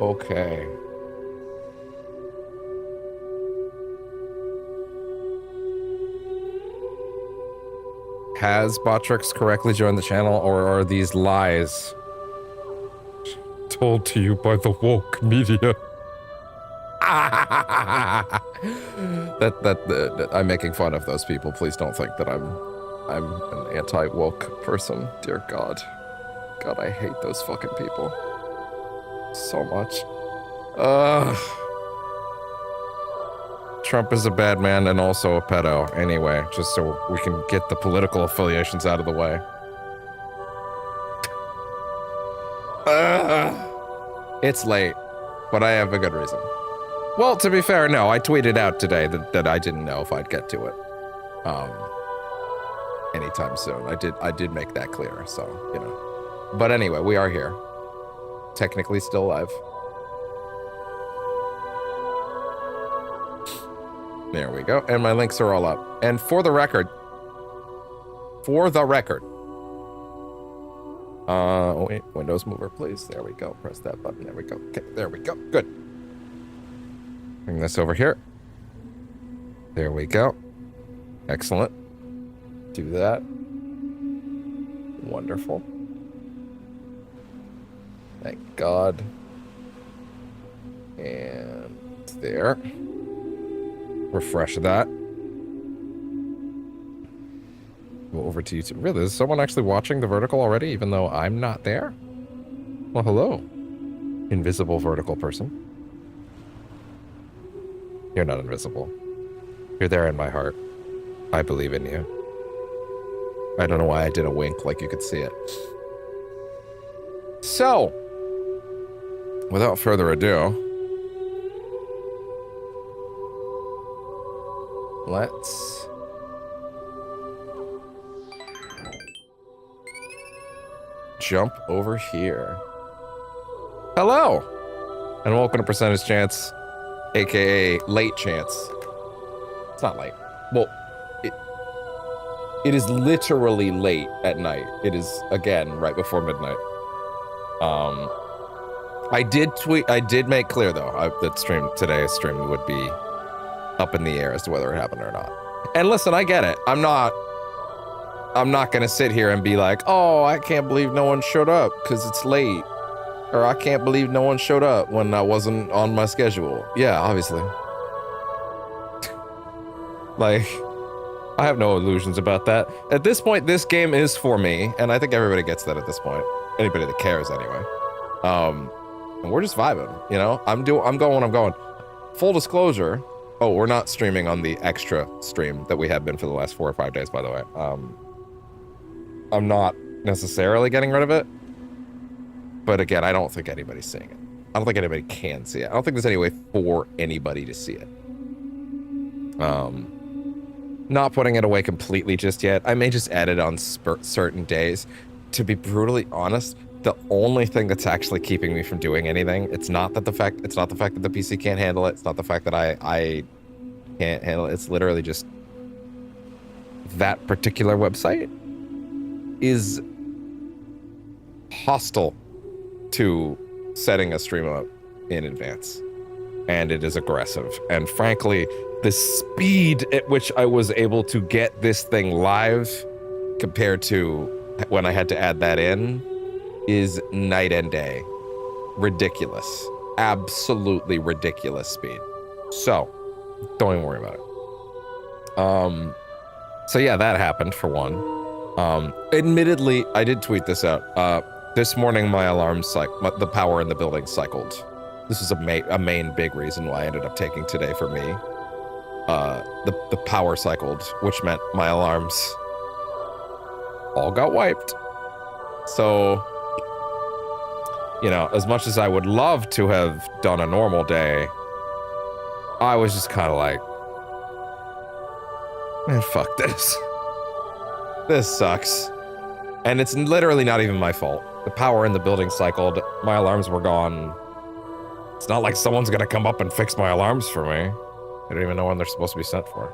Okay. Has Botrix correctly joined the channel, or are these lies told to you by the woke media? I'm making fun of those people. Please don't think that I'm an anti-woke person. Dear God. God, I hate those fucking people so much. Trump is a bad man and also a pedo. Anyway, just so we can get the political affiliations out of the way. It's late, but I have a good reason. Well, to be fair, no, I tweeted out today that I didn't know if I'd get to it anytime soon. I did make that clear, so, you know. But anyway, we are here. Technically still alive. There we go. And my links are all up. And for the record, oh wait, Windows Mover, please. There we go. Press that button. There we go. Okay, there we go. Good. Bring this over here. There we go. Excellent. Do that. Wonderful. Thank God. And there. Refresh that. Go over to YouTube. Really, is someone actually watching the vertical already, even though I'm not there? Well, hello, invisible vertical person. You're not invisible. You're there in my heart. I believe in you. I don't know why I did a wink like you could see it. So, without further ado, let's jump over here. Hello, and welcome to Percentage Chance, aka Late Chance. It's not late. Well, it is literally late at night. It is, again, right before midnight. I did make clear though that today's stream would be up in the air as to whether it happened or not. And listen, I get it. I'm not gonna sit here and be like, oh, I can't believe no one showed up because it's late. Or I can't believe no one showed up when I wasn't on my schedule. Yeah, obviously. Like, I have no illusions about that. At this point, this game is for me, and I think everybody gets that at this point. Anybody that cares, anyway. And we're just vibing, you know? I'm going. Full disclosure. Oh, we're not streaming on the extra stream that we have been for the last 4 or 5 days, by the way. I'm not necessarily getting rid of it. But again, I don't think anybody's seeing it. I don't think anybody can see it. I don't think there's any way for anybody to see it. Not putting it away completely just yet. I may just add it on certain days. To be brutally honest, the only thing that's actually keeping me from doing anything, it's not the fact that the PC can't handle it. It's not the fact that I can't handle it. It's literally just that particular website is hostile to setting a stream up in advance. And it is aggressive. And frankly, the speed at which I was able to get this thing live compared to when I had to add that in is night and day. Ridiculous. Absolutely ridiculous speed. So, don't even worry about it. So yeah, that happened for one. Admittedly, I did tweet this out. This morning my alarms, the power in the building cycled. This is a main big reason why I ended up taking today for me. The power cycled, which meant my alarms all got wiped. So, you know, as much as I would love to have done a normal day, I was just kind of like, man, fuck this. This sucks. And it's literally not even my fault. The power in the building cycled, my alarms were gone. It's not like someone's gonna come up and fix my alarms for me. I don't even know when they're supposed to be sent for.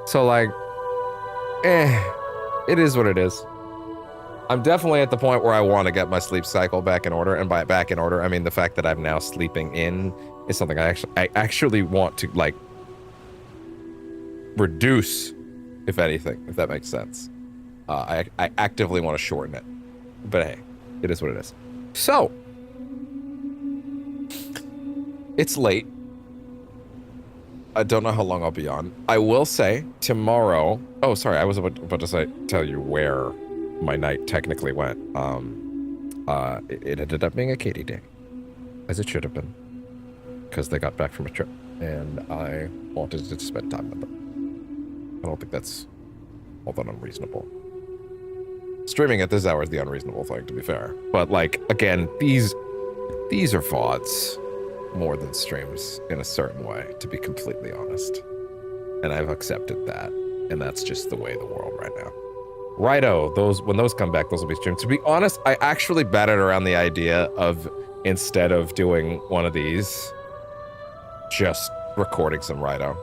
So like, it is what it is. I'm definitely at the point where I want to get my sleep cycle back in order, and by back in order, I mean the fact that I'm now sleeping in is something I actually want to like reduce, if anything, if that makes sense. I actively want to shorten it, but hey, it is what it is. So it's late. I don't know how long I'll be on. I will say tomorrow. Oh, sorry, I was about to say tell you where my night technically went. It ended up being a Katie day, as it should have been, because they got back from a trip, and I wanted to spend time with them. I don't think that's all that unreasonable. Streaming at this hour is the unreasonable thing, to be fair. But like, again, these are VODs more than streams in a certain way, to be completely honest. And I've accepted that, and that's just the way of the world right now. Righto, when those come back, those will be streamed. To be honest, I actually batted around the idea of, instead of doing one of these, just recording some Righto.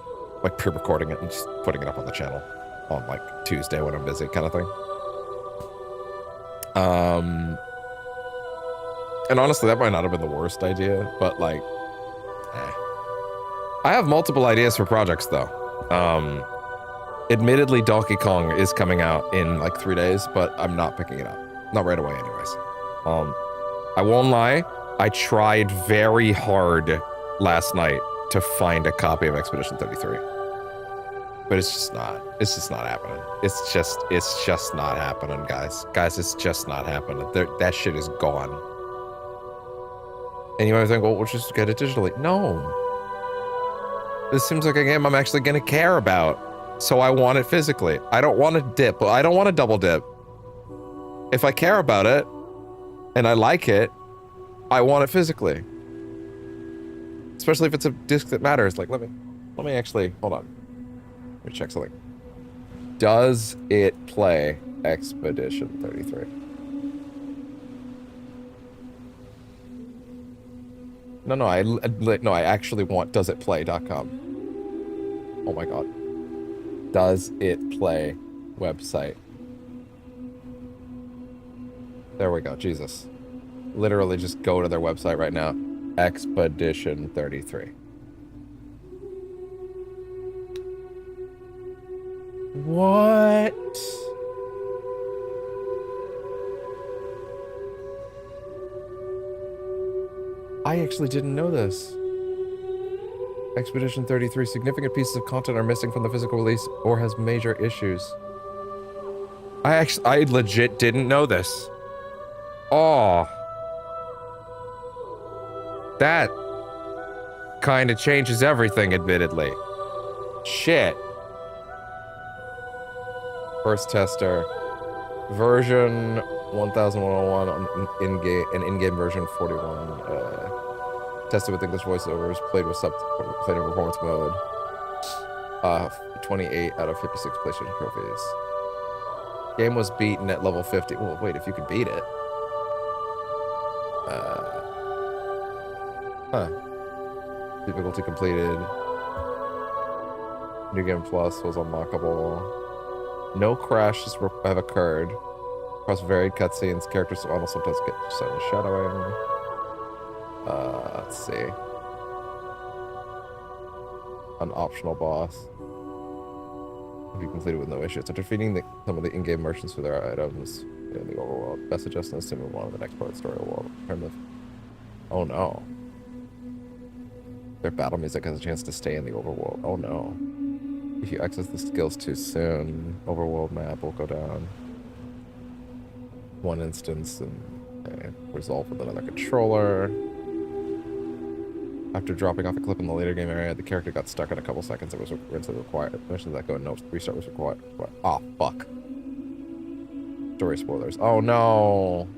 Like pre-recording it and just putting it up on the channel on like Tuesday when I'm busy, kind of thing. And honestly, that might not have been the worst idea, but like, I have multiple ideas for projects though. Admittedly, Donkey Kong is coming out in like 3 days, but I'm not picking it up. Not right away anyways. I won't lie, I tried very hard last night to find a copy of Expedition 33. But it's just not happening. It's just not happening, guys. Guys, it's just not happening. That shit is gone. And you might think, well, we'll just get it digitally. No. This seems like a game I'm actually gonna care about. So I want it physically. I don't want to dip. I don't want to double dip. If I care about it, and I like it, I want it physically. Especially if it's a disc that matters. Like, let me actually, hold on. Let me check something. Does it play Expedition 33? No, I actually want doesitplay.com. Oh my god. Does it play website? There we go, Jesus. Literally just go to their website right now. Expedition 33. What? I actually didn't know this. Expedition 33, significant pieces of content are missing from the physical release or has major issues. I legit didn't know this. Oh. That kind of changes everything, admittedly. Shit. First tester. Version 1101 in-game and in-game version 41. Tested with English voiceovers, played in performance mode. 28 out of 56 PlayStation trophies. Game was beaten at level 50. Well, wait, if you could beat it. Difficulty completed. New Game Plus was unlockable. No crashes have occurred. Across varied cutscenes, characters will sometimes get sudden shadowing. Let's see. An optional boss. Be completed with no issues. After defeating some of the in-game merchants for their items in the overworld, best adjustments to move on to the next part of the story world. Oh no. Their battle music has a chance to stay in the overworld. Oh no. If you access the skills too soon, overworld map will go down. One instance and resolve with another controller. After dropping off a clip in the later game area, the character got stuck in a couple seconds. It was required. Missions that go no restart was required. Oh fuck. Story spoilers. Oh no.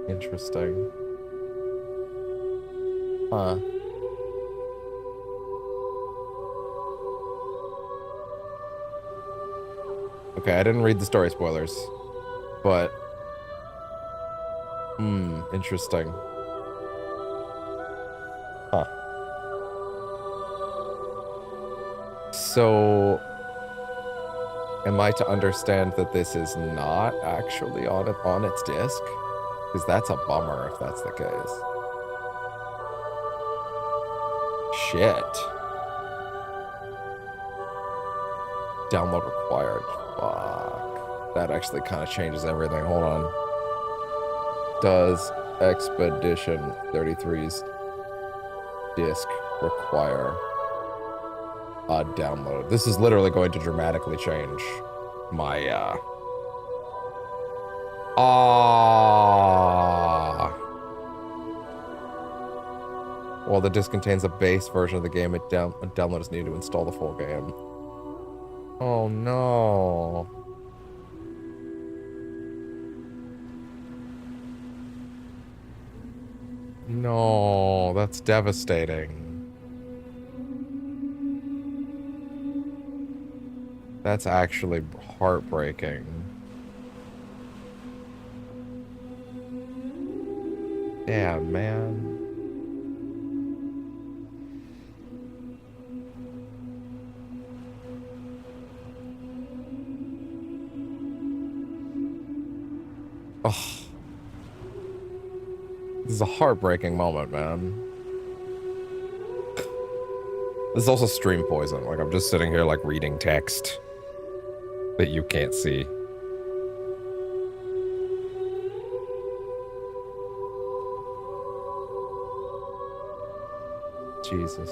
Interesting. Huh. Okay, I didn't read the story spoilers, but interesting. So, am I to understand that this is not actually on its disc? Because that's a bummer if that's the case. Shit. Download required. Fuck. That actually kind of changes everything. Hold on. Does Expedition 33's disc require a download? This is literally going to dramatically change my While the disc contains a base version of the game, a download is needed to install the full game. Oh no. No, that's devastating. That's actually heartbreaking. Yeah, man. Oh. This is a heartbreaking moment, man. This is also stream poison. Like, I'm just sitting here, like, reading text that you can't see. Jesus.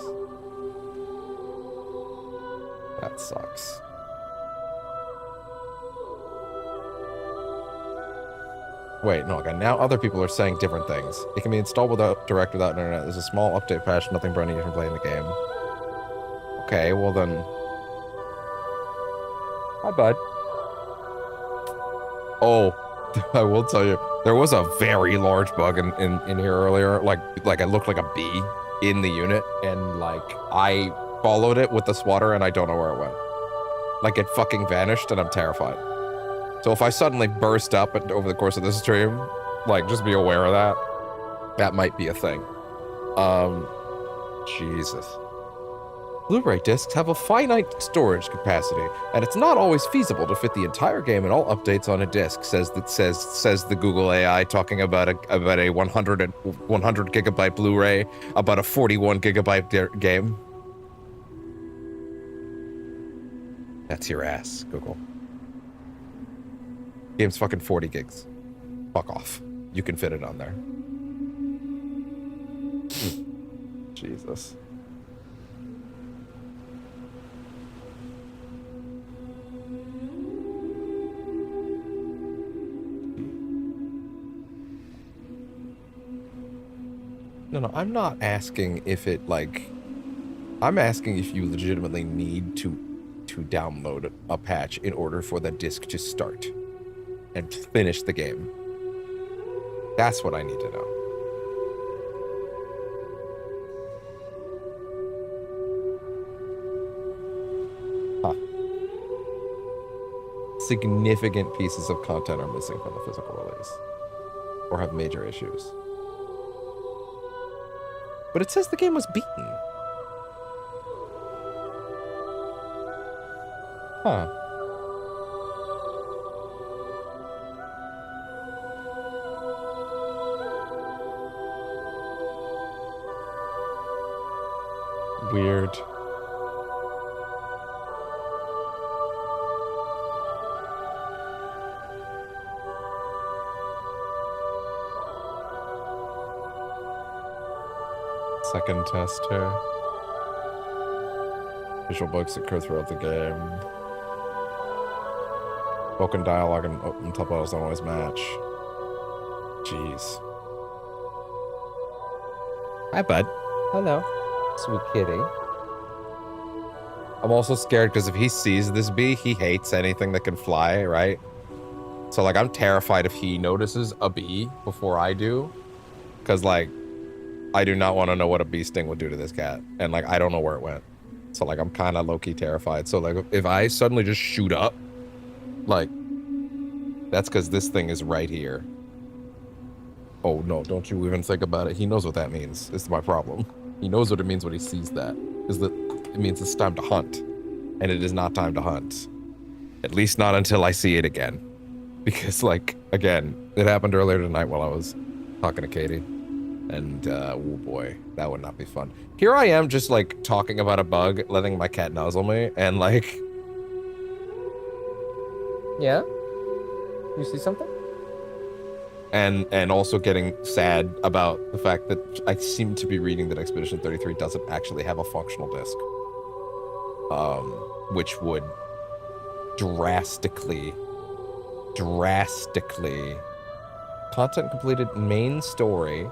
That sucks. Wait, no, okay, now other people are saying different things. It can be installed without internet. There's a small update patch, nothing preventing you from playing the game. Okay, well then. Hi, bud. Oh, I will tell you, there was a very large bug in here earlier. Like it looked like a bee in the unit, and like I followed it with the swatter and I don't know where it went. Like it fucking vanished and I'm terrified. So if I suddenly burst up over the course of this stream, like, just be aware of that. That might be a thing. Jesus. Blu-ray discs have a finite storage capacity, and it's not always feasible to fit the entire game and all updates on a disc, says the Google AI, talking about a 100 gigabyte Blu-ray, about a 41 gigabyte game. That's your ass, Google. Game's fucking 40 gigs. Fuck off. You can fit it on there. Jesus. No, I'm not asking if it, like... I'm asking if you legitimately need to download a patch in order for the disc to start and finish the game. That's what I need to know. Huh. Significant pieces of content are missing from the physical release, or have major issues. But it says the game was beaten. Huh. Weird. Second test here. Visual bugs occur throughout the game. Spoken dialogue and open subtitles don't always match. Jeez. Hi, bud. Hello. Sweet kitty. I'm also scared because if he sees this bee, he hates anything that can fly, right? So, like, I'm terrified if he notices a bee before I do. Because, like, I do not want to know what a bee sting would do to this cat. And, like, I don't know where it went. So, like, I'm kind of low-key terrified. So, like, if I suddenly just shoot up, like, that's because this thing is right here. Oh, no, don't you even think about it. He knows what that means. It's my problem. He knows what it means when he sees that. Is that it means it's time to hunt. and it is not time to hunt. At least not until I see it again. Because, like, again, it happened earlier tonight while I was talking to Katie. And, oh boy, that would not be fun. Here I am just, like, talking about a bug, letting my cat nuzzle me, and, like... Yeah? You see something? And also getting sad about the fact that I seem to be reading that Expedition 33 doesn't actually have a functional disk. Which would drastically content completed main story,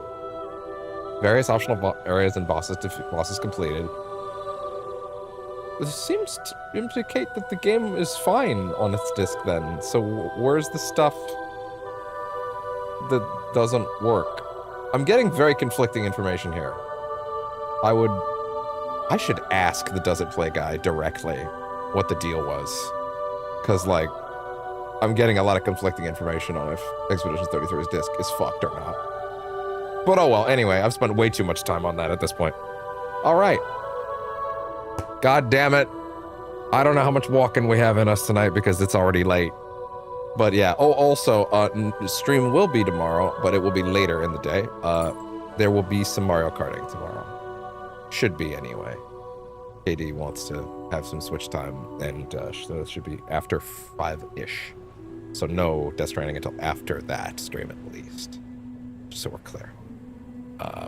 various optional areas and bosses completed. This seems to indicate that the game is fine on its disk then. So where's the stuff that doesn't work? I'm getting very conflicting information here. I should ask the Does It Play guy directly what the deal was. Because, like, I'm getting a lot of conflicting information on if Expedition 33's disc is fucked or not. But oh well, anyway, I've spent way too much time on that at this point. Alright. God damn it. I don't know how much walking we have in us tonight because it's already late. But yeah, oh, also, stream will be tomorrow, but it will be later in the day. There will be some Mario Karting tomorrow. Should be, anyway. KD wants to have some Switch time, and so it should be after 5-ish. So no Death Stranding until after that stream, at least. Just so we're clear.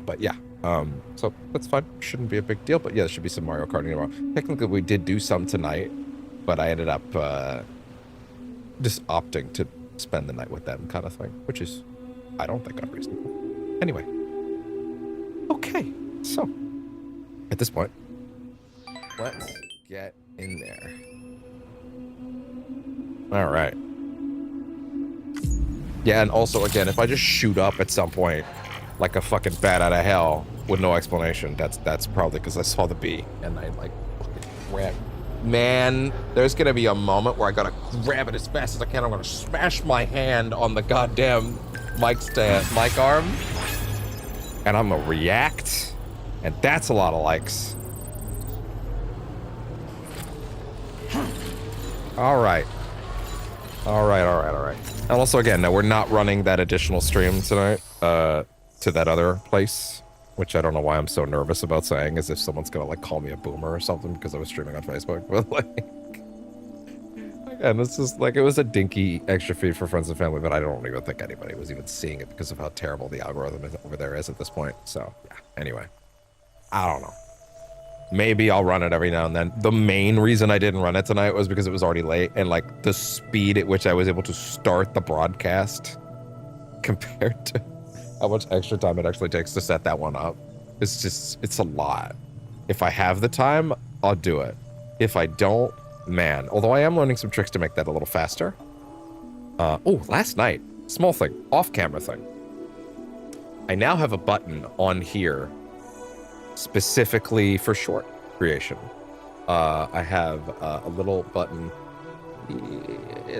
But yeah, so that's fine. Shouldn't be a big deal, but yeah, there should be some Mario Karting tomorrow. Technically, we did do some tonight, but I ended up just opting to spend the night with them kind of thing, which is, I don't think, unreasonable. Anyway. Okay, so, at this point, let's get in there. All right. Yeah, and also, again, if I just shoot up at some point, like a fucking bat out of hell, with no explanation, that's probably because I saw the bee, and I, like, fucking grabbed. Man, there's gonna be a moment where I gotta grab it as fast as I can. I'm gonna smash my hand on the goddamn mic arm, and I'm gonna react, and that's a lot of likes. All right. And also, again, no, we're not running that additional stream tonight to that other place, which I don't know why I'm so nervous about saying, as if someone's gonna, like, call me a boomer or something because I was streaming on Facebook. But, like, again, it's just, like, it was a dinky extra feed for friends and family, but I don't even think anybody was even seeing it because of how terrible the algorithm over there is at this point. So, yeah, anyway. I don't know. Maybe I'll run it every now and then. The main reason I didn't run it tonight was because it was already late, and, like, the speed at which I was able to start the broadcast compared to how much extra time it actually takes to set that one up. It's a lot. If I have the time, I'll do it. If I don't, man. Although I am learning some tricks to make that a little faster. Oh, last night, small thing, off-camera thing. I now have a button on here specifically for short creation. I have a little button,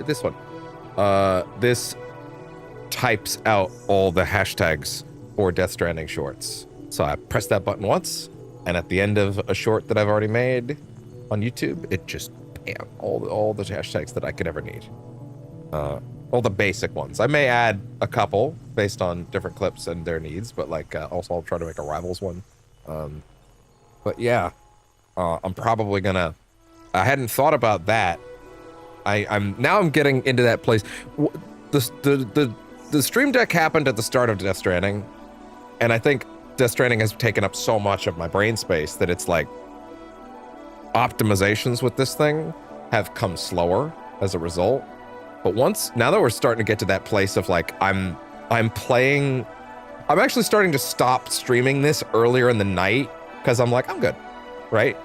this one. This types out all the hashtags for Death Stranding shorts. So I press that button once, and at the end of a short that I've already made on YouTube, it just, bam, all the hashtags that I could ever need. All the basic ones. I may add a couple based on different clips and their needs, but, like, also I'll try to make a Rivals one. But yeah, I'm probably gonna, I hadn't thought about that. I'm getting into that place. The Stream Deck happened at the start of Death Stranding, and I think Death Stranding has taken up so much of my brain space that it's like optimizations with this thing have come slower as a result. But now that we're starting to get to that place of, like, I'm actually starting to stop streaming this earlier in the night because I'm like, I'm good, right?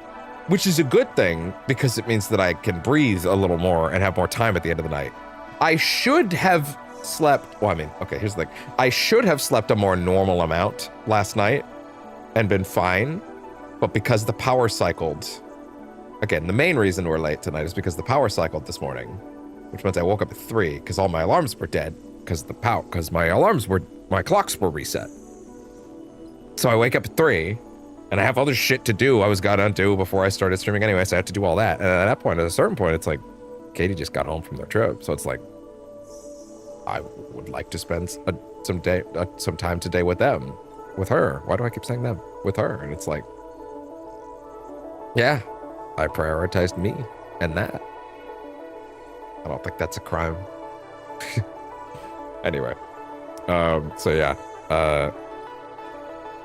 Which is a good thing because it means that I can breathe a little more and have more time at the end of the night. I should have slept, well, I mean, okay, here's the thing. I should have slept a more normal amount last night and been fine, but because the power cycled, again, the main reason we're late tonight is because the power cycled this morning, which meant I woke up at 3 because all my alarms were dead because my clocks were reset. So I wake up at 3, And I have other shit to do. I was gonna do before I started streaming anyway, so I had to do all that. And at that point, at a certain point, it's like, Katie just got home from their trip, so it's like, I would like to spend some time today with them, with her. Why do I keep saying them? With her, and it's like, yeah, I prioritized me and that. I don't think that's a crime. Anyway, so yeah,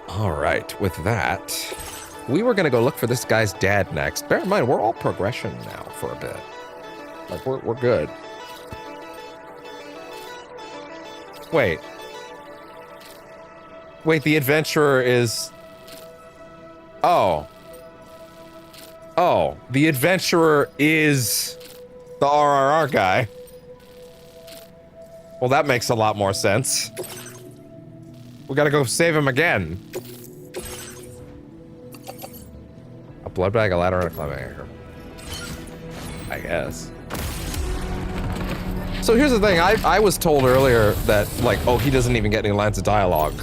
all right. With that, we were gonna go look for this guy's dad next. Bear in mind, we're all progression now for a bit. Like we're good. Wait, the adventurer is. Oh, the adventurer is the RRR guy. Well, that makes a lot more sense. We gotta go save him again. A blood bag, a ladder, and a climbing anchor. I guess. So here's the thing, I was told earlier that, like, oh, he doesn't even get any lines of dialogue.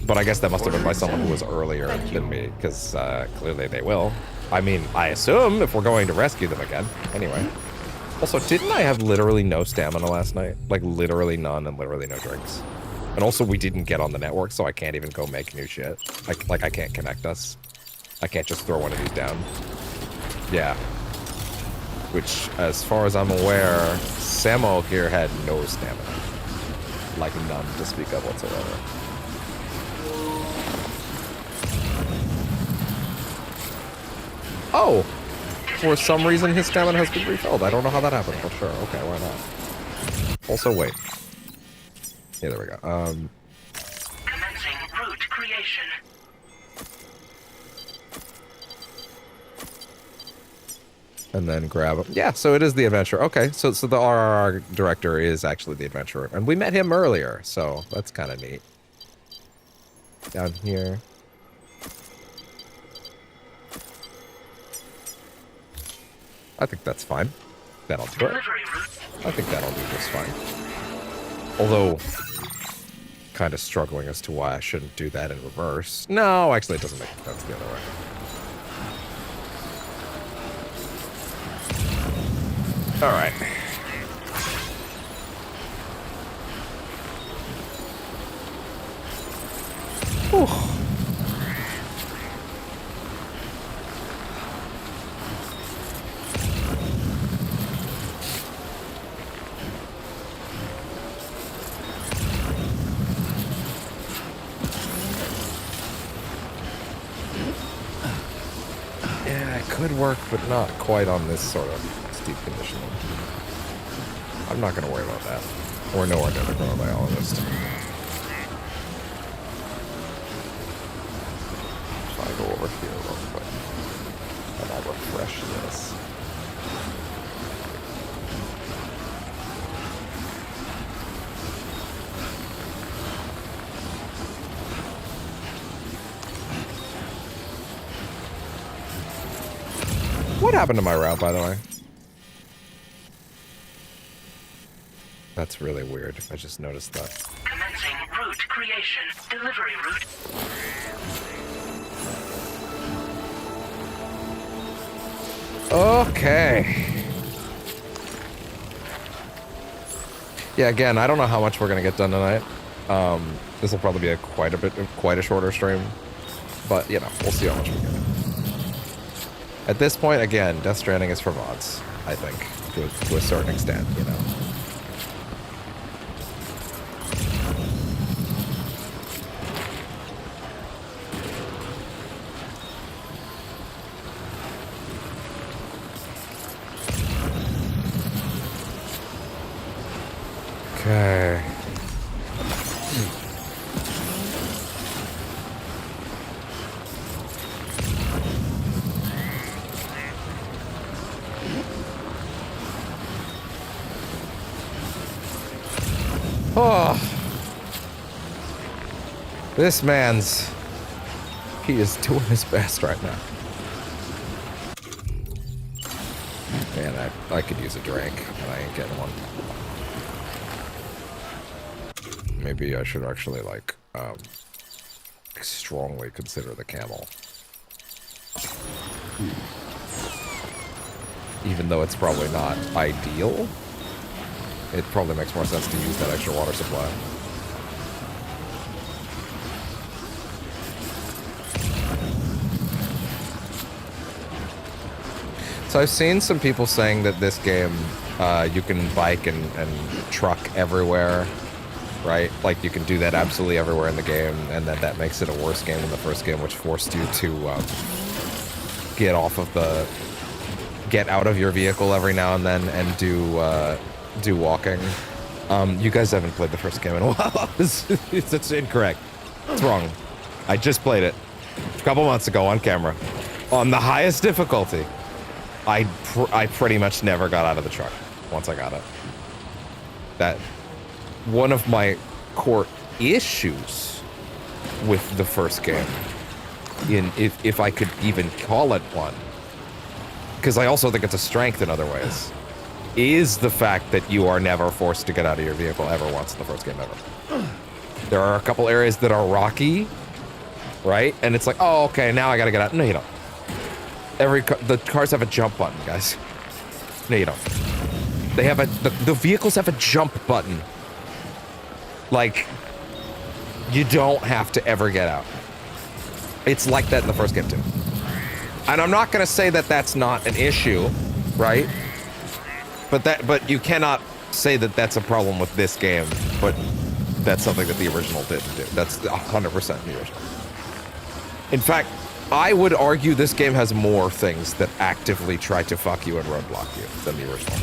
But I guess that must have been by someone who was earlier than me, because clearly they will. I mean, I assume if we're going to rescue them again. Anyway. Also, didn't I have literally no stamina last night? Like, literally none and literally no drinks. And also, we didn't get on the network, so I can't even go make new shit. Like I can't connect us. I can't just throw one of these down. Yeah. Which, as far as I'm aware, Samo here had no stamina. Like, none to speak of whatsoever. Oh! For some reason, his stamina has been refilled. I don't know how that happened, but sure. Okay, why not? Also, wait. Yeah, there we go. Commencing route creation. And then grab him. Yeah, so it is the adventurer. Okay, so the RRR director is actually the adventurer. And we met him earlier, so that's kind of neat. Down here. I think that's fine. That'll do it. I think that'll do just fine. Although, kind of struggling as to why I shouldn't do that in reverse. No, actually it doesn't make sense the other way. All right. Whew. Yeah, it could work, but not quite on this sort of steep condition. I'm not going to worry about that. We're nowhere near the chronobiologist. So I go over here real quick. And I'll refresh this. What happened to my route, by the way? That's really weird. I just noticed that. Commencing route creation. Delivery route. Okay. Yeah, again, I don't know how much we're gonna get done tonight. This will probably be quite a shorter stream, but you know, we'll see how much we get. At this point, again, Death Stranding is for mods, I think, to a certain extent, you know. Okay. Oh. This man's... He is doing his best right now. Man, I could use a drink, and I ain't getting one. Maybe I should actually, like, strongly consider the camel. Even though it's probably not ideal, it probably makes more sense to use that extra water supply. So I've seen some people saying that this game, you can bike and truck everywhere, right? Like you can do that absolutely everywhere in the game, and that makes it a worse game than the first game, which forced you to get out of your vehicle every now and then and do walking. You guys haven't played the first game in a while. It's incorrect. It's wrong. I just played it a couple months ago on camera on the highest difficulty. I pretty much never got out of the truck once I got it. That one of my core issues with the first game, if I could even call it one, because I also think it's a strength in other ways, is the fact that you are never forced to get out of your vehicle ever once in the first game ever. There are a couple areas that are rocky, right? And it's like, oh, okay, now I gotta get out. No, you don't. The cars have a jump button, guys. No, you don't. They have the vehicles have a jump button. Like, you don't have to ever get out. It's like that in the first game too. And I'm not gonna say that that's not an issue, right? But you cannot say that that's a problem with this game, but that's something that the original didn't do. That's 100% the original. In fact, I would argue this game has more things that actively try to fuck you and roadblock you than the original.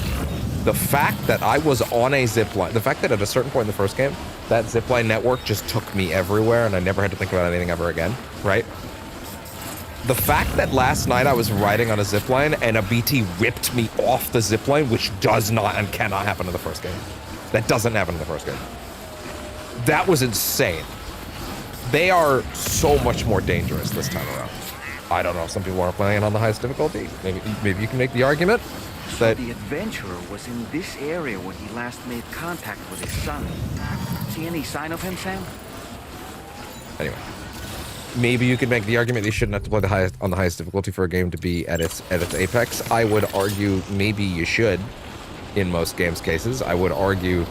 The fact that I was on a zipline, the fact that at a certain point in the first game, that zipline network just took me everywhere and I never had to think about anything ever again, right? The fact that last night I was riding on a zipline and a BT ripped me off the zipline, which does not and cannot happen in the first game. That doesn't happen in the first game. That was insane. They are so much more dangerous this time around. I don't know. Some people are playing it on the highest difficulty. Maybe you can make the argument that the adventurer was in this area when he last made contact with his son. See any sign of him, Sam? Anyway, maybe you could make the argument that you shouldn't have to play on the highest difficulty for a game to be at its apex. I would argue maybe you should. In most games cases, I would argue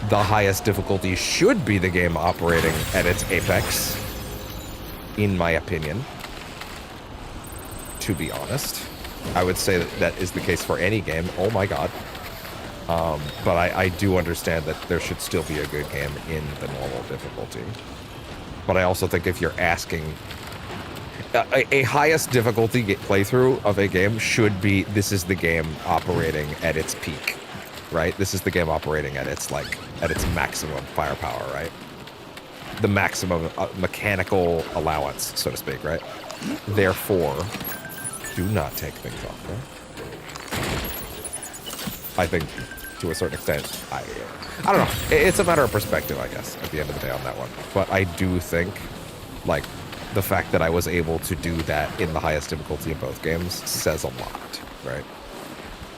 the highest difficulty should be the game operating at its apex, in my opinion. To be honest, I would say that is the case for any game. Oh my god. But I do understand that there should still be a good game in the normal difficulty. But I also think if you're asking, a highest difficulty playthrough of a game should be, this is the game operating at its peak, right? This is the game operating at its maximum firepower, right? The maximum mechanical allowance, so to speak, right? Therefore, do not take things off, right? I think, to a certain extent, I don't know. It's a matter of perspective, I guess, at the end of the day on that one. But I do think, like, the fact that I was able to do that in the highest difficulty in both games says a lot, right?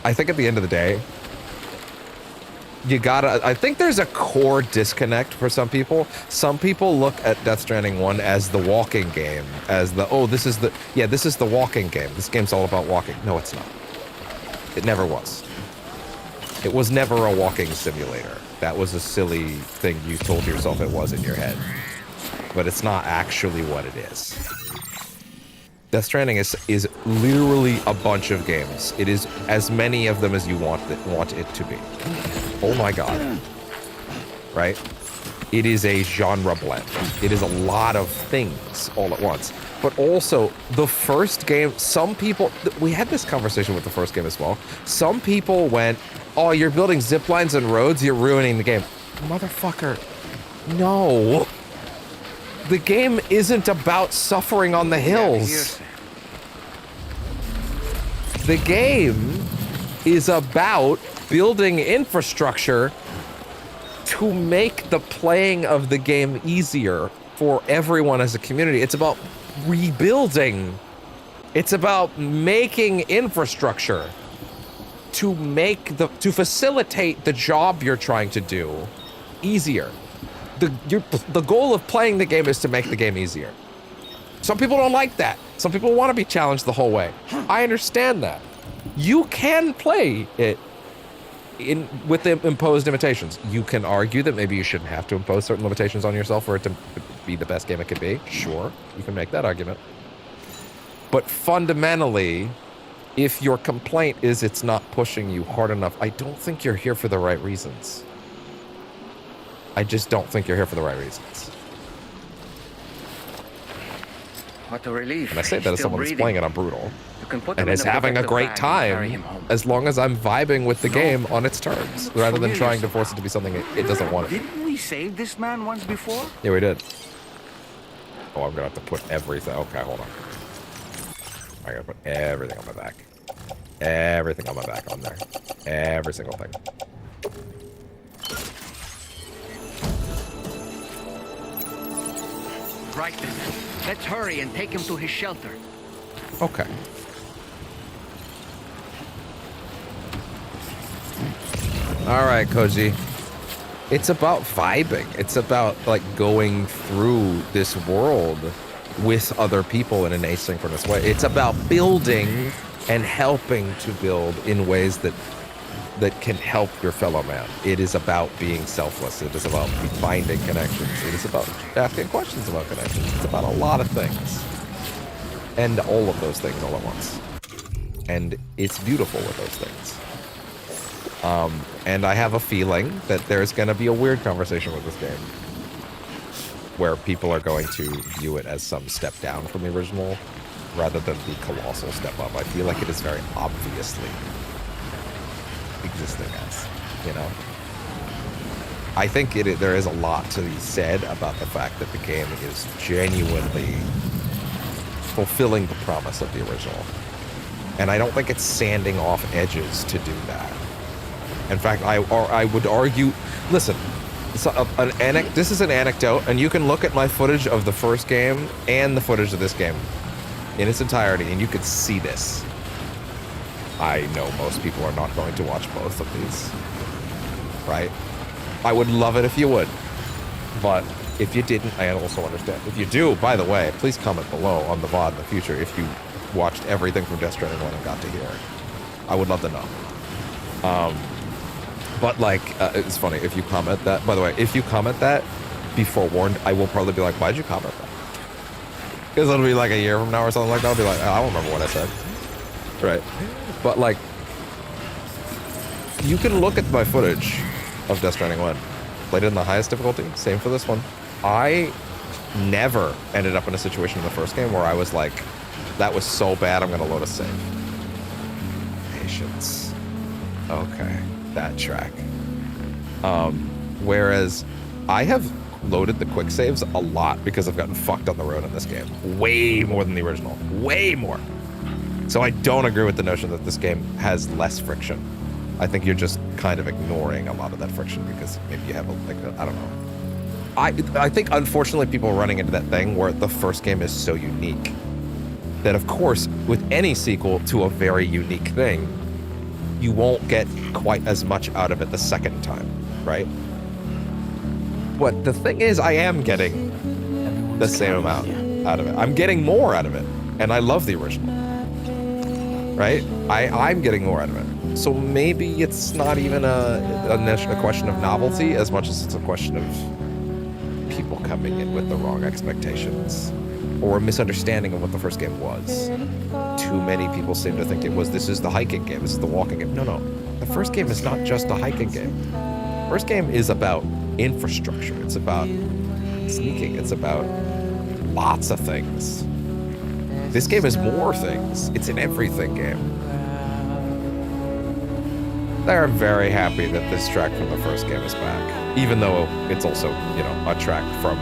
I think at the end of the day, I think there's a core disconnect for some people. Some people look at Death Stranding 1 as the walking game, as this is the walking game. This game's all about walking. No, it's not. It never was. It was never a walking simulator. That was a silly thing you told yourself it was in your head. But it's not actually what it is. Death Stranding is literally a bunch of games. It is as many of them as you want it to be. Oh my god. Right? It is a genre blend. It is a lot of things all at once. But also, the first game, some people, we had this conversation with the first game as well. Some people went, oh, you're building zip lines and roads, you're ruining the game. Motherfucker, no. The game isn't about suffering on the hills. The game is about building infrastructure to make the playing of the game easier for everyone as a community. It's about rebuilding. It's about making infrastructure to facilitate the job you're trying to do easier. The goal of playing the game is to make the game easier. Some people don't like that. Some people want to be challenged the whole way. I understand that. You can play it with the imposed limitations. You can argue that maybe you shouldn't have to impose certain limitations on yourself for it to be the best game it could be. Sure, you can make that argument. But fundamentally, if your complaint is it's not pushing you hard enough, I don't think you're here for the right reasons. I just don't think you're here for the right reasons. What a relief. And I say that as someone that's playing it on brutal and is is having a great time as long as I'm vibing with the game on its terms, rather than trying to force it to be something it doesn't want it. Didn't we save this man once before? Yeah, we did. Oh, I'm gonna have to put everything. Okay, hold on. I gotta put everything on my back. Everything on my back on there. Every single thing. Right then. Let's hurry and take him to his shelter. Okay. All right, Koji. It's about vibing. It's about like going through this world with other people in an asynchronous way. It's about building and helping to build in ways that can help your fellow man. It is about being selfless. It is about finding connections. It is about asking questions about connections. It's about a lot of things. And all of those things all at once. And it's beautiful with those things. And I have a feeling that there's going to be a weird conversation with this game where people are going to view it as some step down from the original rather than the colossal step up. I feel like it is very obviously existing as, you know? I think there is a lot to be said about the fact that the game is genuinely fulfilling the promise of the original. And I don't think it's sanding off edges to do that. In fact, I would argue, listen, this is an anecdote, and you can look at my footage of the first game and the footage of this game in its entirety, and you could see this. I know most people are not going to watch both of these, right? I would love it if you would, but if you didn't, I also understand. If you do, by the way, please comment below on the VOD in the future if you watched everything from Death Stranding 1 and got to here. I would love to know. But like, it's funny, if you comment that, by the way, if you comment that, be forewarned, I will probably be like, why'd you comment that? Because it'll be like a year from now or something like that. I'll be like, I don't remember what I said. Right. But like, you can look at my footage of Death Stranding 1. Played it in the highest difficulty. Same for this one. I never ended up in a situation in the first game where I was like, that was so bad, I'm going to load a save. Patience. Okay. That track. Whereas I have loaded the quick saves a lot because I've gotten fucked on the road in this game. Way more than the original. Way more. So I don't agree with the notion that this game has less friction. I think you're just kind of ignoring a lot of that friction because maybe you have I don't know. I think unfortunately people are running into that thing where the first game is so unique that of course with any sequel to a very unique thing, you won't get quite as much out of it the second time, right? But the thing is, I am getting the same amount out of it. I'm getting more out of it, and I love the original, right? I'm getting more out of it. So maybe it's not even a question of novelty as much as it's a question of people coming in with the wrong expectations or a misunderstanding of what the first game was. Too many people seem to think this is the hiking game, this is the walking game. No. The first game is not just a hiking game. First game is about infrastructure. It's about sneaking. It's about lots of things. This game is more things. It's an everything game. They're very happy that this track from the first game is back, even though it's also, a track from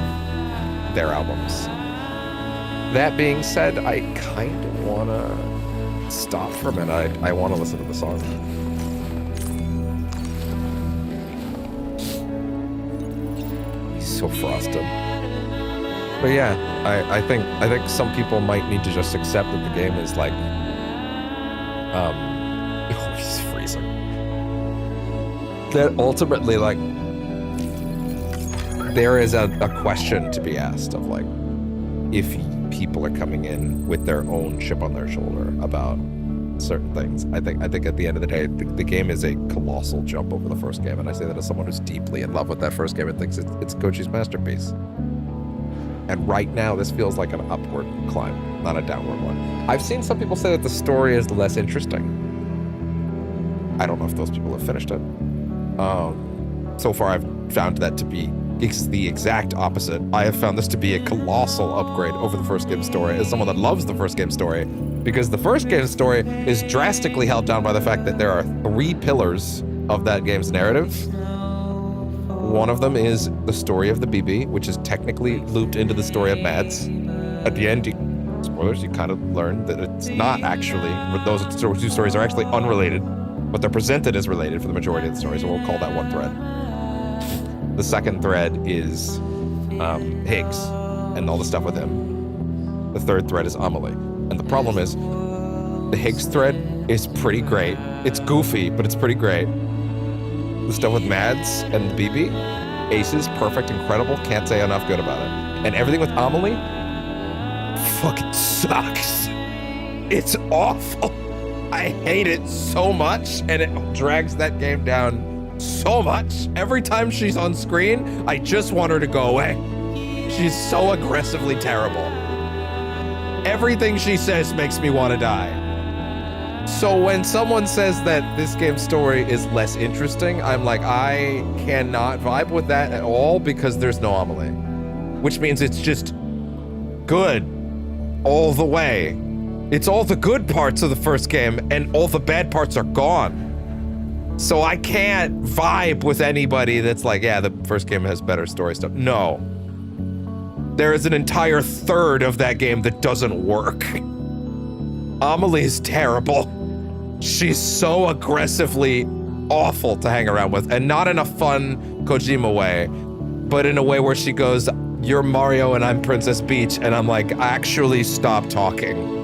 their albums. That being said, I kind of want to stop for a minute. I want to listen to the song. He's so frosted. But yeah, I think some people might need to just accept that the game is like, oh, he's freezing. That ultimately, like, there is a question to be asked of like, if people are coming in with their own chip on their shoulder about certain things. I think at the end of the day, the game is a colossal jump over the first game, and I say that as someone who's deeply in love with that first game and thinks it's Koji's masterpiece. And right now, this feels like an upward climb, not a downward one. I've seen some people say that the story is less interesting. I don't know if those people have finished it. So far, I've found that to be the exact opposite. I have found this to be a colossal upgrade over the first game's story as someone that loves the first game's story, because the first game's story is drastically held down by the fact that there are 3 pillars of that game's narrative. One of them is the story of the BB, which is technically looped into the story of Mads. At the end, spoilers, you kind of learn that it's not actually, those 2 stories are actually unrelated, but they're presented as related for the majority of the story, so we'll call that one thread. The second thread is Higgs and all the stuff with him. The third thread is Amelie. And the problem is, the Higgs thread is pretty great. It's goofy, but it's pretty great. The stuff with Mads and BB, aces, perfect, incredible, can't say enough good about it. And everything with Amelie fucking sucks. It's awful. I hate it so much, and it drags that game down so much. Every time she's on screen, I just want her to go away. She's so aggressively terrible. Everything she says makes me want to die. So when someone says that this game's story is less interesting, I'm like, I cannot vibe with that at all because there's no Amelie. Which means it's just good all the way. It's all the good parts of the first game and all the bad parts are gone. So I can't vibe with anybody that's like, yeah, the first game has better story stuff. No. There is an entire third of that game that doesn't work. Amelie is terrible. She's so aggressively awful to hang around with, and not in a fun Kojima way, but in a way where she goes, you're Mario and I'm Princess Peach, and I'm like, actually stop talking.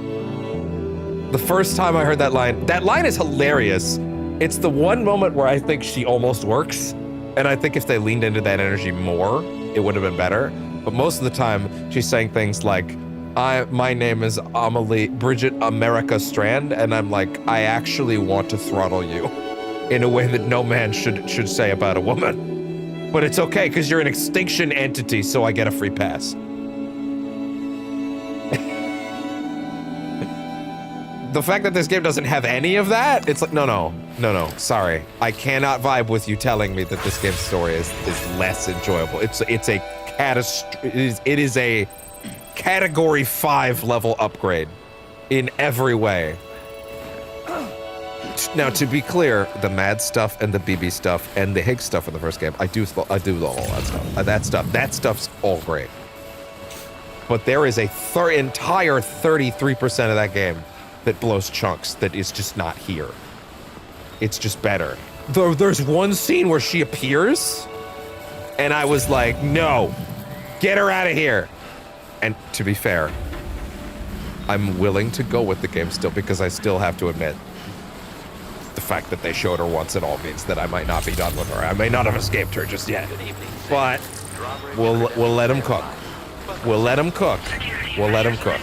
The first time I heard that line is hilarious. It's the one moment where I think she almost works, and I think if they leaned into that energy more, it would have been better. But most of the time, she's saying things like, my name is Amelie Bridget America Strand, and I'm like, I actually want to throttle you in a way that no man should say about a woman. But it's okay, because you're an extinction entity, so I get a free pass. The fact that this game doesn't have any of that, it's like, no, sorry. I cannot vibe with you telling me that this game's story is less enjoyable. It is a category 5 level upgrade in every way. Now, to be clear, the Mad stuff and the BB stuff and the Higgs stuff in the first game, I do all that stuff. That stuff's all great. But there is a entire 33% of that game that blows chunks that is just not here. It's just better. There's one scene where she appears, and I was like, no, get her out of here. And to be fair, I'm willing to go with the game still, because I still have to admit, the fact that they showed her once at all means that I might not be done with her. I may not have escaped her just yet. But we'll let him cook. We'll let him cook. We'll let him cook.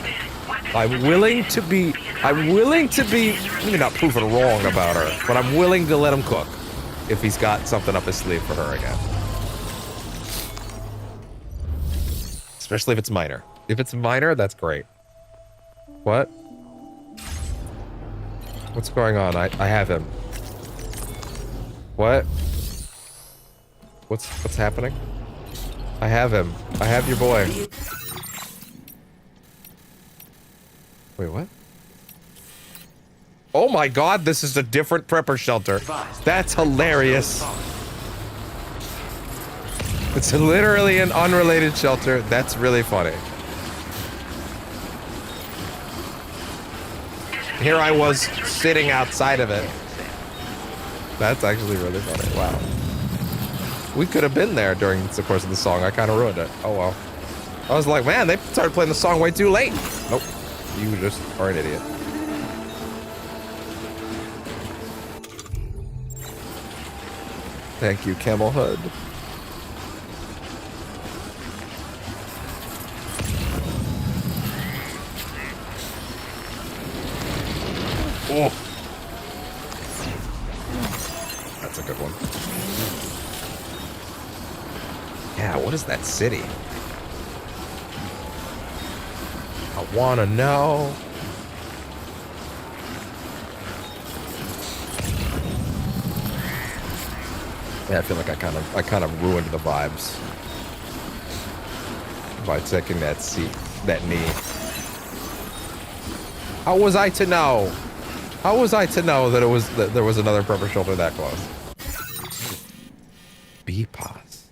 I'm willing to be, maybe not proven wrong about her, but I'm willing to let him cook if he's got something up his sleeve for her again. Especially if it's minor. If it's minor, that's great. What? What's going on? I have him. What? What's happening? I have him. I have your boy. Wait, what? Oh my god, this is a different prepper shelter. That's hilarious. It's literally an unrelated shelter. That's really funny. Here I was sitting outside of it. That's actually really funny. Wow. We could have been there during the course of the song. I kind of ruined it. Oh well. I was like, man, they started playing the song way too late. Nope. You just are an idiot. Thank you, Camel Hood. That's a good one. Yeah, what is that city? I wanna know. Yeah, I feel like I kind of ruined the vibes by taking that seat, that knee. How was I to know? How was I to know that there was another purple shoulder that close? BPAS.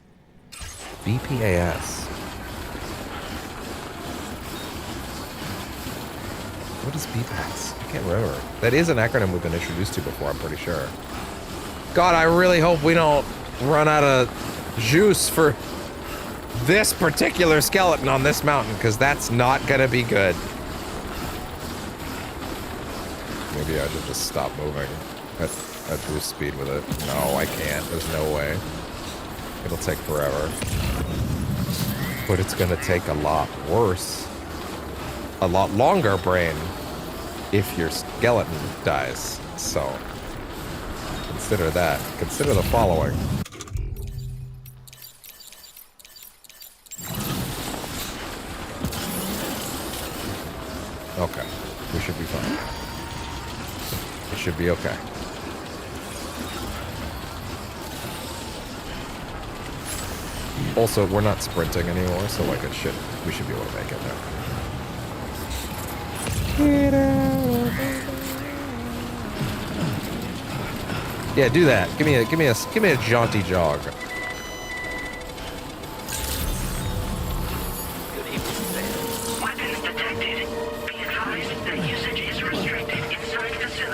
BPAS. What is BPAS? I can't remember. That is an acronym we've been introduced to before, I'm pretty sure. God, I really hope we don't run out of juice for this particular skeleton on this mountain, because that's not gonna be good. Maybe I should just stop moving at boost speed with it. No, I can't. There's no way. It'll take forever. But it's gonna take a lot worse. A lot longer, brain, if your skeleton dies. So, consider that. Consider the following. Okay. We should be fine. It should be okay. Also, we're not sprinting anymore, so like we should be able to make it now. Yeah, do that. Give me a jaunty jog.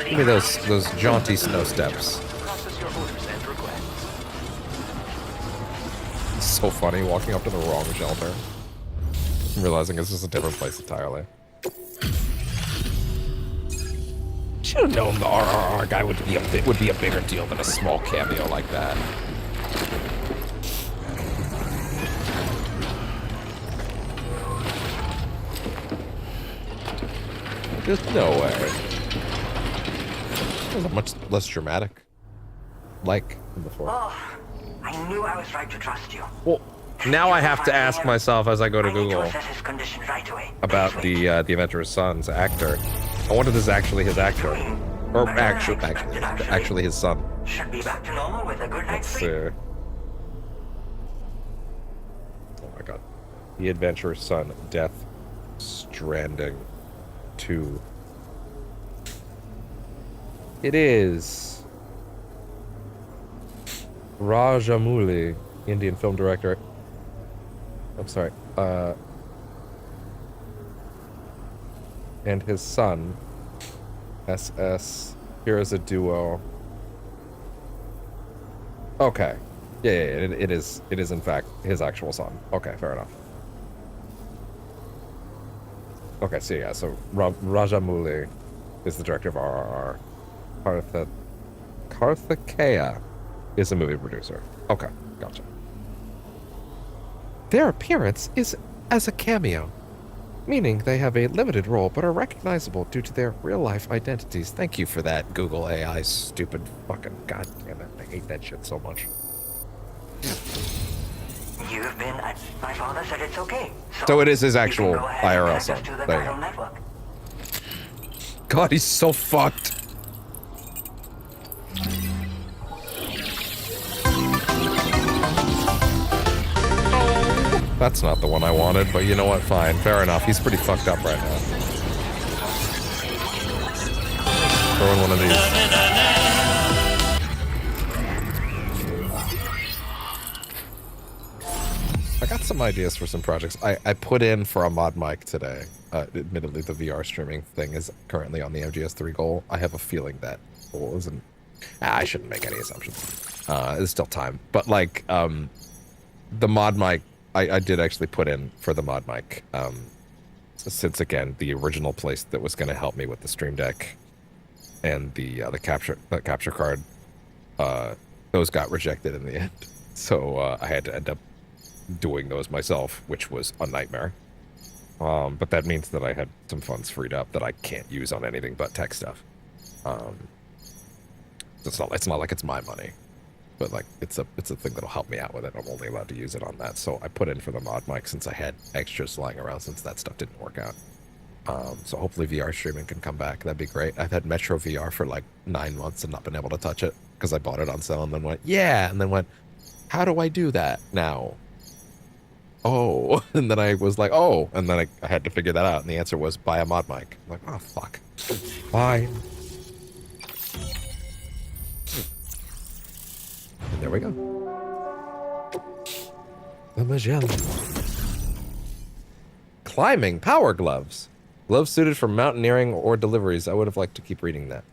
Give me those jaunty snow steps. It's so funny walking up to the wrong shelter, realizing it's just a different place entirely. Should have known the RRR guy would be a bigger deal than a small cameo like that. There's no way. It was much less dramatic, like before. Oh, I knew I was right to trust you. Well, now I have to ask myself as I go to Google about the Adventurous Son's actor. I wonder if this is actually his actor, or actually his son. Should be back to normal with a good night's sleep. Oh my god, The Adventurous Son, Death Stranding 2. It is Rajamouli, Indian film director. I'm sorry. And his son, SS. Here is a duo. Okay. Yeah, it is in fact his actual son. Okay, fair enough. Okay, so yeah, so Rajamouli is the director of RRR. Karthikeya is a movie producer. Okay, gotcha. Their appearance is as a cameo, meaning they have a limited role but are recognizable due to their real-life identities. Thank you for that, Google AI, stupid fucking goddamn it. I hate that shit so much. You've been. My father said it's okay. So it is his actual IRL son. There you go. God, he's so fucked. That's not the one I wanted, but you know what? Fine. Fair enough. He's pretty fucked up right now. Throw in one of these. I got some ideas for some projects. I put in for a mod mic today. Admittedly, the VR streaming thing is currently on the MGS3 goal. I have a feeling that goal isn't... I shouldn't make any assumptions. There's still time. But, like, the mod mic... I did actually put in for the mod mic, since again the original place that was going to help me with the Stream Deck and the capture card, those got rejected in the end. So I had to end up doing those myself, which was a nightmare. But that means that I had some funds freed up that I can't use on anything but tech stuff. It's not like it's my money. but like it's a thing that'll help me out with it. I'm only allowed to use it on that, so I put in for the mod mic since I had extras lying around since that stuff didn't work out. So hopefully VR streaming can come back. That'd be great. I've had Metro VR for like 9 months and not been able to touch it because I bought it on sale and then went, yeah, and then went, how do I do that now? Oh, and then I was like, oh, and then I had to figure that out, and the answer was buy a mod mic. I'm like, oh, fuck. Fine. And there we go. The Magellan. Climbing power gloves. Gloves suited for mountaineering or deliveries. I would have liked to keep reading that.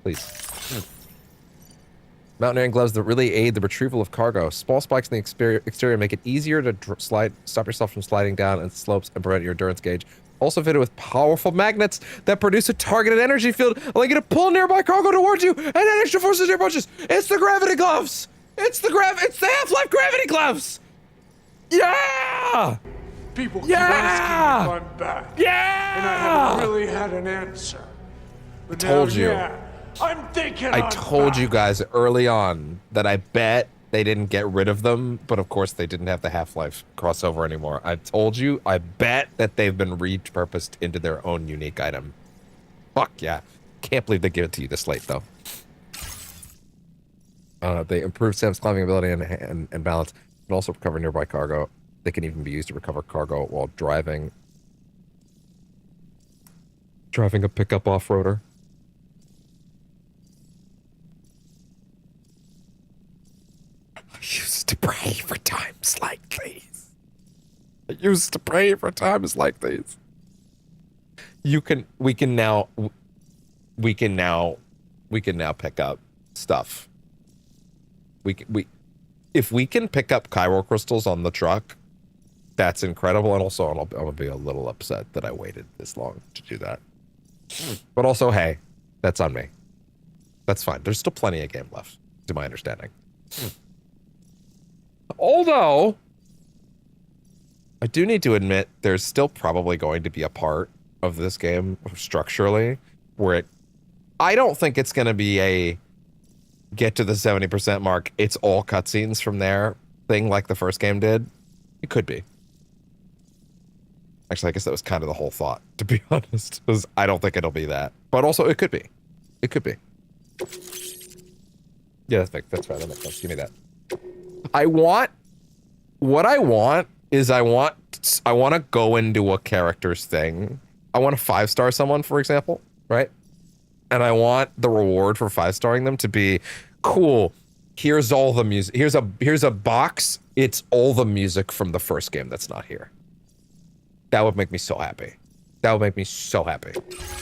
Please. Mountaineering gloves that really aid the retrieval of cargo. Small spikes in the exterior make it easier to stop yourself from sliding down and slopes and prevent your endurance gauge. Also fitted with powerful magnets that produce a targeted energy field, allowing you to pull nearby cargo towards you and add extra forces to your punches. It's the gravity gloves. It's the Half-Life gravity gloves. Yeah. People keep asking if I'm back. Yeah. And I haven't really had an answer. But Told now, you. yeah, I'm thinking I I'm told back. you guys early on that I bet they didn't get rid of them, but of course they didn't have the Half-Life crossover anymore. I told you, I bet that they've been repurposed into their own unique item. Fuck yeah. Can't believe they give it to you this late, though. They improve Sam's climbing ability and balance, and also recover nearby cargo. They can even be used to recover cargo while driving a pickup off-roader. I used to pray for times like these. We can now pick up stuff. If we can pick up chiral crystals on the truck, that's incredible. And also, I'm gonna be a little upset that I waited this long to do that. But also, hey, that's on me. That's fine. There's still plenty of game left, to my understanding. Although, I do need to admit, there's still probably going to be a part of this game, structurally, where I don't think it's going to be a get to the 70% mark, it's all cutscenes from there thing like the first game did. It could be. Actually, I guess that was kind of the whole thought, to be honest. Because I don't think it'll be that. But also, it could be. It could be. Yeah, that's right. That makes sense. Give me that. What I want is I want to go into a character's thing. I want to 5-star someone, for example, right? And I want the reward for 5-starring them to be, cool, here's all the music. Here's a box. It's all the music from the first game that's not here. That would make me so happy. That would make me so happy.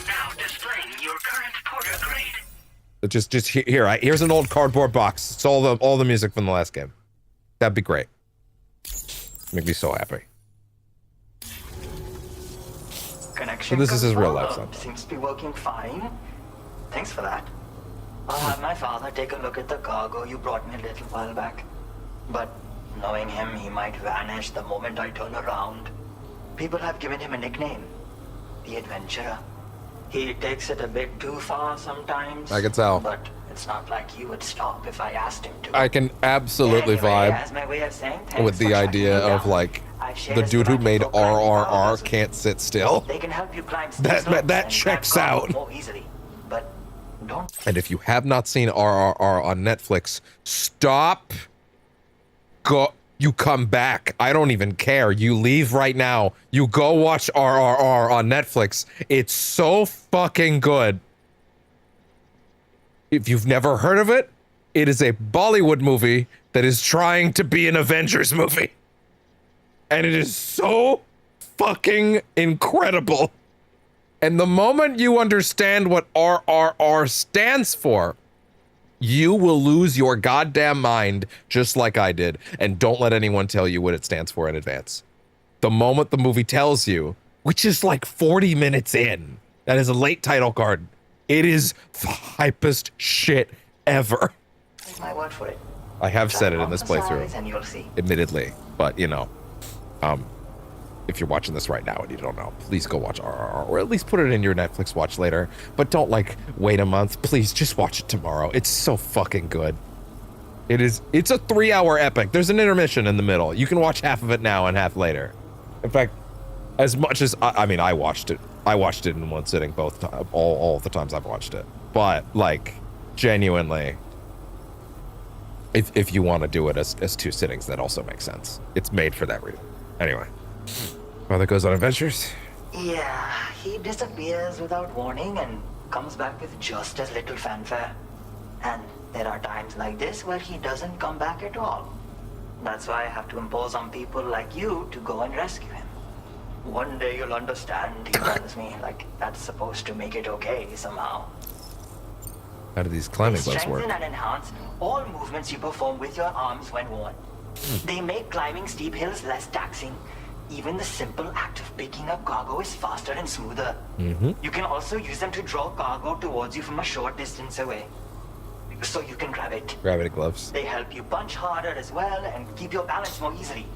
Now displaying your current porter grade. Just here. Here's an old cardboard box. It's all the music from the last game. That'd be great. Make me so happy. Connection So this is his real life confirmed. son. Seems to be working fine. Thanks for that. I'll have my father take a look at the cargo you brought me a little while back. But knowing him, he might vanish the moment I turn around. People have given him a nickname. The Adventurer. He takes it a bit too far sometimes. I can tell. But it's not like he would stop if I asked him to. I can absolutely Anyway, vibe as my way of saying thanks with the for idea tracking me of down. like I've shared the a dude who schematic made for climbing RRR powers. can't sit still. They can help you climb That steep slopes and checks grab cargo out. more easily. But don't. And if you have not seen RRR on Netflix, stop. Go. You come back. I don't even care. You leave right now. You go watch RRR on Netflix. It's so fucking good. If you've never heard of it, it is a Bollywood movie that is trying to be an Avengers movie. And it is so fucking incredible. And the moment you understand what RRR stands for, you will lose your goddamn mind just like I did. And don't let anyone tell you what it stands for in advance. The moment the movie tells you, which is like 40 minutes in, that is a late title card. It is the hypest shit ever. Take my word for it. I have said it in this Walk the playthrough, sides and you'll see. admittedly. But, you know, if you're watching this right now and you don't know, please go watch RRR, or at least put it in your Netflix watch later. But don't, like, wait a month. Please, just watch it tomorrow. It's so fucking good. It's a 3-hour epic. There's an intermission in the middle. You can watch half of it now and half later. In fact, as much as I mean, I watched it in one sitting all the times I've watched it. But like, genuinely, if you want to do it as 2 sittings, that also makes sense. It's made for that reason. Anyway, Father goes on adventures. Yeah, he disappears without warning and comes back with just as little fanfare. And there are times like this where he doesn't come back at all. That's why I have to impose on people like you to go and rescue him. One day you'll understand, he tells me, like that's supposed to make it okay somehow. How do these climbing gloves work? Strengthen and enhance all movements you perform with your arms when worn. They make climbing steep hills less taxing. Even the simple act of picking up cargo is faster and smoother. You can also use them to draw cargo towards you from a short distance away, so you can grab it. Gravity gloves. They help you punch harder as well and keep your balance more easily.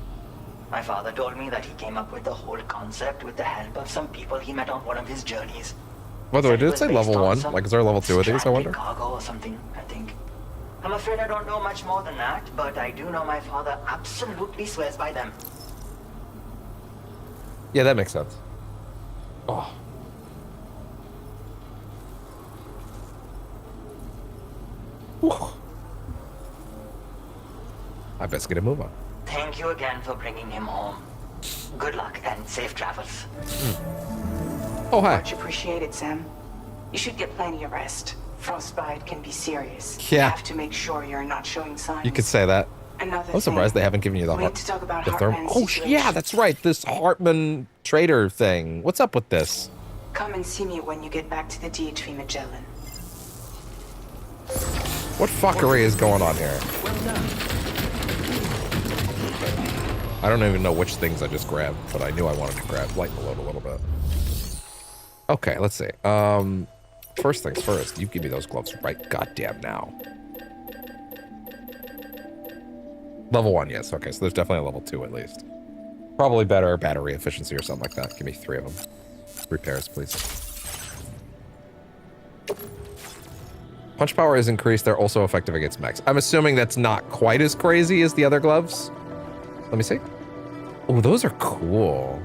My father told me that he came up with the whole concept with the help of some people he met on one of his journeys. By the way, Said did it was say based level on 1? some Like, is there a level 2 of these, I wonder? stranded cargo or something, I think. I'm afraid I don't know much more than that, but I do know my father absolutely swears by them. Yeah, that makes sense. Oh. Whew. I best get a move on. Thank you again for bringing him home. Good luck and safe travels. Oh, hi. Much appreciated, Sam. You should get plenty of rest. Frostbite can be serious. Yeah. You have to make sure you're not showing signs. You could say that. Another I'm surprised thing, they haven't given you the we need to talk about therm. Hartman's Oh, situation. yeah, that's right. This Hartman trader thing. What's up with this? Come and see me when you get back to the DHV Magellan. What fuckery is going on here? I don't even know which things I just grabbed, but I knew I wanted to grab lighten the load a little bit. Okay, let's see. First things first, you give me those gloves right goddamn now. Level 1, yes. Okay, so there's definitely a level 2 at least. Probably better battery efficiency or something like that. Give me 3 of them. Repairs, please. Punch power is increased. They're also effective against mechs. I'm assuming that's not quite as crazy as the other gloves. Let me see. Oh, those are cool.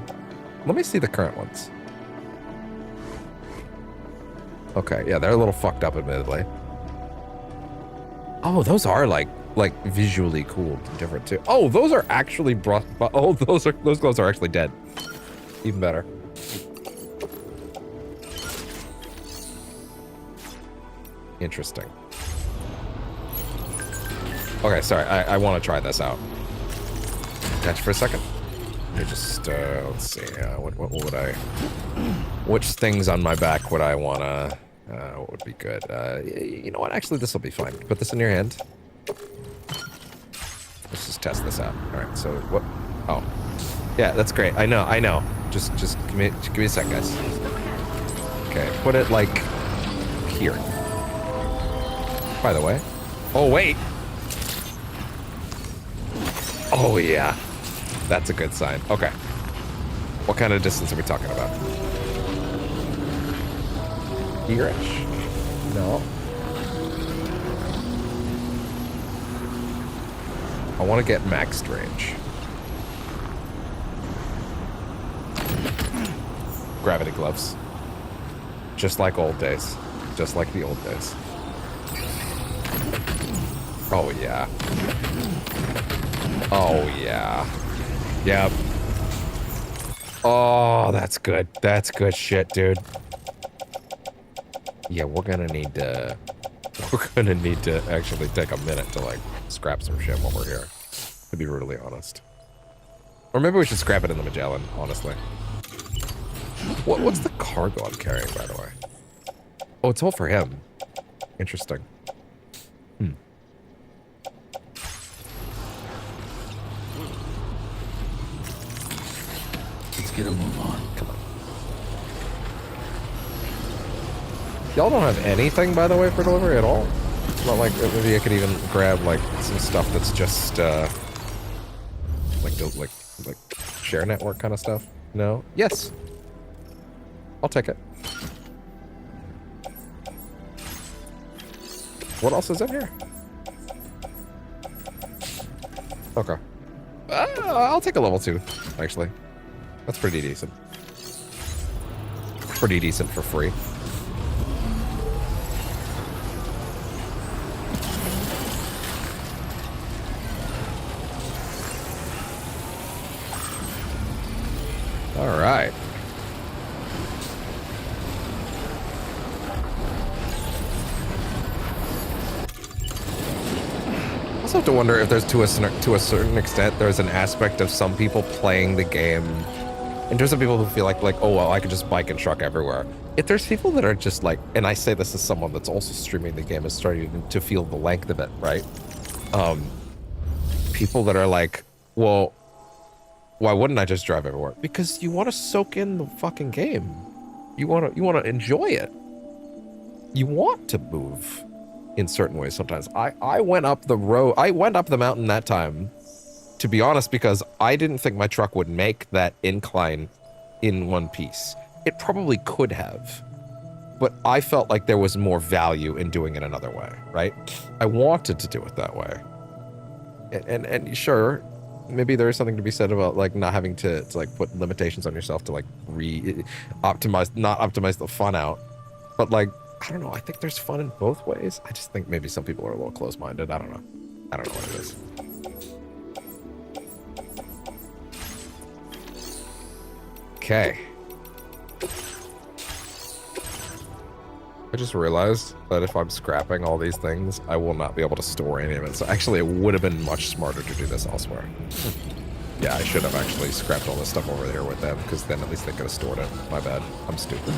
Let me see the current ones. Okay, yeah, they're a little fucked up, admittedly. Oh, those are like visually cool and different too. Oh, those are actually oh, those gloves are actually dead. Even better. Interesting. Okay, sorry, I want to try this out. Catch for a second. Let me just let's see. What would I? Which things on my back would I wanna? What would be good? You know what? Actually, this will be fine. Put this in your hand. Let's just test this out. All right. So what? Oh, yeah, that's great. I know. Just give me a sec, guys. Okay, put it like here. By the way. Oh wait. Oh yeah. That's a good sign. Okay. What kind of distance are we talking about? Here-ish? No. I want to get maxed range. Gravity gloves. Just like old days. Just like the old days. Oh yeah. Oh yeah. Yep. Oh, that's good. That's good shit, dude. Yeah, we're gonna need to actually take a minute to like scrap some shit while we're here, to be brutally honest. Or maybe we should scrap it in the Magellan, honestly. What's the cargo I'm carrying, by the way? Oh, it's all for him. Interesting. Let's get a move on. Come on. Y'all don't have anything, by the way, for delivery at all? Not like, maybe I could even grab, like, some stuff that's just, like share network kind of stuff? No? Yes! I'll take it. What else is in here? Okay. I'll take a level 2, actually. That's pretty decent. Pretty decent for free. All right. I also have to wonder if there's to a certain extent there's an aspect of some people playing the game in terms of people who feel like oh well, I could just bike and truck everywhere. If there's people that are just like, and I say this as someone that's also streaming the game, is starting to feel the length of it, right? People that are like, well, why wouldn't I just drive everywhere? Because you want to soak in the fucking game. You want to enjoy it. You want to move in certain ways sometimes. I went up the road. I went up the mountain that time, to be honest, because I didn't think my truck would make that incline in one piece. It probably could have, but I felt like there was more value in doing it another way, right? I wanted to do it that way. And sure, maybe there is something to be said about like not having to like put limitations on yourself to like not optimize the fun out. But like, I don't know, I think there's fun in both ways. I just think maybe some people are a little close-minded. I don't know. I don't know what it is. Okay. I just realized that if I'm scrapping all these things, I will not be able to store any of it. So actually, it would have been much smarter to do this elsewhere. Yeah, I should have actually scrapped all this stuff over there with them, because then at least they could have stored it. My bad. I'm stupid.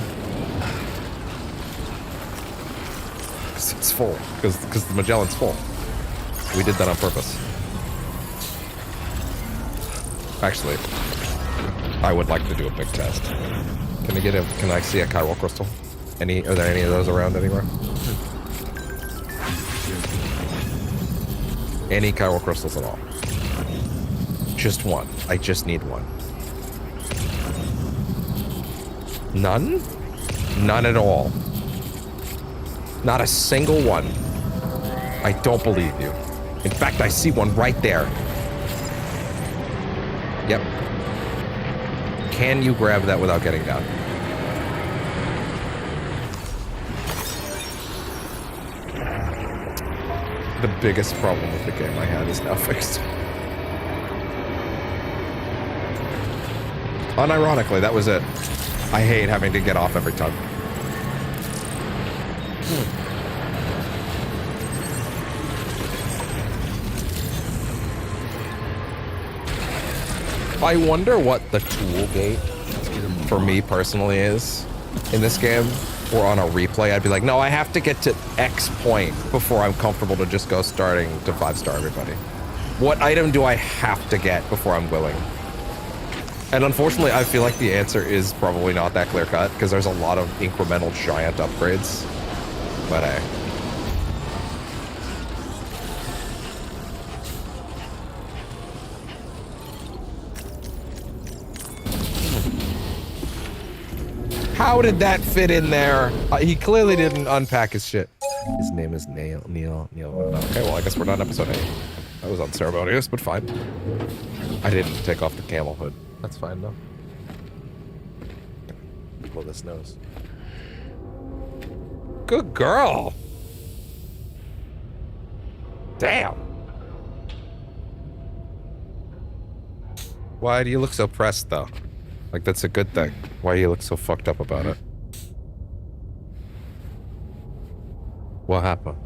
It's full. Because the Magellan's full. We did that on purpose. Actually, I would like to do a big test. Can I see a chiral crystal? Are there any of those around anywhere? Any chiral crystals at all? Just one. I just need one. None? None at all. Not a single one. I don't believe you. In fact, I see one right there. Yep. Can you grab that without getting down? The biggest problem with the game I had is now fixed. Unironically, that was it. I hate having to get off every time. I wonder what the tool gate for me personally is in this game. Or on a replay, I'd be like, no, I have to get to X point before I'm comfortable to just go starting to 5-star everybody. What item do I have to get before I'm willing? And unfortunately, I feel like the answer is probably not that clear-cut, because there's a lot of incremental giant upgrades. But how did that fit in there? He clearly didn't unpack his shit. His name is Neil. Okay, well, I guess we're not in episode 8. That was unceremonious, but fine. I didn't take off the camel hood. That's fine, though. Blow this nose. Good girl. Damn. Why do you look so pressed, though? Like, that's a good thing. Why do you look so fucked up about it? What happened?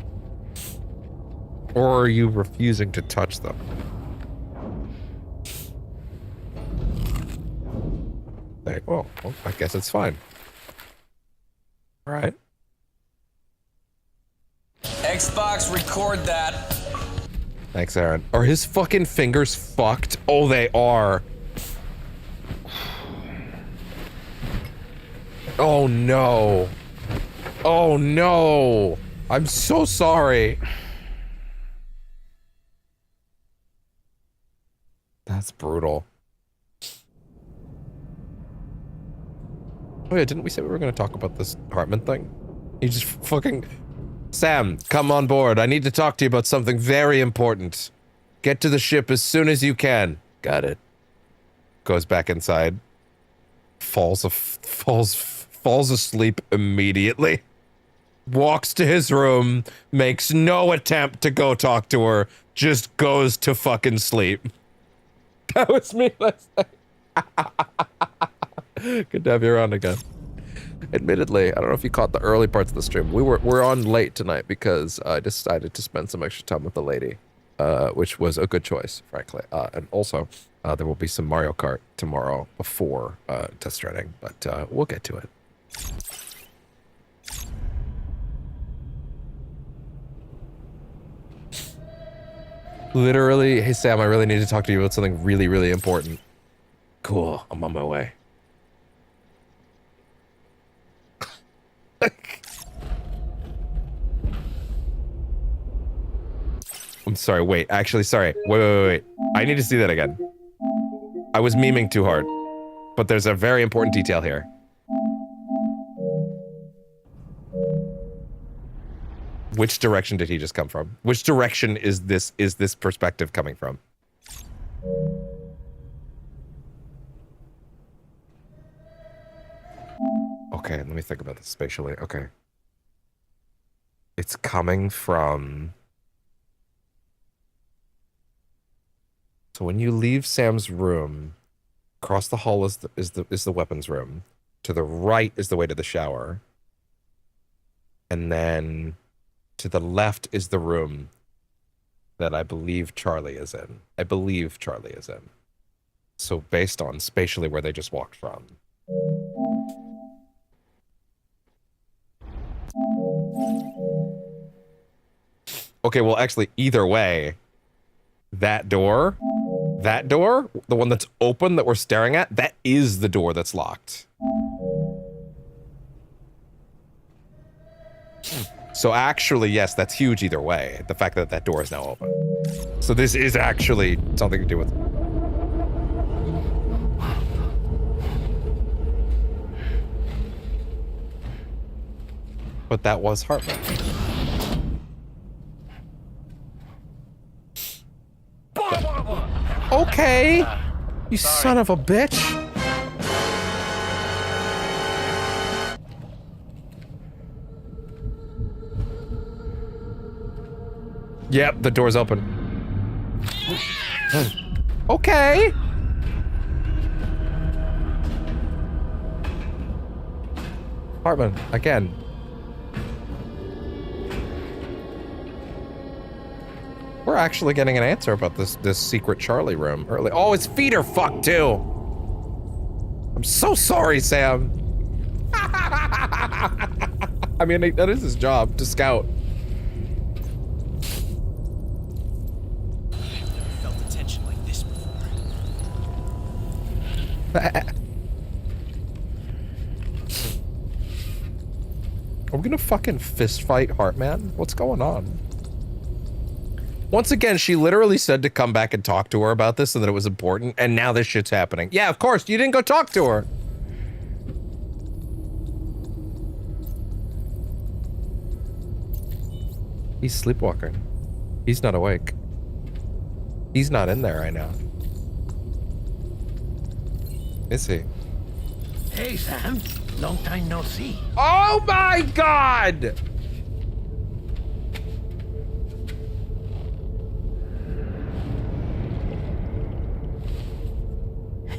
Or are you refusing to touch them? Hey, well, I guess it's fine. All right. Xbox, record that. Thanks, Aaron. Are his fucking fingers fucked? Oh, they are. Oh, no. Oh, no. I'm so sorry. That's brutal. Oh yeah, didn't we say we were going to talk about this apartment thing? You just fucking... Sam, come on board. I need to talk to you about something very important. Get to the ship as soon as you can. Got it. Goes back inside. Falls asleep immediately. Walks to his room, makes no attempt to go talk to her, just goes to fucking sleep. That was me last night. Good to have you around again. Admittedly, I don't know if you caught the early parts of the stream. We're on late tonight because I decided to spend some extra time with the lady, which was a good choice, frankly. And also, there will be some Mario Kart tomorrow before Death Stranding, but we'll get to it. Literally, hey Sam, I really need to talk to you about something really, really important. Cool, I'm on my way. I'm sorry, wait, actually, sorry. Wait. I need to see that again. I was memeing too hard, but there's a very important detail here. Which direction did he just come from? Which direction is this perspective coming from? Okay, let me think about this spatially. Okay. It's coming from... So when you leave Sam's room, across the hall is the weapons room. To the right is the way to the shower. And then to the left is the room that I believe Charlie is in. So based on spatially where they just walked from. Okay, well actually either way, that door, the one that's open that we're staring at, that is the door that's locked. So actually, yes, that's huge either way. The fact that that door is now open. So this is actually something to do with... But that was Hartman. Okay, you son of a bitch. Yep, the door's open. Okay. Hartman, again. We're actually getting an answer about this secret Charlie room early. Oh, his feet are fucked too. I'm so sorry, Sam. I mean, that is his job, to scout. Felt a tension like this before. Are we gonna fucking fist fight Heartman? What's going on? Once again, she literally said to come back and talk to her about this and that it was important, and now this shit's happening. Yeah, of course, you didn't go talk to her. He's sleepwalking. He's not awake. He's not in there right now. Is he? Hey, Sam. Long time no see. Oh my god!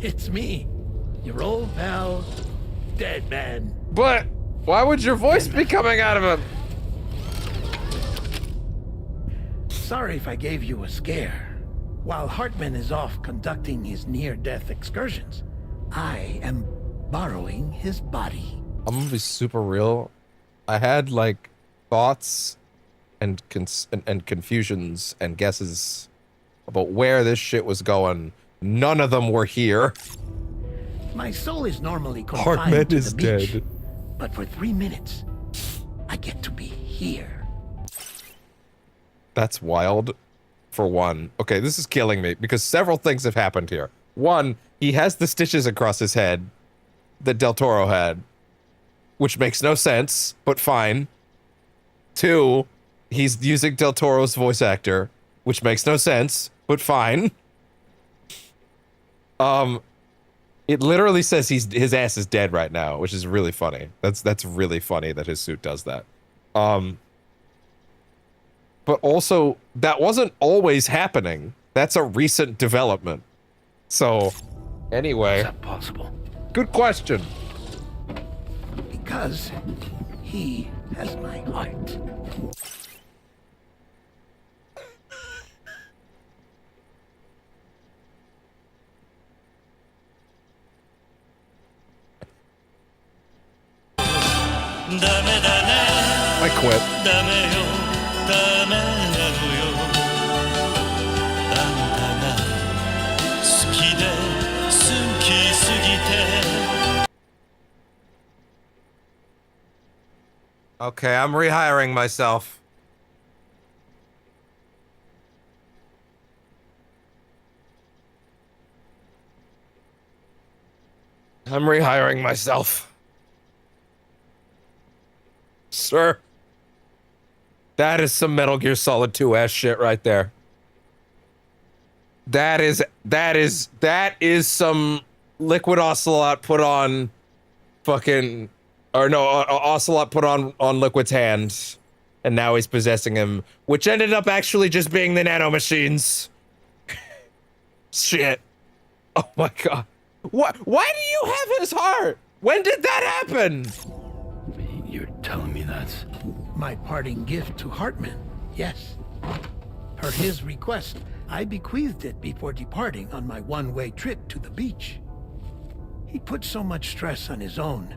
It's me, your old pal, Dead Man. But why would your voice be coming out of him? Sorry if I gave you a scare. While Hartman is off conducting his near-death excursions, I am borrowing his body. I'm gonna be super real. I had like thoughts and confusions and guesses about where this shit was going. None of them were here. My soul is normally confined Hartman to is the beach, dead. but for 3 minutes, I get to be here. That's wild, for one. Okay, this is killing me, because several things have happened here. One, he has the stitches across his head that Del Toro had, which makes no sense, but fine. Two, he's using Del Toro's voice actor. which makes no sense, but fine. It literally says his ass is dead right now, which is really funny. That's really funny that his suit does that. But also, that wasn't always happening. That's a recent development. So, anyway. Is that possible? Good question. Because he has my heart. I quit. Okay, I'm rehiring myself. I'm rehiring myself. Sir. That is some Metal Gear Solid 2 ass shit right there. That is some Liquid Ocelot put on fucking, or no, Ocelot put on Liquid's hand, and now he's possessing him, which ended up actually just being the nanomachines. Shit. Oh my god. What? Why do you have his heart? When did that happen? You're telling me that's... My parting gift to Hartman, yes. Per his request, I bequeathed it before departing on my one-way trip to the beach. He put so much stress on his own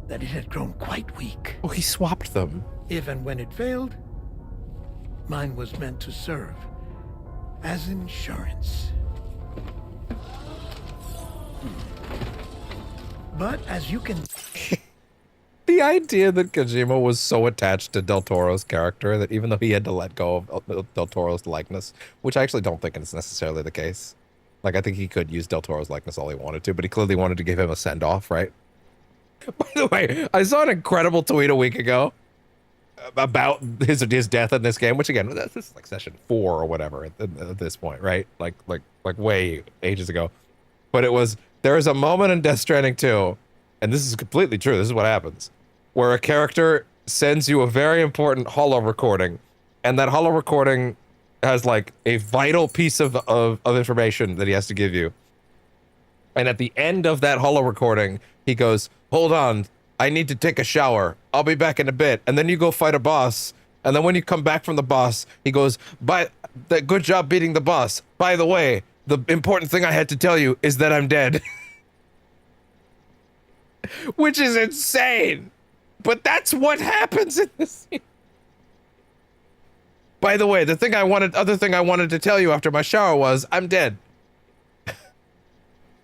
that it had grown quite weak. Oh, he swapped them. If and when it failed, mine was meant to serve as insurance. But as you can... The idea that Kojima was so attached to Del Toro's character that even though he had to let go of Del Toro's likeness, which I actually don't think is necessarily the case. Like, I think he could use Del Toro's likeness all he wanted to, but he clearly wanted to give him a send-off, right? By the way, I saw an incredible tweet a week ago about his death in this game, which again, this is like session 4 or whatever at this point, right? Like way ages ago. But it was, there is a moment in Death Stranding 2, and this is completely true, this is what happens, where a character sends you a very important holo recording, and that holo recording has like a vital piece of information that he has to give you. And at the end of that holo recording, he goes, "Hold on, I need to take a shower. I'll be back in a bit." And then you go fight a boss. And then when you come back from the boss, he goes, "Good job beating the boss. By the way, the important thing I had to tell you is that I'm dead." Which is insane. But that's what happens in this scene. By the way, other thing I wanted to tell you after my shower was, I'm dead.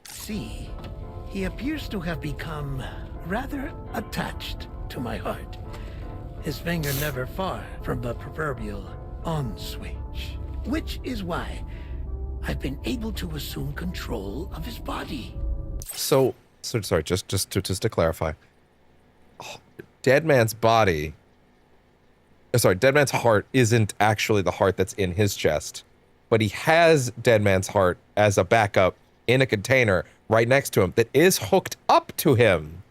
See, he appears to have become rather attached to my heart. His finger never far from the proverbial on switch, which is why I've been able to assume control of his body. So sorry, just to clarify. Dead Man's body, Dead Man's heart isn't actually the heart that's in his chest, but he has Dead Man's heart as a backup in a container right next to him that is hooked up to him.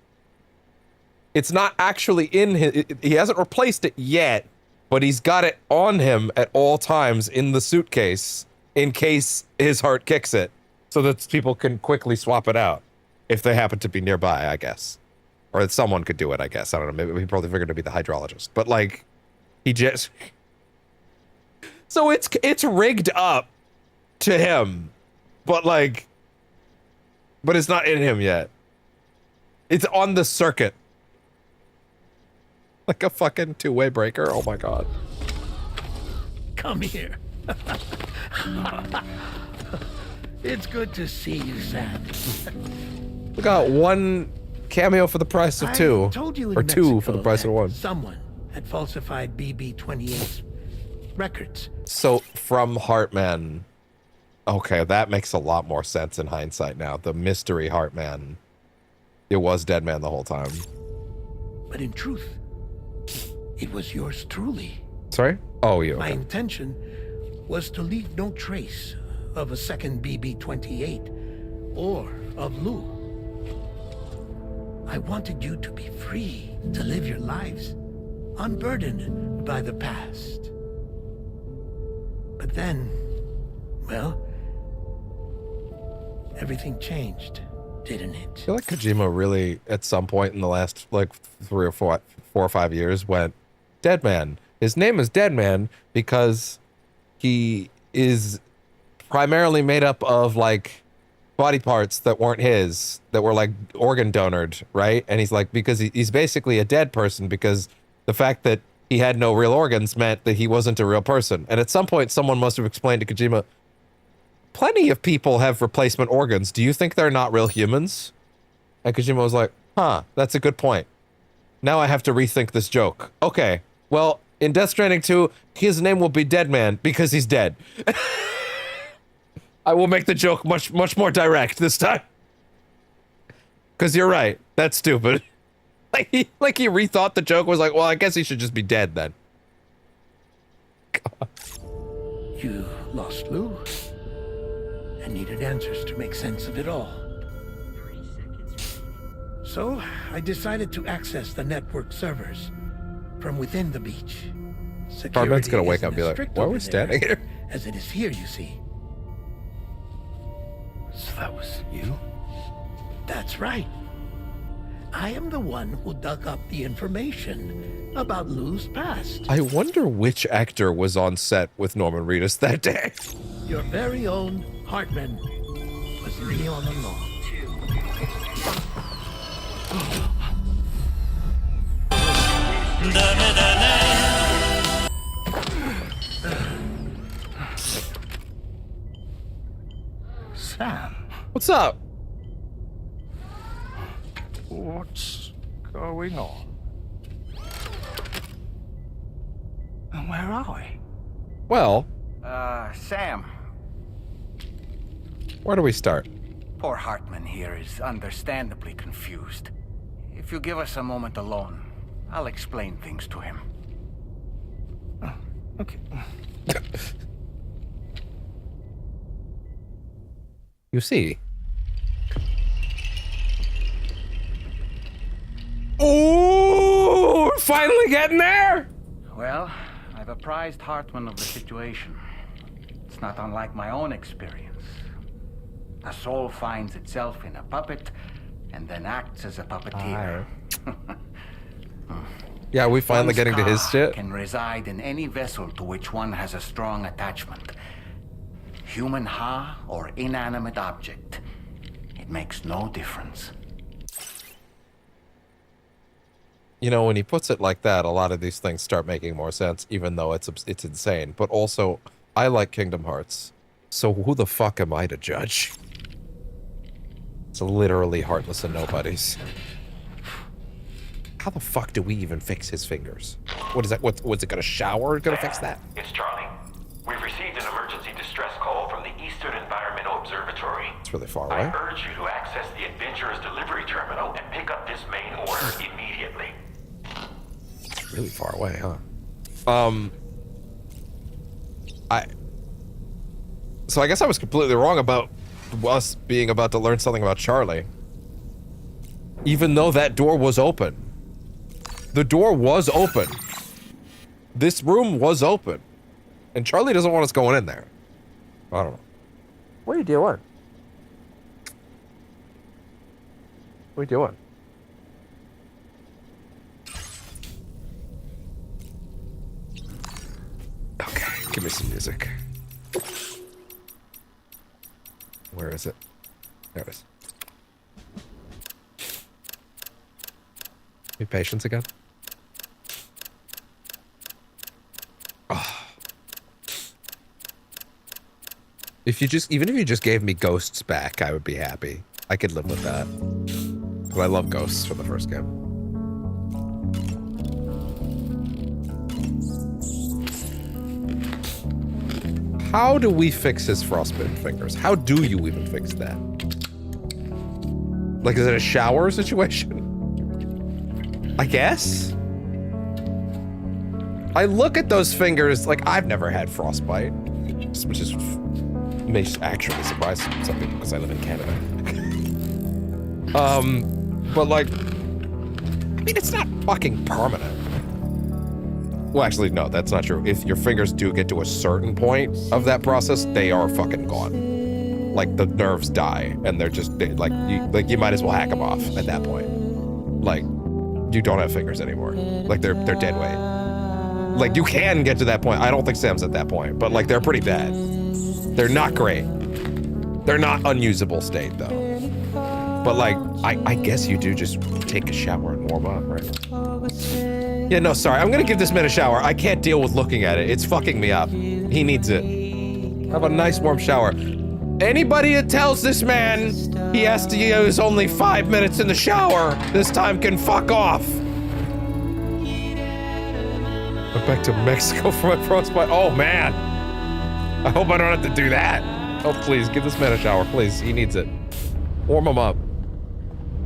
It's not actually in his, he hasn't replaced it yet, but he's got it on him at all times in the suitcase in case his heart kicks it, so that people can quickly swap it out if they happen to be nearby, I guess. Or that someone could do it, I guess. I don't know. Maybe he probably figured to be the hydrologist. But, like, he just... So it's rigged up to him. But, like... But it's not in him yet. It's on the circuit. Like a fucking two-way breaker. Oh, my God. Come here. It's good to see you, Sam. We got one cameo for the price of two. I told you in or two Mexico for the price of that one. Someone had falsified BB-28's records. So, from Heartman. Okay, that makes a lot more sense in hindsight now. The mystery Heartman. It was Dead Man the whole time. But in truth, it was yours truly. Sorry? Oh, you. My Okay. intention was to leave no trace of a second BB-28 or of Lu. I wanted you to be free to live your lives, unburdened by the past. But then, well, everything changed, didn't it? I feel like Kojima really, at some point in the last, like, 4 or 5 years, went, Dead Man. His name is Dead Man because he is primarily made up of, like, body parts that weren't his, that were, like, organ donored, right? And he's like, because he's basically a dead person because the fact that he had no real organs meant that he wasn't a real person. And at some point, someone must have explained to Kojima, plenty of people have replacement organs. Do you think they're not real humans? And Kojima was like, huh, that's a good point. Now I have to rethink this joke. Okay, well, in Death Stranding 2, his name will be Dead Man because he's dead. I will make the joke much more direct this time. Because you're right, that's stupid. Like he rethought the joke, was like, well, I guess he should just be dead then. God. You lost Lu and needed answers to make sense of it all. So I decided to access the network servers from within the beach. Cartman's gonna wake isn't up and be as like, strict why are over we standing there here? as it is here, you see. So that was you? That's right. I am the one who dug up the information about Lu's past. I wonder which actor was on set with Norman Reedus that day. Your very own Hartman was me all along. Sam, What's up? what's going on? And where are we? Well, Sam, where do we start? poor Hartman here is understandably confused. If you give us a moment alone, I'll explain things to him. Okay. You see. Ooh, we're finally getting there. Well, I've apprised Hartman of the situation. It's not unlike my own experience. A soul finds itself in a puppet and then acts as a puppeteer. Yeah, we finally One's getting to his ka shit. Can reside in any vessel to which one has a strong attachment. Human ha or inanimate object. It makes no difference. You know, when he puts it like that, a lot of these things start making more sense, even though it's insane. But also, I like Kingdom Hearts, so who the fuck am I to judge? It's literally heartless and nobodies. How the fuck do we even fix his fingers? What is that? What's it gonna shower? Gonna fix that? It's Charlie. We've received an emergency distress call from the Eastern Environmental Observatory. It's really far I away. urge you to access the Adventurer's delivery terminal and pick up this main order immediately. It's really far away, huh? So I guess I was completely wrong about us being about to learn something about Charlie. Even though that door was open. The door was open. This room was open. And Charlie doesn't want us going in there. I don't know. What are you doing? What are you doing? Okay, give me some music. Where is it? There it is. Be patience again. Oh. Even if you just gave me ghosts back, I would be happy. I could live with that. Because I love ghosts from the first game. How do we fix his frostbitten fingers? How do you even fix that? Like, is it a shower situation? I guess? I look at those fingers like I've never had frostbite. which is may actually surprise some people because I live in Canada. But like, I mean, it's not fucking permanent. Well, actually, no, that's not true. If your fingers do get to a certain point of that process, they are fucking gone. Like the nerves die, and they're just you might as well hack them off at that point. Like, you don't have fingers anymore. Like they're dead weight. Like you can get to that point. I don't think Sam's at that point, but like they're pretty bad. They're not great. They're not unusable state though. But like, I guess you do just take a shower and warm up, right? Yeah, no, sorry. I'm gonna give this man a shower. I can't deal with looking at it. It's fucking me up. He needs it. Have a nice warm shower. Anybody that tells this man he has to use only 5 minutes in the shower this time can fuck off. I'm back to Mexico for my frostbite. Oh man. I hope I don't have to do that. Oh please, give this man a shower, please. He needs it. Warm him up.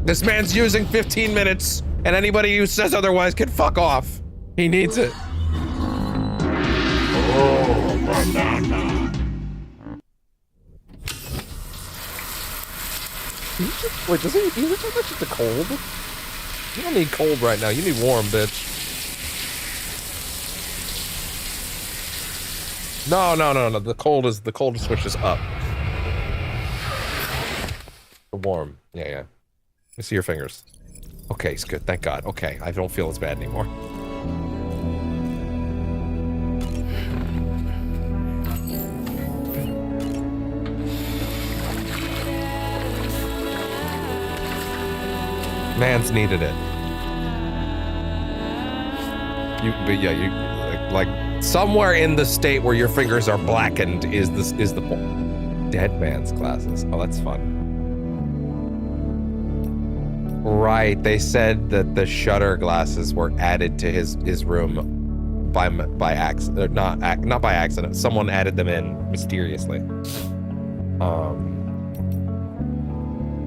This man's using 15 minutes, and anybody who says otherwise can fuck off. He needs it. Oh, banana. Wait, does he talk about just the cold? You don't need cold right now. You need warm, bitch. No. The cold switches up. The warm. Yeah. I see your fingers. Okay, it's good. Thank God. Okay, I don't feel as bad anymore. Man's needed it. Like somewhere in the state where your fingers are blackened is the point. Dead man's glasses. Oh, that's fun. Right, they said that the shutter glasses were added to his room by accident, not by accident. Someone added them in mysteriously.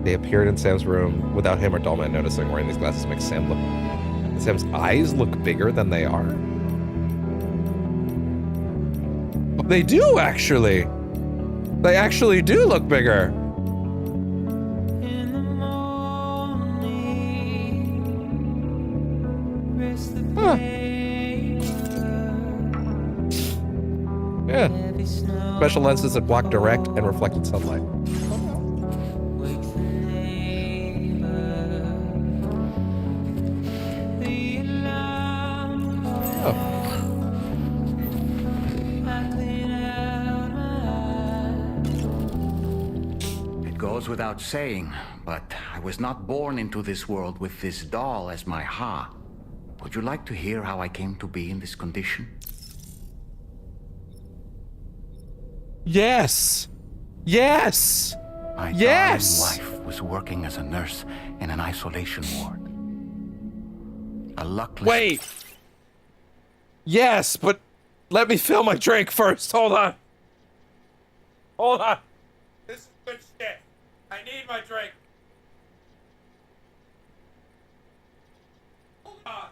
They appeared in Sam's room without him or Dollman noticing. Wearing these glasses makes Sam's eyes look bigger than they are. They do actually. They actually do look bigger. Huh. Yeah. Special lenses that block direct and reflected sunlight. Oh. It goes without saying, but I was not born into this world with this doll as my ha. Would you like to hear how I came to be in this condition? Yes. Yes. My Yes. darling wife was working as a nurse in an isolation ward. A luckless... Wait. Yes, but let me fill my drink first. Hold on. Hold on. This is good shit. I need my drink. Hold on.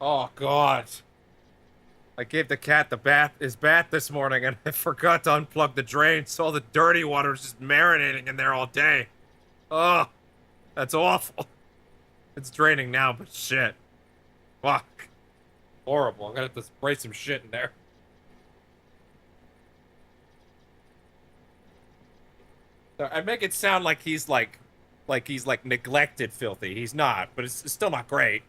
Oh God. I gave the cat his bath this morning and I forgot to unplug the drain, so all the dirty water was just marinating in there all day. Oh, that's awful. It's draining now, but shit. Fuck. Horrible. I'm gonna have to spray some shit in there. I make it sound like he's like neglected filthy. He's not, but it's still not great.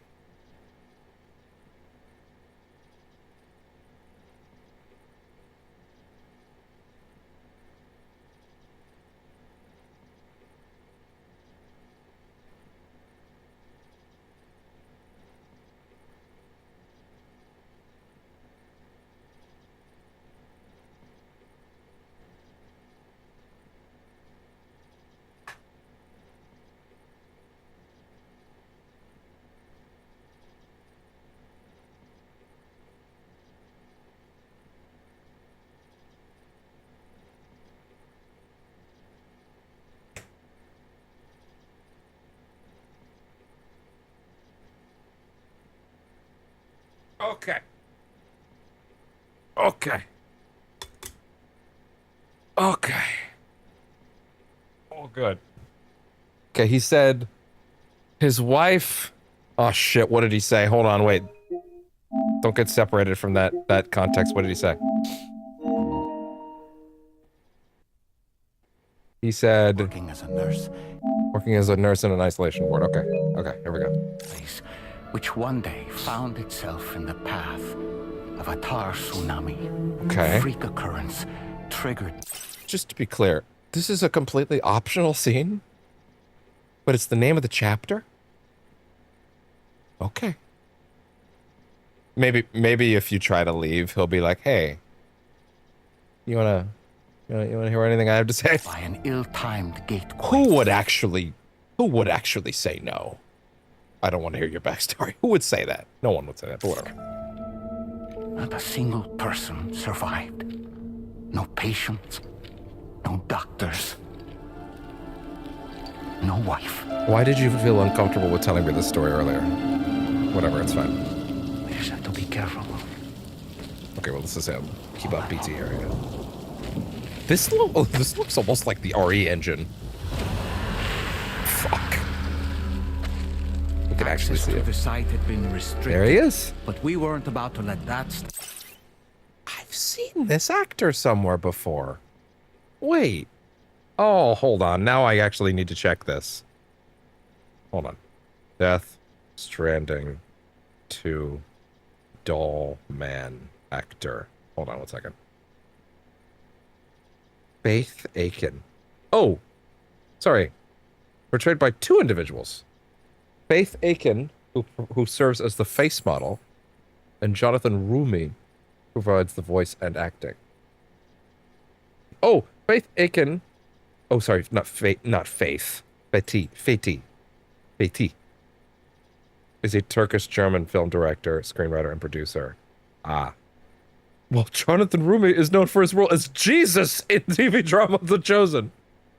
Okay. Okay. Okay. All good. Okay, he said his wife... Oh, shit, what did he say? Hold on, wait. Don't get separated from that context. What did he say? He said... Working as a nurse. Working as a nurse in an isolation ward. Okay. Okay, here we go. Place, which one day found itself in the path of a tar tsunami. Okay. Freak occurrence triggered. Just to be clear, this is a completely optional scene, but it's the name of the chapter? Okay. Maybe if you try to leave, he'll be like, "Hey, you wanna hear anything I have to say?" By an ill-timed gate. Who would actually say no? I don't want to hear your backstory. Who would say that? No one would say that, but whatever. Not a single person survived. No patients. No doctors. No wife. Why did you feel uncomfortable with telling me this story earlier? Whatever, it's fine. We just have to be careful. Okay, well, this is him. Keep up BT here. This looks almost like the RE engine. Fuck. You can actually see it. The site had been restricted. There he is. But we weren't about to let that. I've seen this actor somewhere before. Wait. Oh, hold on. Now I actually need to check this. Hold on. Death Stranding 2 Doll Man actor. Hold on one second. Faith Aiken. Oh, sorry. Portrayed by two individuals. Faith Aiken, who serves as the face model, and Jonathan Rumi, who provides the voice and acting. Oh, Faith Aiken. Oh, sorry, not Faith. Fethi is a Turkish-German film director, screenwriter, and producer. Ah. Well, Jonathan Rumi is known for his role as Jesus in TV drama The Chosen.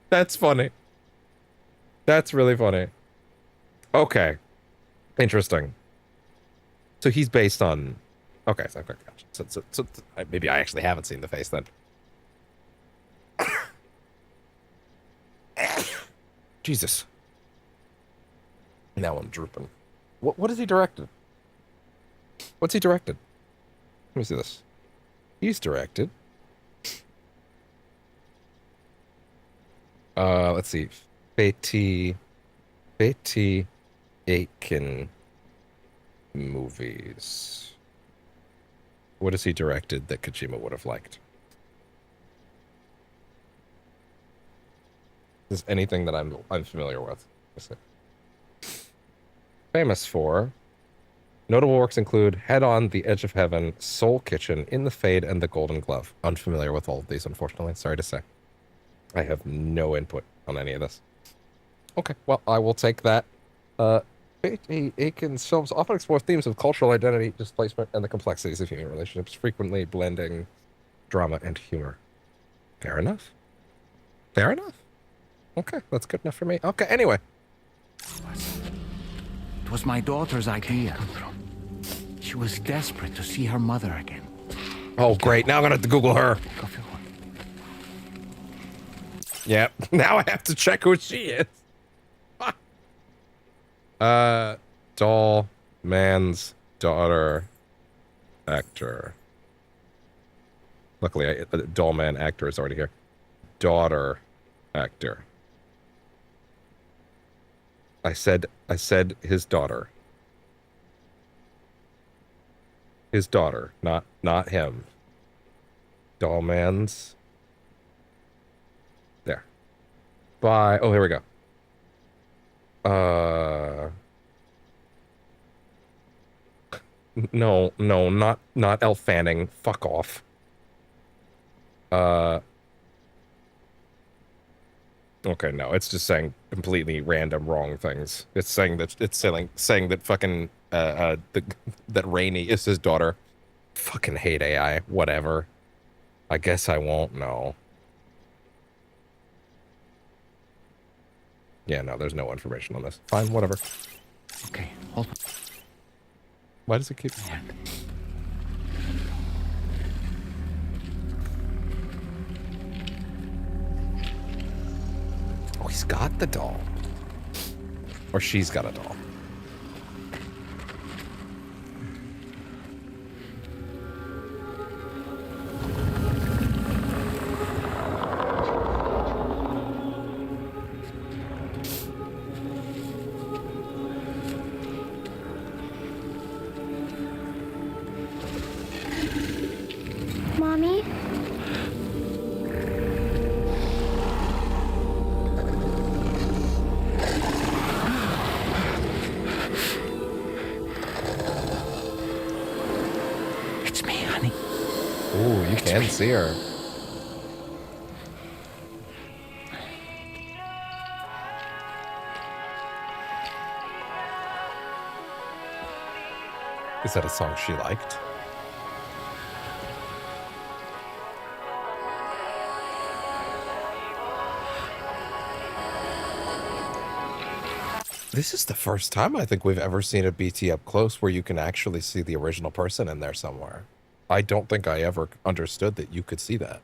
That's funny. That's really funny. Okay. Interesting. So he's based on... Okay, so gotcha. So maybe I actually haven't seen the face then. Jesus. Now I'm drooping. What has he directed? What's he directed? Let me see this. He's directed. Let's see. Fethi Aiken movies. What has he directed that Kojima would have liked? Is anything that I'm familiar with. Famous for notable works include Head on, The Edge of Heaven, Soul Kitchen, In the Fade, and The Golden Glove. Unfamiliar with all of these, unfortunately. Sorry to say. I have no input on any of this. Okay, well, I will take that. Aiken's films often explore themes of cultural identity, displacement, and the complexities of human relationships, frequently blending drama and humor. Fair enough. Fair enough. Okay, that's good enough for me. Okay, anyway. It was my daughter's idea. She was desperate to see her mother again. Oh, great. Now I'm going to have to Google her. Yep. Now I have to check who she is. Doll Man's daughter actor. Luckily, Doll Man actor is already here. Daughter actor. I said his daughter. His daughter, not him. Doll Man's. There. Bye. Oh, here we go. No, not Elle Fanning. Fuck off. Okay, no, it's just saying completely random wrong things. It's saying that fucking that Rainey is his daughter. Fucking hate AI. Whatever. I guess I won't know. Yeah, no, there's no information on this. Fine, whatever. Okay, hold on. Why does it keep... he's got the doll. Or she's got a doll. Mommy? It's me, honey. Ooh, you can see her. Is that a song she liked? This is the first time I think we've ever seen a BT up close where you can actually see the original person in there somewhere. I don't think I ever understood that you could see that.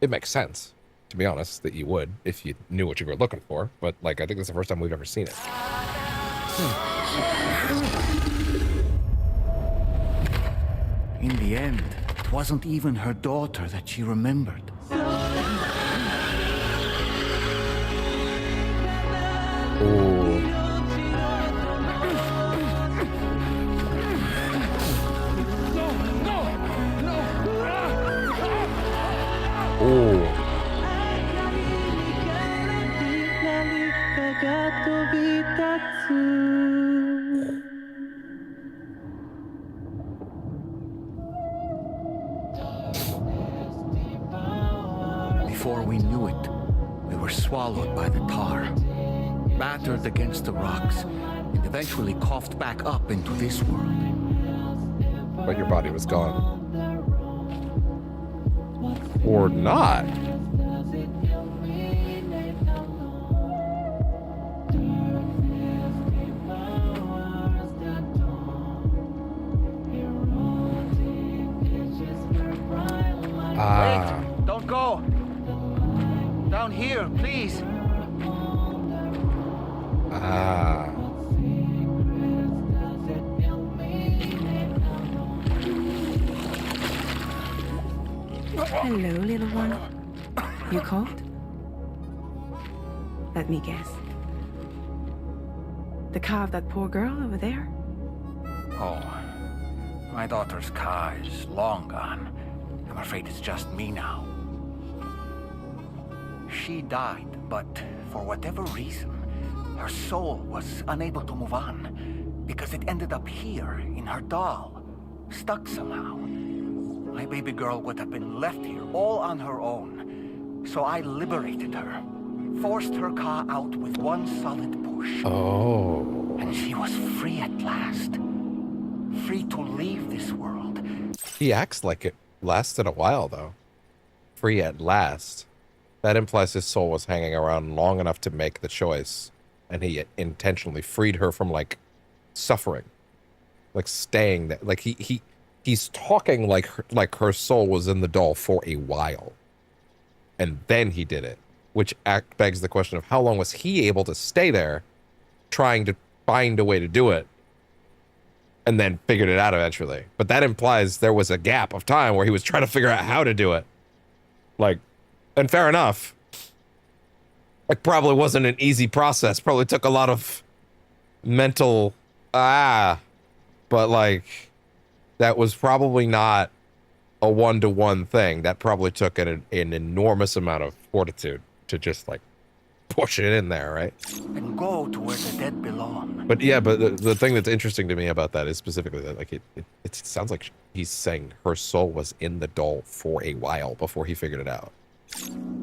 It makes sense, to be honest, that you would if you knew what you were looking for. But, like, I think it's the first time we've ever seen it. In the end, it wasn't even her daughter that she remembered. Ooh. Ooh. Before we knew it, we were swallowed by the tar, battered against the rocks, and eventually coughed back up into this world. But your body was gone. Or not. Ah. Wait! Don't go! Down here, please! Ah. Hello, little one. You cold? Let me guess. The car of that poor girl over there? Oh, my daughter's car is long gone. I'm afraid it's just me now. She died, but for whatever reason, her soul was unable to move on because it ended up here in her doll, stuck somehow. My baby girl would have been left here all on her own. So I liberated her, forced her car out with one solid push. Oh. And she was free at last. Free to leave this world. He acts like it lasted a while, though. Free at last. That implies his soul was hanging around long enough to make the choice. And he intentionally freed her from, like, suffering. Like, staying there. Like, he's talking like her soul was in the doll for a while. And then he did it. Which begs the question of how long was he able to stay there trying to find a way to do it and then figured it out eventually. But that implies there was a gap of time where he was trying to figure out how to do it. Like, and fair enough. It probably wasn't an easy process. Probably took a lot of mental, but like, that was probably not a one-to-one thing. That probably took an enormous amount of fortitude to just like push it in there, right? And go to where the dead belong. But yeah, but the thing that's interesting to me about that is specifically that like it sounds like he's saying her soul was in the doll for a while before he figured it out.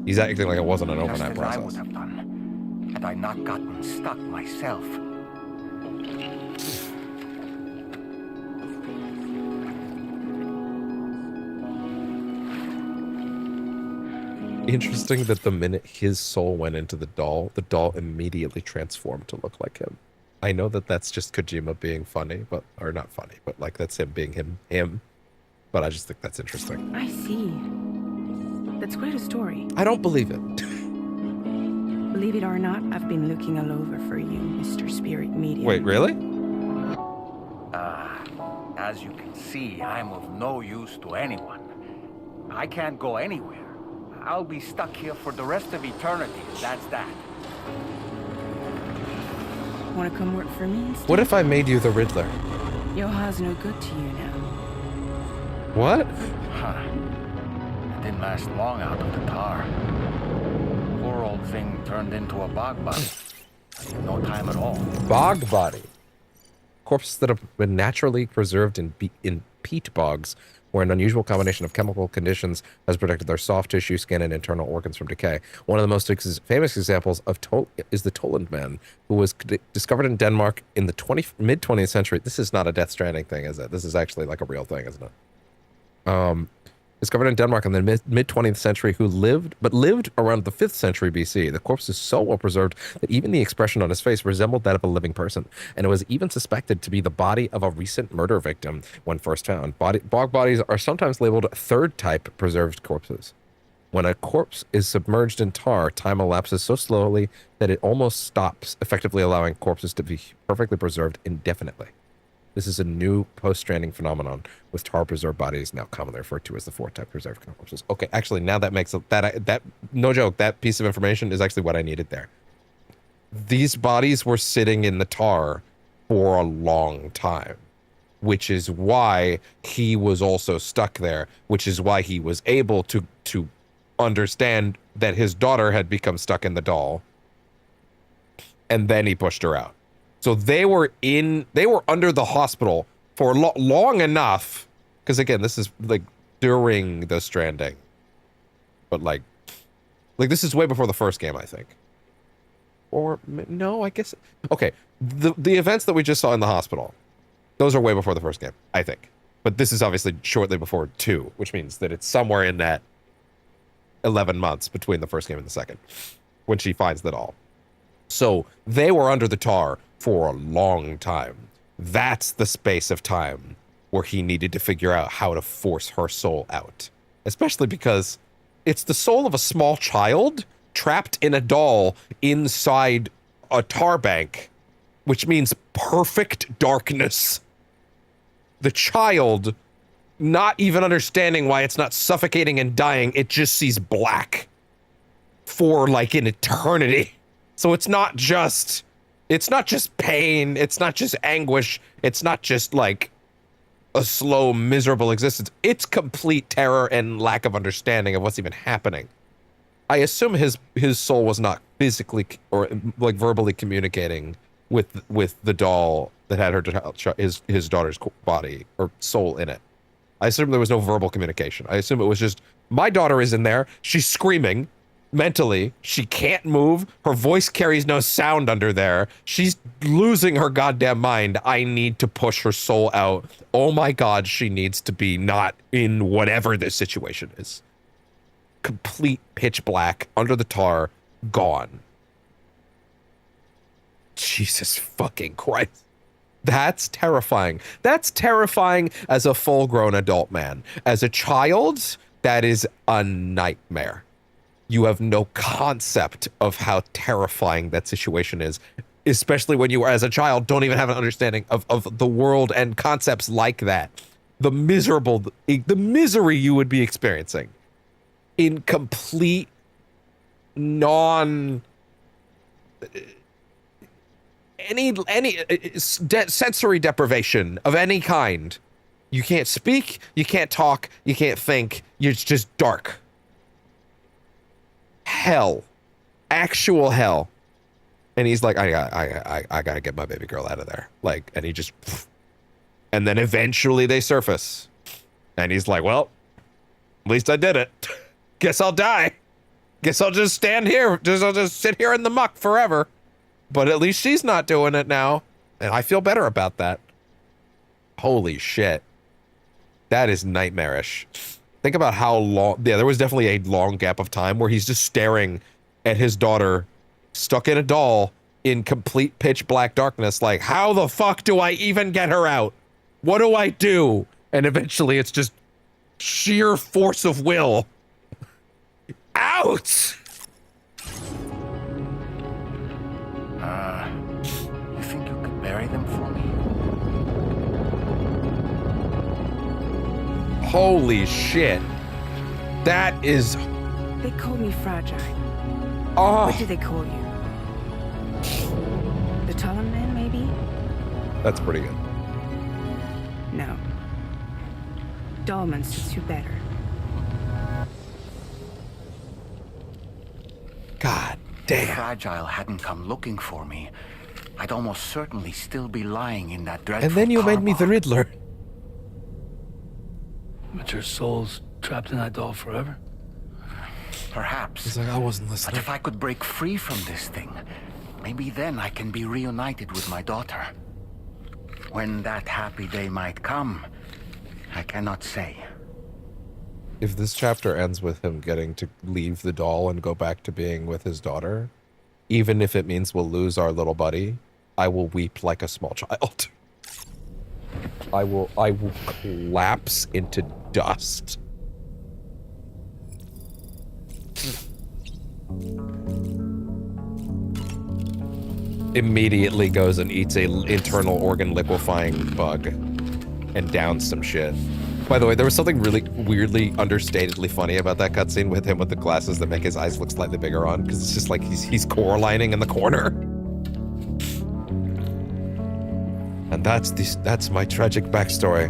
He's acting like it wasn't an overnight Just as I process. would have done, had I not gotten stuck myself. Interesting that the minute his soul went into the doll immediately transformed to look like him. I know that that's just Kojima being funny, or not funny, but like that's him being him. But I just think that's interesting. I see. That's quite a story. I don't believe it. Believe it or not, I've been looking all over for you, Mr. Spirit Medium. Wait, really? As you can see, I'm of no use to anyone. I can't go anywhere. I'll be stuck here for the rest of eternity, that's that. Want to come work for me instead? What if I made you the Riddler? Yoha's no good to you now. What? Huh. It didn't last long out of the tar. Poor old thing turned into a bog body. No time at all. Bog body. Corpses that have been naturally preserved in peat bogs, where an unusual combination of chemical conditions has protected their soft tissue, skin, and internal organs from decay. One of the most famous examples of is the Toland man, who was discovered in Denmark in the mid-20th century. This is not a Death Stranding thing, is it? This is actually like a real thing, isn't it? Discovered in Denmark in the mid-20th century, who lived around the 5th century BC. The corpse is so well preserved that even the expression on his face resembled that of a living person, and it was even suspected to be the body of a recent murder victim when first found. Bog bodies are sometimes labeled third-type preserved corpses. When a corpse is submerged in tar, time elapses so slowly that it almost stops, effectively allowing corpses to be perfectly preserved indefinitely. This is a new post-Stranding phenomenon, with tar-preserved bodies now commonly referred to as the fourth-type preserved corpses. Okay, actually, now that makes that no joke. That piece of information is actually what I needed there. These bodies were sitting in the tar for a long time, which is why he was also stuck there. Which is why he was able to understand that his daughter had become stuck in the doll, and then he pushed her out. So they were under the hospital for long enough, because again, this is like during the Stranding, but like this is way before the first game, I think. Or no, I guess. Okay, the events that we just saw in the hospital, those are way before the first game, I think. But this is obviously shortly before 2, which means that it's somewhere in that 11 months between the first game and the second, when she finds the doll. So they were under the tar for a long time. That's the space of time where he needed to figure out how to force her soul out. Especially because it's the soul of a small child trapped in a doll inside a tar bank, which means perfect darkness. The child, not even understanding why it's not suffocating and dying, it just sees black for like an eternity. So it's not just pain, it's not just anguish, it's not just like a slow, miserable existence. It's complete terror and lack of understanding of what's even happening. I assume his soul was not physically or like verbally communicating with the doll that had his daughter's body or soul in it. I assume there was no verbal communication. I assume it was just, my daughter is in there, she's screaming. Mentally, she can't move. Her voice carries no sound under there. She's losing her goddamn mind. I need to push her soul out. Oh my God, she needs to be not in whatever this situation is. Complete pitch black, under the tar, gone. Jesus fucking Christ. That's terrifying. That's terrifying as a full-grown adult man. As a child, that is a nightmare. You have no concept of how terrifying that situation is, especially when you, as a child, don't even have an understanding of the world and concepts like that. The misery you would be experiencing in complete sensory deprivation of any kind. You can't speak, you can't talk, you can't think, it's just dark. Hell, actual hell. And he's like, I gotta get my baby girl out of there. Like, and he just, and then eventually they surface, and he's like, well, at least I did it. Guess I'll die. Guess I'll just stand here. I'll just sit here in the muck forever. But at least she's not doing it now, and I feel better about that. Holy shit, that is nightmarish. Think about how long, yeah, there was definitely a long gap of time where he's just staring at his daughter stuck in a doll in complete pitch black darkness. Like, how the fuck do I even get her out? What do I do? And eventually it's just sheer force of will. Out! You think you could bury them for me? Holy shit. That is... They call me fragile. Oh. What do they call you? The Talon Man, maybe? That's pretty good. No. Dolman suits you better. God damn. If Fragile hadn't come looking for me, I'd almost certainly still be lying in that dreadful And then you made me the car bomb. Riddler. But your soul's trapped in that doll forever? Perhaps. He's like, I wasn't listening. But if I could break free from this thing, maybe then I can be reunited with my daughter. When that happy day might come, I cannot say. If this chapter ends with him getting to leave the doll and go back to being with his daughter, even if it means we'll lose our little buddy, I will weep like a small child. I will collapse into dust. Immediately goes and eats a internal organ liquefying bug and downs some shit. By the way, there was something really weirdly understatedly funny about that cutscene with him with the glasses that make his eyes look slightly bigger on, because it's just like he's Coralining in the corner. And that's my tragic backstory.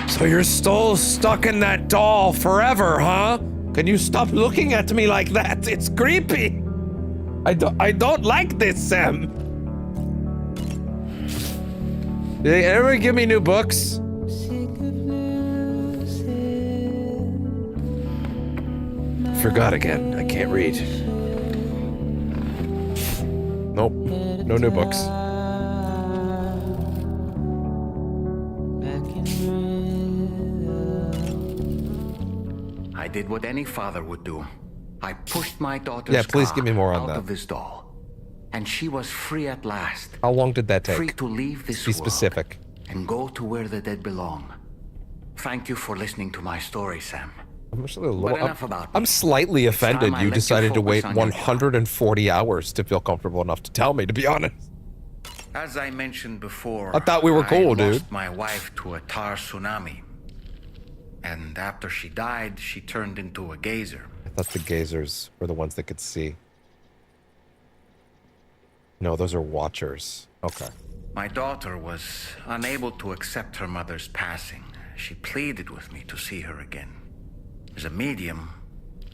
So you're still stuck in that doll forever, huh? Can you stop looking at me like that? It's creepy. I don't like this, Sam. Did they ever give me new books? Forgot again. I can't read. Nope. No new books. I did what any father would do. I pushed my daughter's Yeah, please car give me more on out that. of this doll, and she was free at last. How long did that take? Free to leave this Be world specific. and go to where the dead belong. Thank you for listening to my story, Sam. I'm actually a little. But enough about me. I'm slightly offended time I you let you decided to focus wait on your 140 hours to feel comfortable enough to tell me, to be honest. As I mentioned before, I thought we were cool, I dude. lost my wife to a tar tsunami. And after she died, she turned into a gazer. I thought the gazers were the ones that could see. No, those are watchers. Okay. My daughter was unable to accept her mother's passing. She pleaded with me to see her again. As a medium,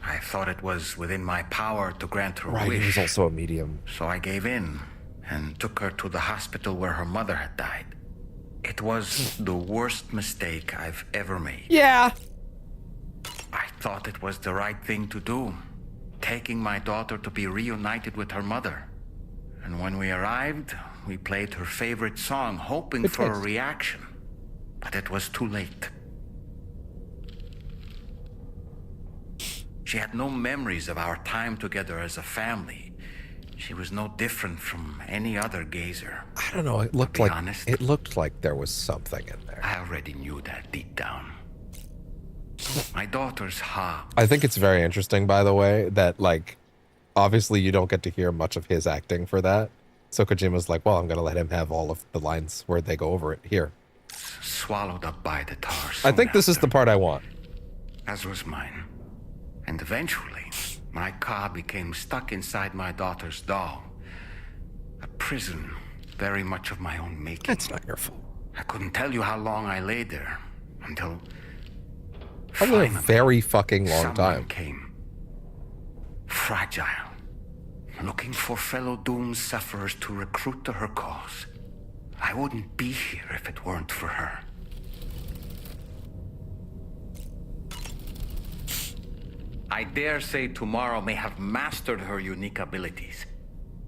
I thought it was within my power to grant her a Right, wish. he was also a medium. So I gave in and took her to the hospital where her mother had died. It was the worst mistake I've ever made. Yeah. I thought it was the right thing to do, taking my daughter to be reunited with her mother. And when we arrived, we played her favorite song, hoping for a reaction. But it was too late. She had no memories of our time together as a family. She was no different from any other gazer. I don't know. It looked like it looked like there was something in there. I already knew that deep down. My daughter's heart. I think it's very interesting, by the way, that like, obviously you don't get to hear much of his acting for that. So Kojima's like, well, I'm gonna let him have all of the lines where they go over it here. Swallowed up by the tar. I think this is the part I want. As was mine. And eventually, my car became stuck inside my daughter's doll. A prison very much of my own making. That's not your fault. I couldn't tell you how long I lay there until Probably a very fucking long someone time. Came. Fragile. Looking for fellow doomed sufferers to recruit to her cause. I wouldn't be here if it weren't for her. I dare say tomorrow may have mastered her unique abilities.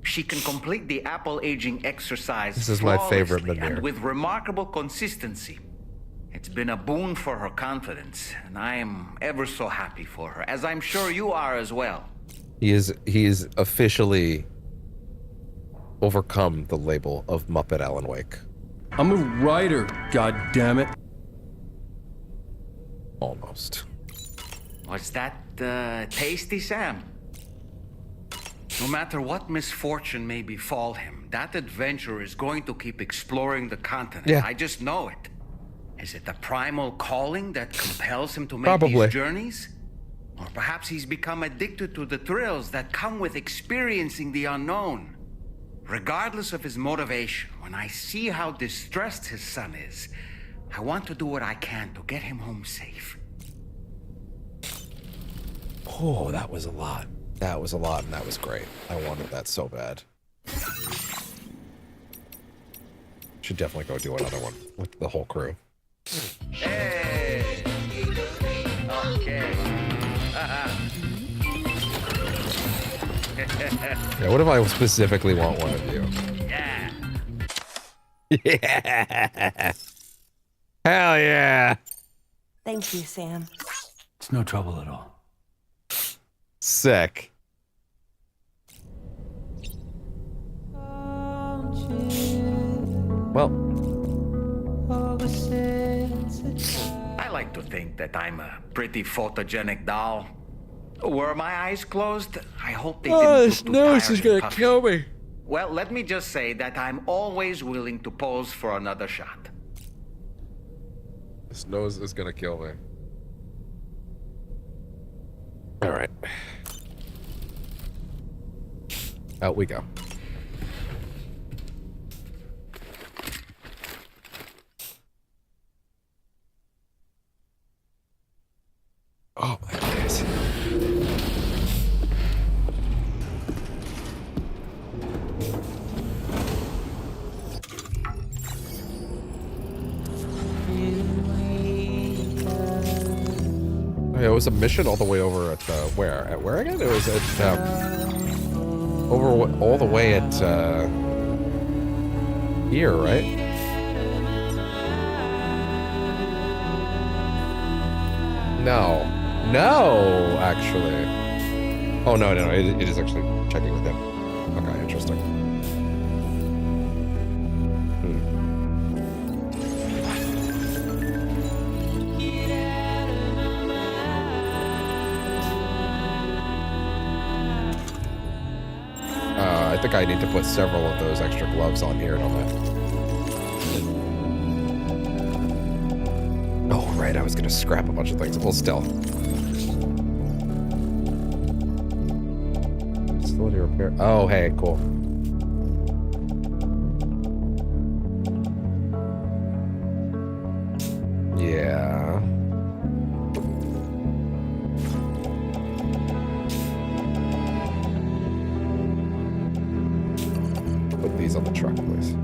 She can complete the apple aging exercise This is my favorite flawlessly Mimir. and with remarkable consistency. It's been a boon for her confidence, and I am ever so happy for her, as I'm sure you are as well. He is officially overcome the label of Muppet Alan Wake. I'm a writer, god damn it. Almost. Was that tasty, Sam? No matter what misfortune may befall him, that adventurer is going to keep exploring the continent. Yeah. I just know it. Is it the primal calling that compels him to make Probably. these journeys? Or perhaps he's become addicted to the thrills that come with experiencing the unknown. Regardless of his motivation, when I see how distressed his son is, I want to do what I can to get him home safe. Oh, that was a lot. That was a lot, and that was great. I wanted that so bad. Should definitely go do another one with the whole crew. Hey! Okay. Yeah, what if I specifically want one of you? Yeah. Yeah! Hell yeah! Thank you, Sam. It's no trouble at all. Sick. Well, I like to think that I'm a pretty photogenic doll. Were my eyes closed? I hope they didn't look too tired and puffy. kill me. Well, let me just say that I'm always willing to pose for another shot. This nose is gonna kill me. All right. Out we go. Oh my goodness. It was a mission all the way over at where? At where again? It was at over all the way at here, right? No, actually. Oh no, it is actually checking with him. Okay, interesting. I think I need to put several of those extra gloves on here, don't I? Oh, right, I was gonna scrap a bunch of things. Well, still. Facility repair. Oh, hey, cool. Yeah. Put these on the truck, please.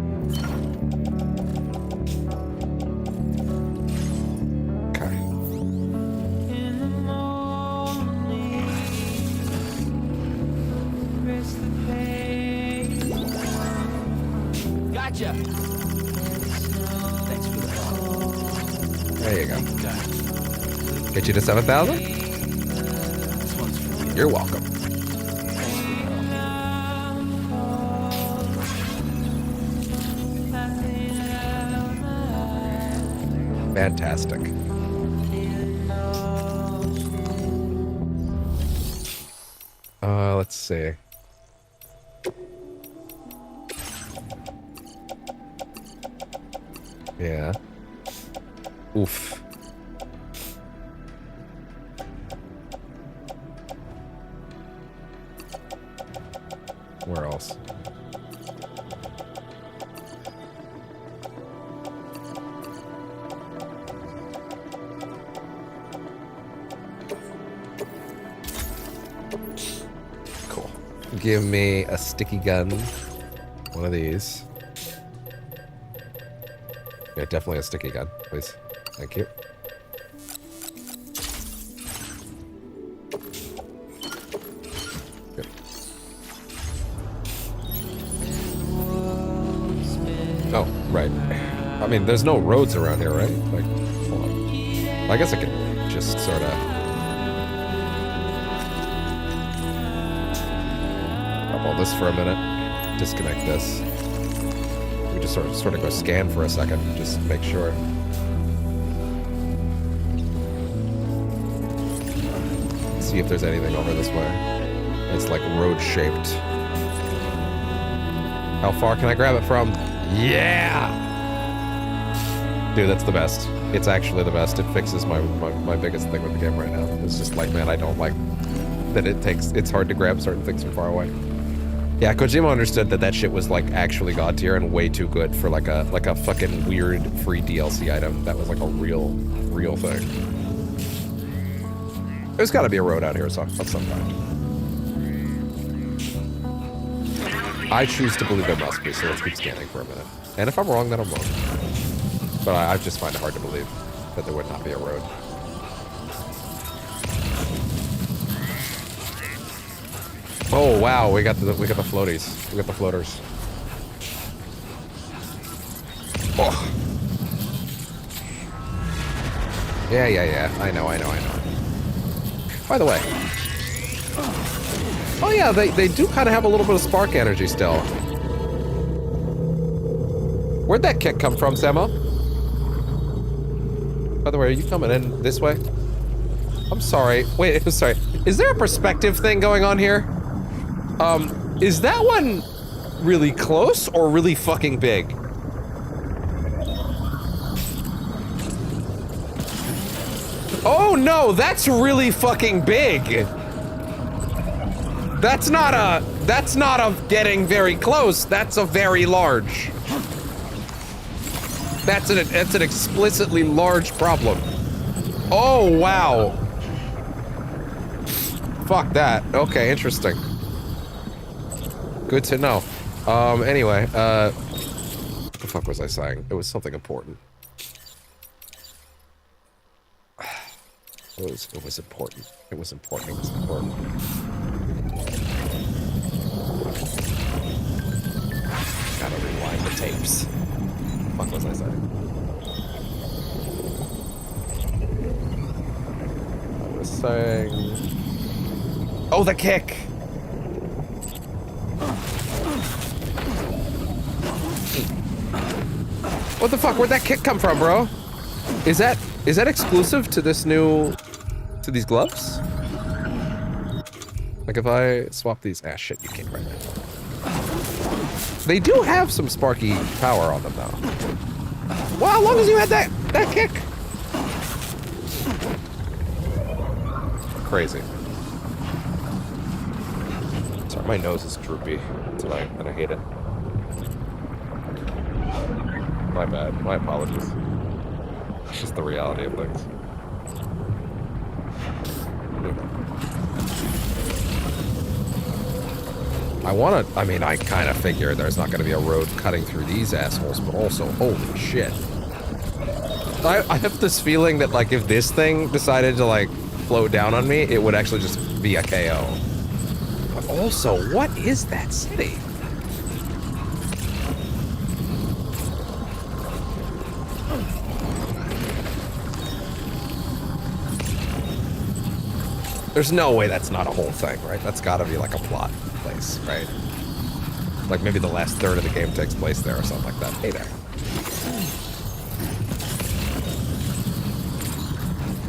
Okay. Gotcha. Thanks for the help. There you go. Get you to 7,000? This one's for you. You're welcome. Fantastic. Let's see. Yeah. Oof. Where else? Cool. Give me a sticky gun. One of these. Yeah, definitely a sticky gun, please. Thank you. Good. Oh, right. I mean, there's no roads around here, right? Like, hold on. I guess I can just sort of... Drop all this for a minute. Disconnect this. We just sort of go scan for a second, just make sure. See if there's anything over this way. It's like road-shaped. How far can I grab it from? Yeah! Dude, that's the best. It's actually the best. It fixes my biggest thing with the game right now. It's just like, man, I don't like that it's hard to grab certain things from far away. Yeah, Kojima understood that that shit was like actually god tier and way too good for like a fucking weird free DLC item that was like a real thing. There's gotta be a road out here of some kind. I choose to believe there must be, so let's keep scanning for a minute. And if I'm wrong, then I'm wrong. But I just find it hard to believe that there would not be a road. Oh wow, we got the floaties. We got the floaters. Oh. Yeah. I know. By the way. Oh yeah, they do kind of have a little bit of spark energy still. Where'd that kick come from, Samo? By the way, are you coming in this way? I'm sorry. Wait, I'm sorry. Is there a perspective thing going on here? Is that one really close or really fucking big? Oh no, that's really fucking big. That's not a getting very close, that's a very large. That's an explicitly large problem. Oh wow. Fuck that. Okay, interesting. Good to know. Anyway, what the fuck was I saying? It was something important. It was important. It was important. Gotta rewind the tapes. What the fuck was I saying? I was saying... Oh, the kick! What the fuck? Where'd that kick come from, bro? Is that exclusive to this new... to these gloves? Like if I swap these... Ah, shit, you can't right now. They do have some sparky power on them, though. Well, as long as you had that kick. Crazy. Sorry, my nose is droopy tonight, and I hate it. My bad. My apologies. It's just the reality of things. I kind of figure there's not going to be a road cutting through these assholes, but also, holy shit. I have this feeling that, like, if this thing decided to, like, float down on me, it would actually just be a KO. But also, what is that city? There's no way that's not a whole thing, right? That's gotta be like a plot place, right? Like maybe the last third of the game takes place there or something like that. Hey there.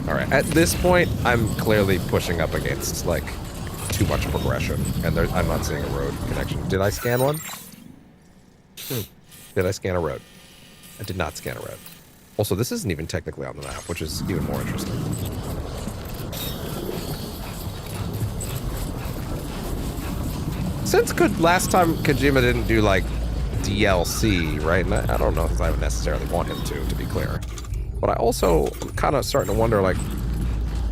Alright, at this point, I'm clearly pushing up against, like, too much progression, and I'm not seeing a road connection. Did I scan one? Did I scan a road? I did not scan a road. Also, this isn't even technically on the map, which is even more interesting. Since last time Kojima didn't do, like, DLC, right? And I don't know if I would necessarily want him to be clear. But I also am kind of starting to wonder, like,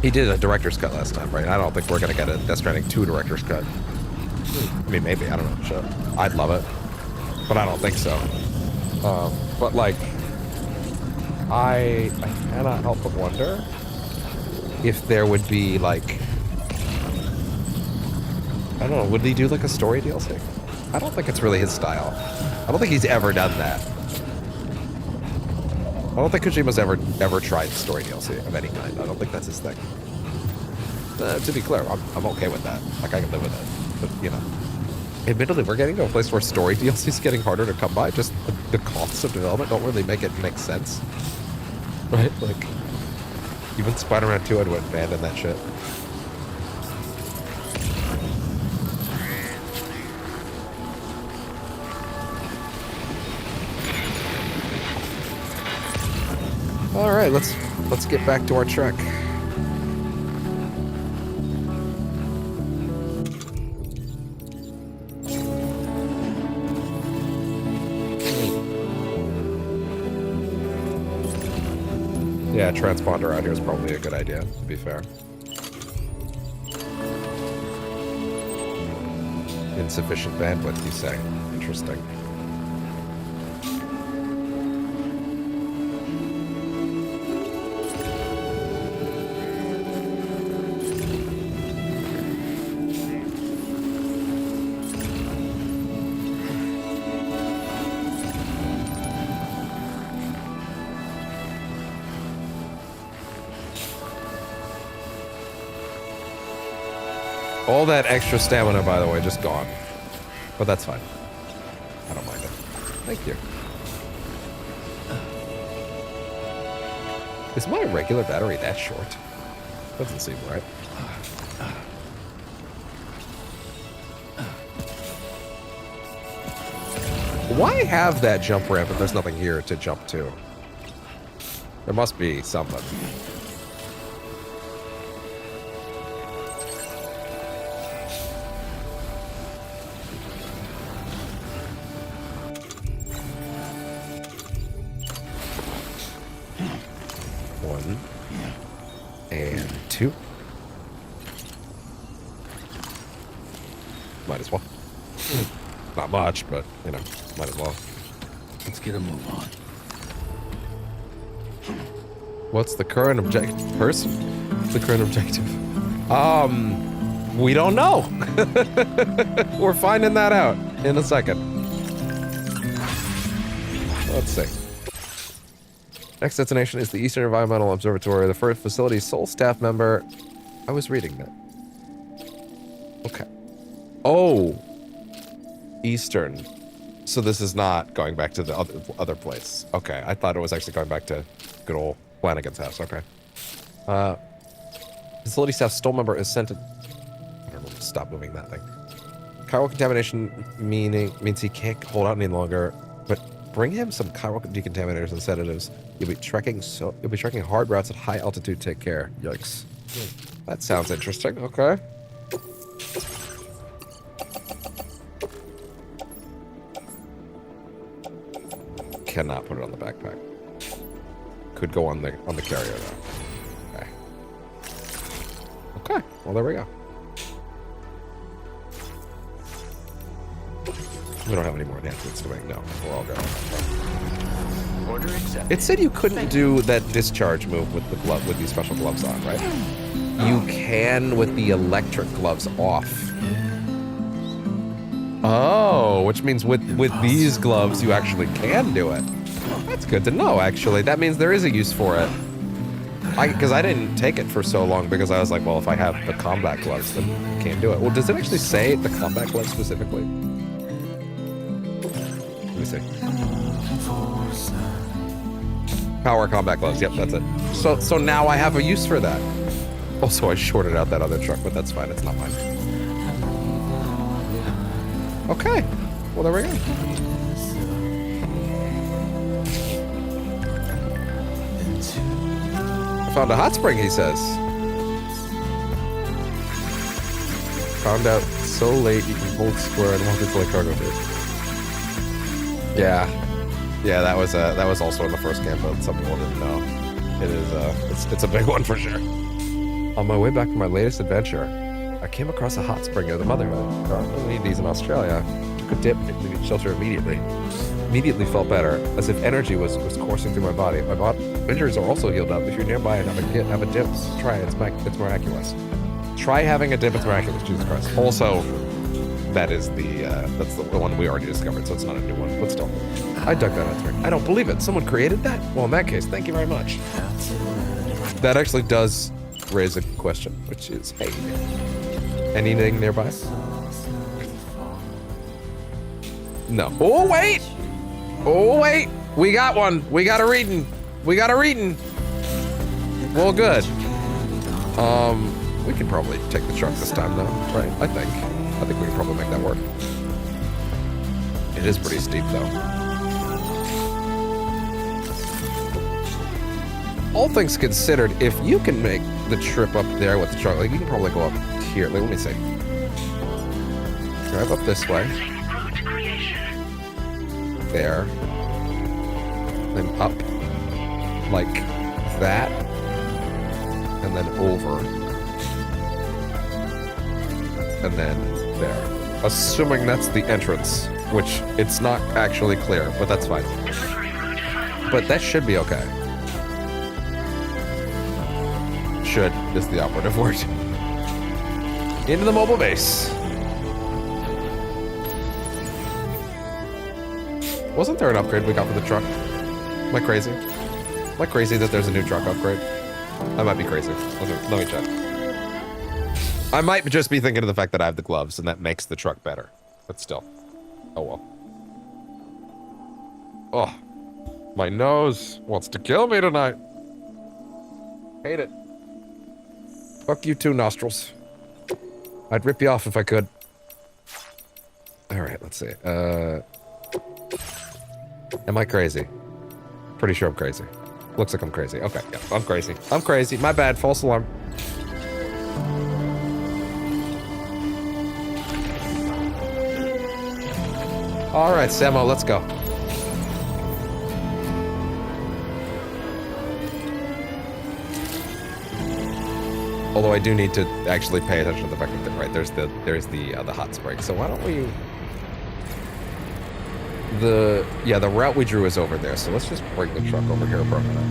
he did a director's cut last time, right? I don't think we're going to get a Death Stranding 2 director's cut. I mean, maybe, I don't know, sure. I'd love it. But I don't think so. But, like, I cannot help but wonder if there would be, like... I don't know, would he do like a story DLC? I don't think it's really his style. I don't think he's ever done that. I don't think Kojima's ever tried story DLC of any kind. I don't think that's his thing. To be clear, I'm okay with that. Like, I can live with it. But, you know. Admittedly, we're getting to a place where story DLC is getting harder to come by. Just the costs of development don't really make sense. Right? Like, even Spider-Man 2, I'd abandon that shit. All right, let's get back to our trek. Yeah, transponder out here is probably a good idea, to be fair. Insufficient bandwidth, you say? Interesting. All that extra stamina, by the way, just gone. But that's fine. I don't mind it. Thank you. Is my regular battery that short? Doesn't seem right. Why have that jump ramp if there's nothing here to jump to? There must be something. And 2. Might as well. Not much, but, you know, might as well. Let's get a move on. What's the current objective? Person? What's the current objective? We don't know. We're finding that out in a second. Let's see. Next destination is the Eastern Environmental Observatory. The first facility's sole staff member. I was reading that. Okay. Oh. Eastern. So this is not going back to the other place. Okay, I thought it was actually going back to good old Flanagan's house. Okay. Facility staff sole member is sent to... I don't know, stop moving that thing. Chiral contamination means he can't hold out any longer, but bring him some chiral decontaminators and sedatives. You'll be trekking hard routes at high altitude. Take care. Yikes. That sounds interesting. Okay. Cannot put it on the backpack. Could go on the carrier though. Okay. Okay. Well, there we go. We don't have any more enhancements to make. No, we're all good. Order accepted. It said you couldn't do that discharge move with the glove with these special gloves on, right? You can with the electric gloves off. Oh, which means with these gloves you actually can do it. That's good to know, actually. That means there is a use for it. Because I didn't take it for so long because I was like, well, if I have the combat gloves, then I can't do it. Well, does it actually say the combat gloves specifically? Let me see. Power combat gloves. Yep, that's it. So now I have a use for that. Also, I shorted out that other truck, but that's fine. It's not mine. Okay. Well, there we go. I found a hot spring, he says. Found out so late you can hold square and walk into like cargo dude. Yeah. Yeah, that was also in the first game, but some people didn't know. It is it's a big one for sure. On my way back from my latest adventure, I came across a hot spring near the motherhood. There aren't many of these in Australia. Took a dip and needed shelter immediately. Immediately felt better, as if energy was coursing through my body. My injuries are also healed up. If you're nearby and have a dip, try it. It's miraculous. Try having a dip. It's miraculous. Jesus Christ. Also, that is that's the one we already discovered, so it's not a new one. But still, I dug that out. I don't believe it. Someone created that? Well, in that case, thank you very much. That actually does raise a question, which is, hey, anything nearby? No. Oh, wait! Oh, wait! We got one! We got a reading! We got a reading! Well, good. We can probably take the truck this time, though, right? I think we can probably make that work. It is pretty steep, though. all things considered, if you can make the trip up there with the truck, like you can probably go up here. Like, let me see. Drive up this way. There. Then up like that. And then over. And then there. Assuming that's the entrance, which it's not actually clear, but that's fine. But that should be okay. Should is the operative word. Into the mobile base. Wasn't there an upgrade we got for the truck? Am I crazy? Am I crazy that there's a new truck upgrade? I might be crazy. Let me check. I might just be thinking of the fact that I have the gloves and that makes the truck better. But still. Oh well. Oh. My nose wants to kill me tonight. Hate it. Fuck you too, nostrils. I'd rip you off if I could. Alright, let's see. Am I crazy? Pretty sure I'm crazy. Looks like I'm crazy. Okay, yeah, I'm crazy. I'm crazy. My bad. False alarm. Alright, Samo, let's go. Although I do need to actually pay attention to the fact that there's the hot spring. So why don't we? The route we drew is over there. So let's just bring the truck over here for a minute.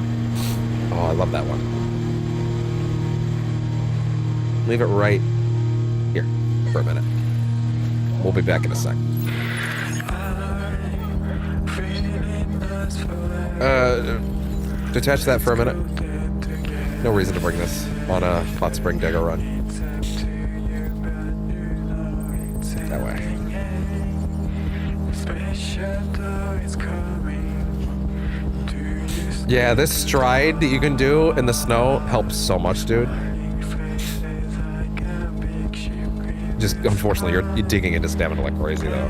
Oh, I love that one. Leave it right here for a minute. We'll be back in a sec. Detach that for a minute. No reason to bring this on a hot spring digger run. That way. Yeah, this stride that you can do in the snow helps so much, dude. Just, unfortunately, you're digging into stamina like crazy, though.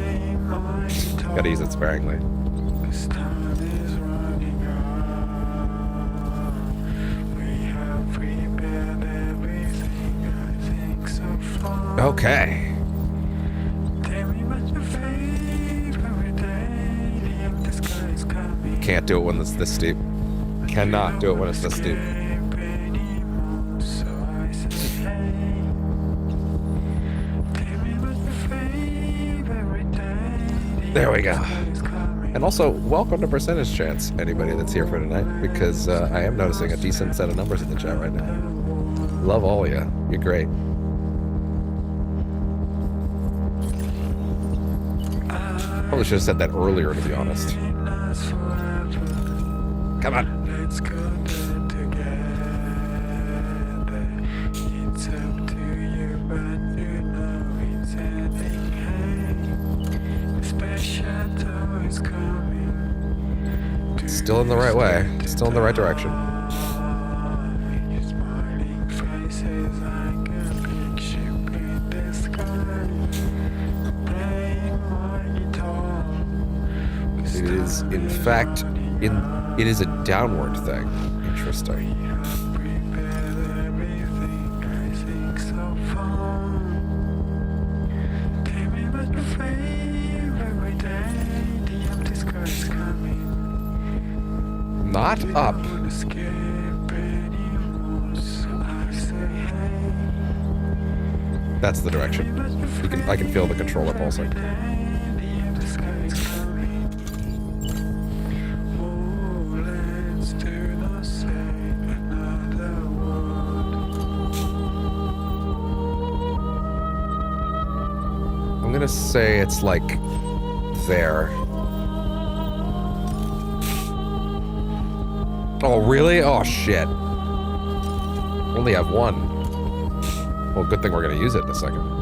Gotta use it sparingly. Okay. Can't do it when it's this steep. Cannot do it when it's this steep. There we go. And also, welcome to Percentage Chance, anybody that's here for tonight, because I am noticing a decent set of numbers in the chat right now. Love all of you. You're great. Probably should have said that earlier, to be honest. Come on. Still in the right way. Still in the right direction. It is, in fact, it is a downward thing. Interesting. Not up. That's the direction. I can feel the controller pulsing. I'm gonna say it's like there. Oh, really? Oh, shit. Only have one. Well, good thing we're gonna use it in a second.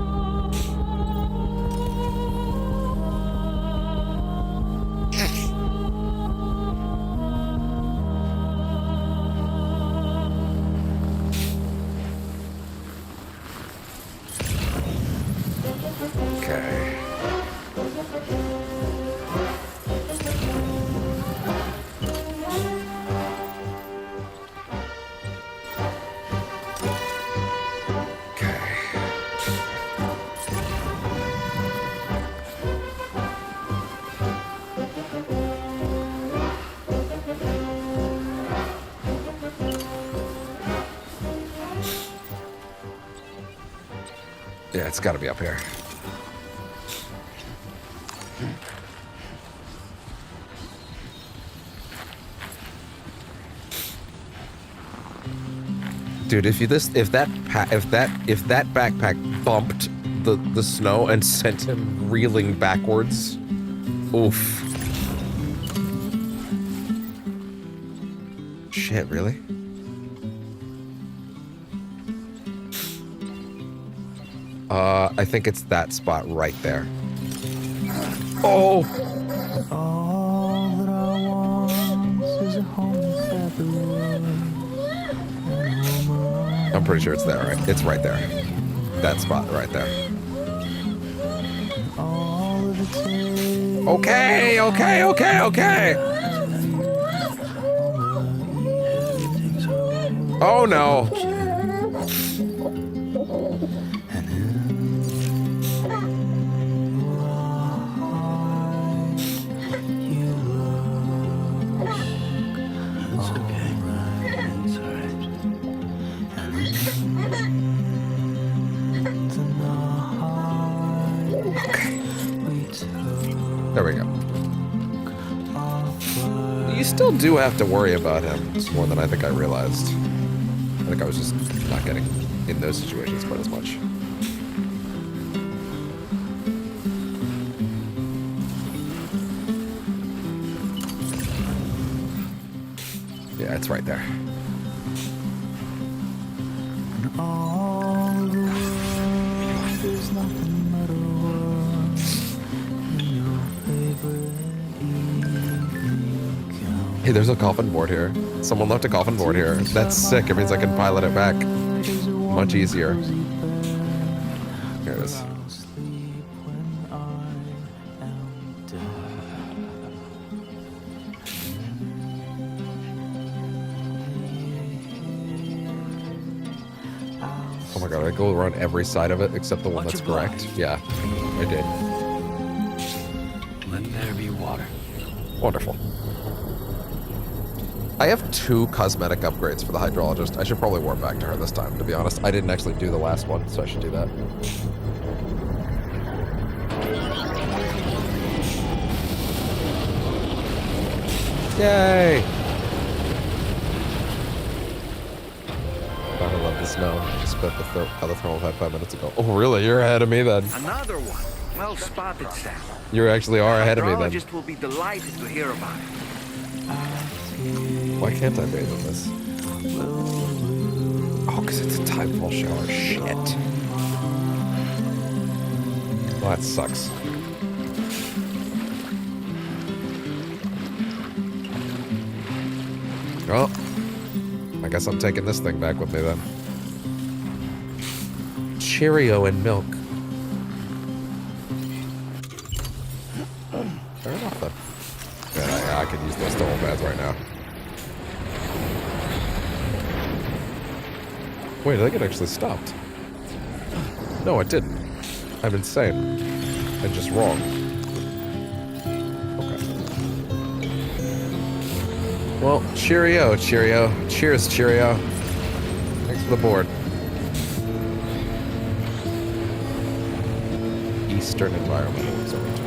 Yeah, it's gotta be up here. Dude, if that backpack bumped the snow and sent him reeling backwards, oof. Shit, really? I think it's that spot right there. Oh! All that I want is a home. I'm pretty sure it's there, right? It's right there. That spot right there. Okay, okay, okay, okay! Oh no! There we go. You still do have to worry about him more than I think I realized. I think I was just not getting in those situations quite as much. Yeah, it's right there. Hey, there's a coffin board here. Someone left a coffin board here. That's sick. It means I can pilot it back much easier. Here it is. Oh my god, I go around every side of it except the one that's correct. Yeah, I did. Let there be water. Wonderful. I have 2 cosmetic upgrades for the hydrologist. I should probably warp back to her this time, to be honest. I didn't actually do the last one, so I should do that. Yay! I love the snow. I just spent the thermal pad 5 minutes ago. Oh, really? You're ahead of me then. Another one. Well spotted, Sam. You actually are ahead of me then. Hydrologist will be delighted to hear about it. Why can't I bathe in this? Oh, because it's a tidefall shower. Shit. Well, that sucks. Well, I guess I'm taking this thing back with me then. Cheerio and milk. Fair enough then. Yeah, I could use those thermal pads right now. Wait, I think it actually stopped. No, it didn't. I'm insane. I'm just wrong. Okay. Well, cheerio, cheerio. Cheers, cheerio. Thanks for the board. Eastern Environmental Observatory.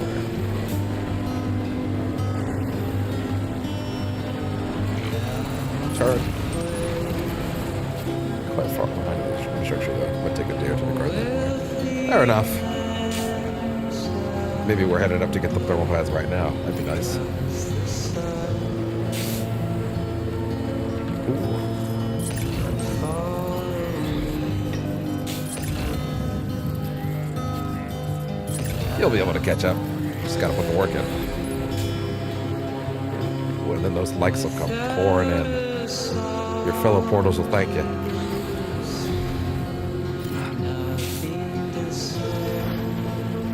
Turn. Quite far behind the structure though. Might take a day or two to guard that. Fair enough. Maybe we're headed up to get the thermal pads right now. That'd be nice. Ooh. You'll be able to catch up. Just gotta put the work in. Ooh, and then those likes will come pouring in. Your fellow portals will thank you.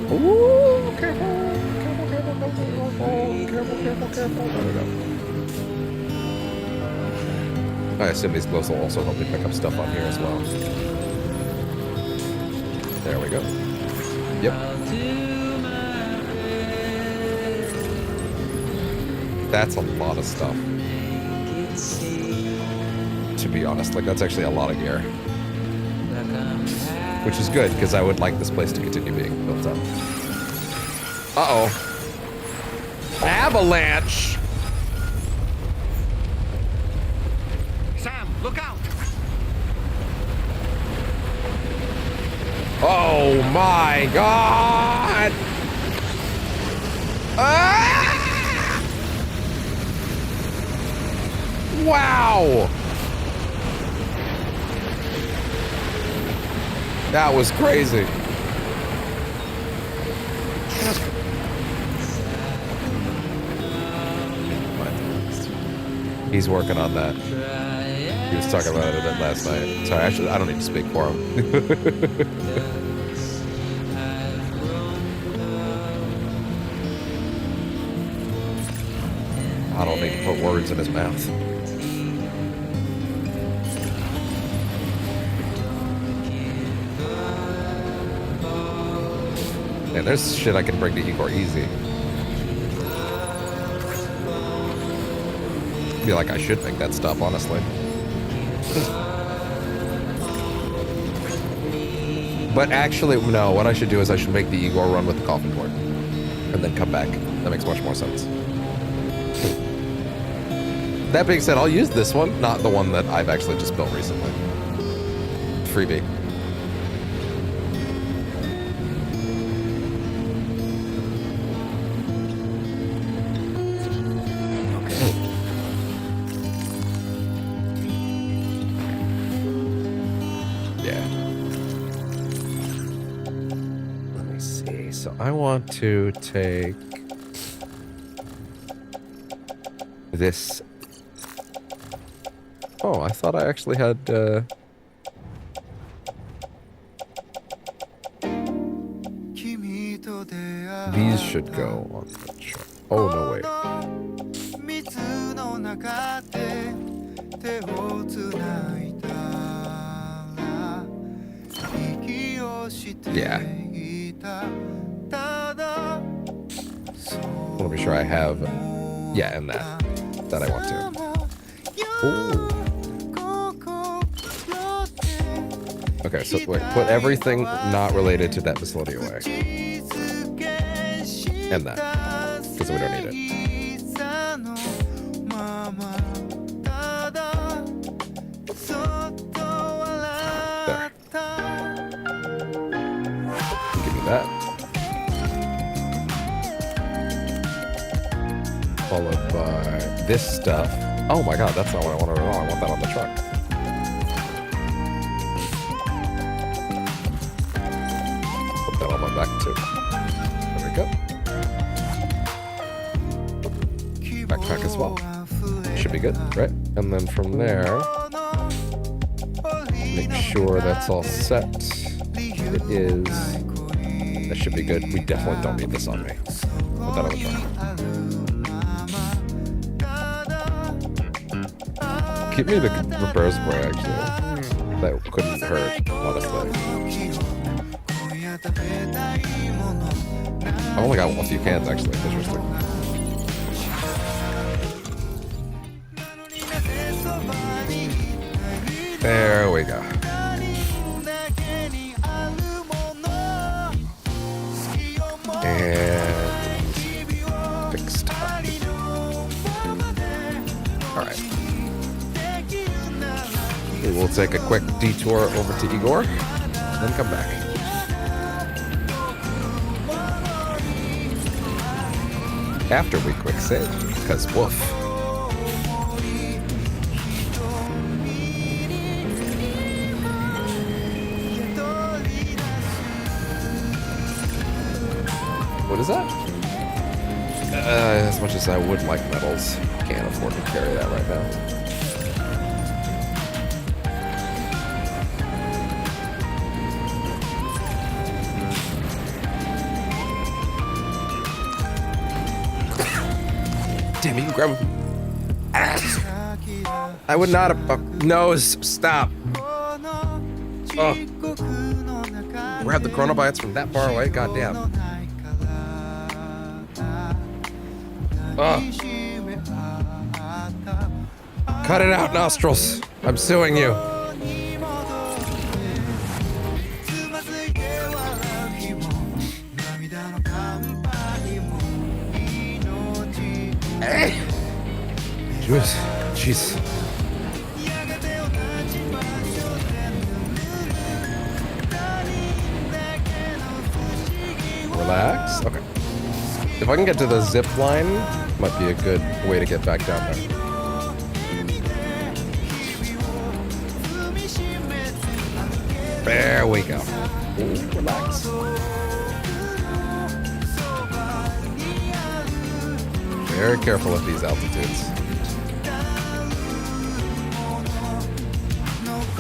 Ooh, careful, careful. There we go. I assume these glows will also help me pick up stuff on here as well. There we go. Yep. That's a lot of stuff. To be honest, like that's actually a lot of gear. which is good because I would like this place to continue being built up. Uh-oh. Avalanche! Sam, look out! Oh my god! Ah! Wow! That was crazy. He's working on that. He was talking about it last night. Sorry, actually, I don't need to speak for him. I don't need to put words in his mouth. Man, there's shit I can bring to Igor easy. I feel like I should make that stuff, honestly. But actually, no, what I should do is I should make the Igor run with the coffin board. And then come back. That makes much more sense. That being said, I'll use this one, not the one that I've actually just built recently. Freebie. I want to take this. Oh, I thought I actually had these should go on the chart. Oh, no way. Yeah. I want to be sure I have, yeah, and that I want to. Ooh. Okay, so wait, put everything not related to that facility away. And that, because we don't need it. There. Give me that. Followed by this stuff. Oh my god, that's not what I want at all. I want that on the truck. Put that on my back too. There we go. Backpack as well. Should be good, right? And then from there, make sure that's all set. It is. That should be good. We definitely don't need this on me. Put that on the truck. Keep me the repair spray, actually. That couldn't hurt, honestly. I only got a few cans, actually. Interesting. There we go. And fixed. All right. We will take a quick detour over to Igor, then come back. After we quick save, because woof. What is that? As much as I would like metals, can't afford to carry that right now. Damn, you can grab him. I would not have. Nose, stop. Oh. Grab the chronobites from that far away? Goddamn. Oh. Cut it out, nostrils. I'm suing you. Jeez. Relax. Okay. If I can get to the zip line, might be a good way to get back down there. There we go. Ooh, relax. Very careful at these altitudes.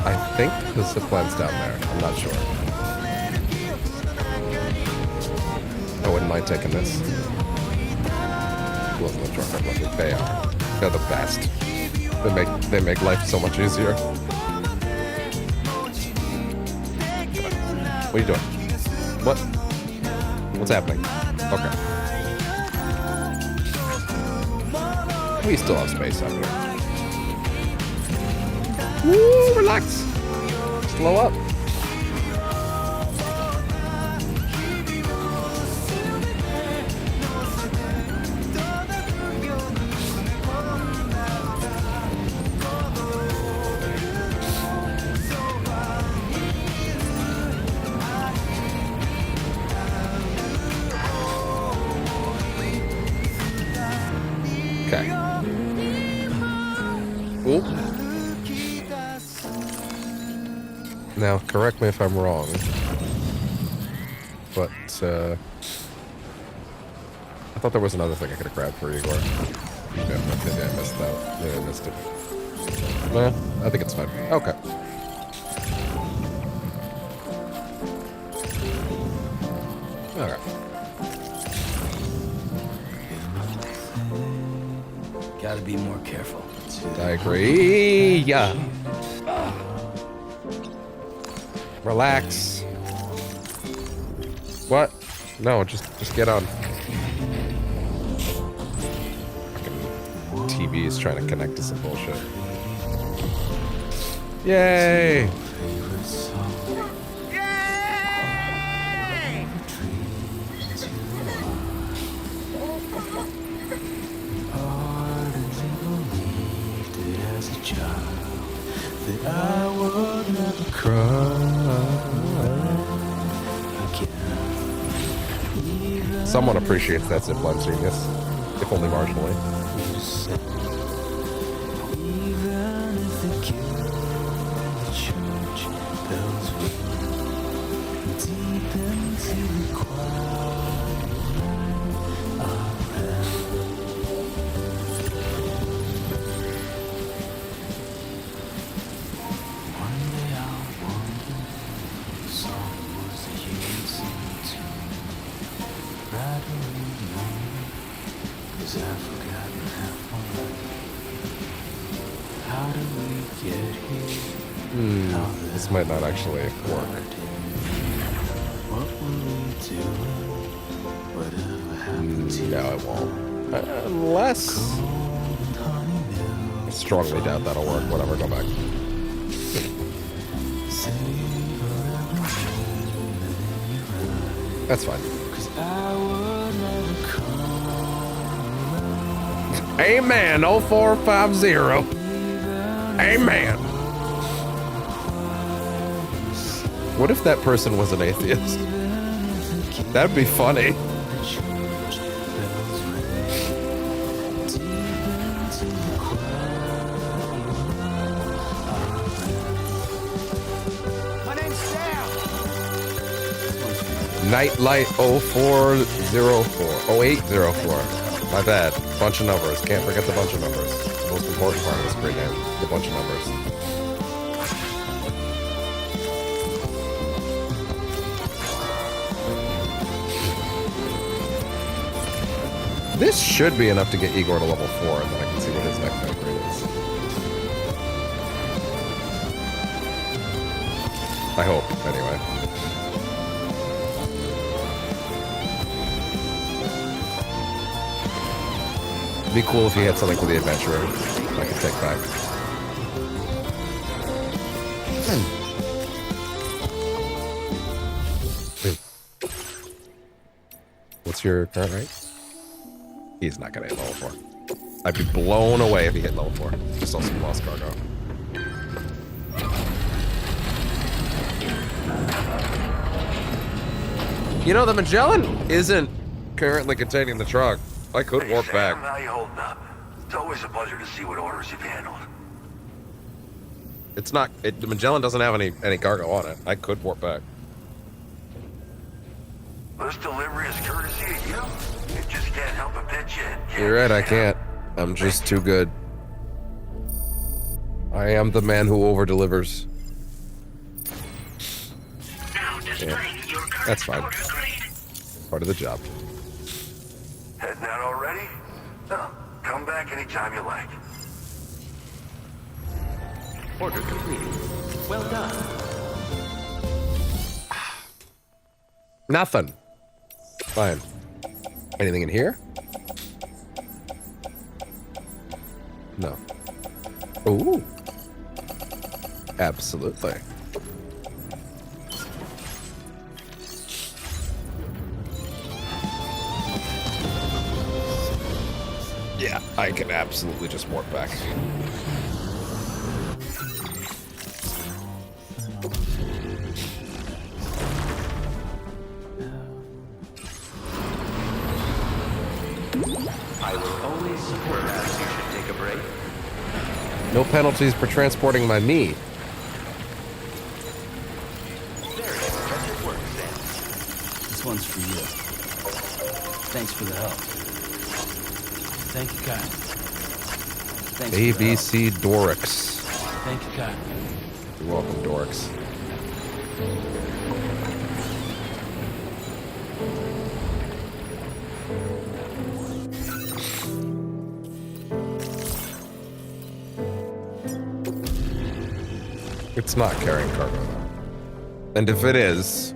I think the zip line's down there. I'm not sure. I wouldn't mind taking this. Well, the truck, they are. They're the best. They make life so much easier. What are you doing? What? What's happening? Okay. We still have space up here. Woo, relax. Slow up. Okay. Ooh. Now, correct me if I'm wrong, but I thought there was another thing I could have grabbed for Igor. Yeah, maybe I missed that. Maybe I missed it. Well, I think it's fine. Okay. Okay. Gotta be more careful. I agree. Yeah. Relax. What? No, just get on. Fucking TV is trying to connect to some bullshit. Yay! Someone appreciates that zipline genius, if only marginally. This might not actually work. No, it won't. Unless... I strongly doubt that'll work. Whatever, go back. That's fine. Amen, 0450. Amen. What if that person was an atheist? That'd be funny. My name's Sam. Nightlight 0404. 0804. My bad. Bunch of numbers. Can't forget the bunch of numbers. The most important part of this great name. The bunch of numbers. This should be enough to get Igor to level 4, and then I can see what his next upgrade is. I hope, anyway. It'd be cool if he had something for the adventurer I could take back. What's your current rank? He's not gonna hit level 4. I'd be blown away if he hit level 4. Just on some lost cargo. You know, the Magellan isn't currently containing the truck. I could warp back. How you holding up? It's always a pleasure to see what orders you've handled. It's not. The Magellan doesn't have any cargo on it. I could warp back. This delivery is courtesy of you. You just can't help but pitch in. You're right. I can't. I'm just too good. I am the man who over delivers. Yeah, that's fine. Part of the job. Heading out already? No. Come back anytime you like. Order completed. Well done. Nothing. Fine. Anything in here? No. Ooh. Absolutely. Yeah, I can absolutely just warp back. I will always support that. You should take a break. No penalties for transporting my me. Very impressive work, Sam. This one's for you. Thanks for the help. Thank you, Kyle. Thanks for the help. ABC Dorix. Thank you, Kyle. You're welcome, Dorix. It's not carrying cargo, though. And if it is,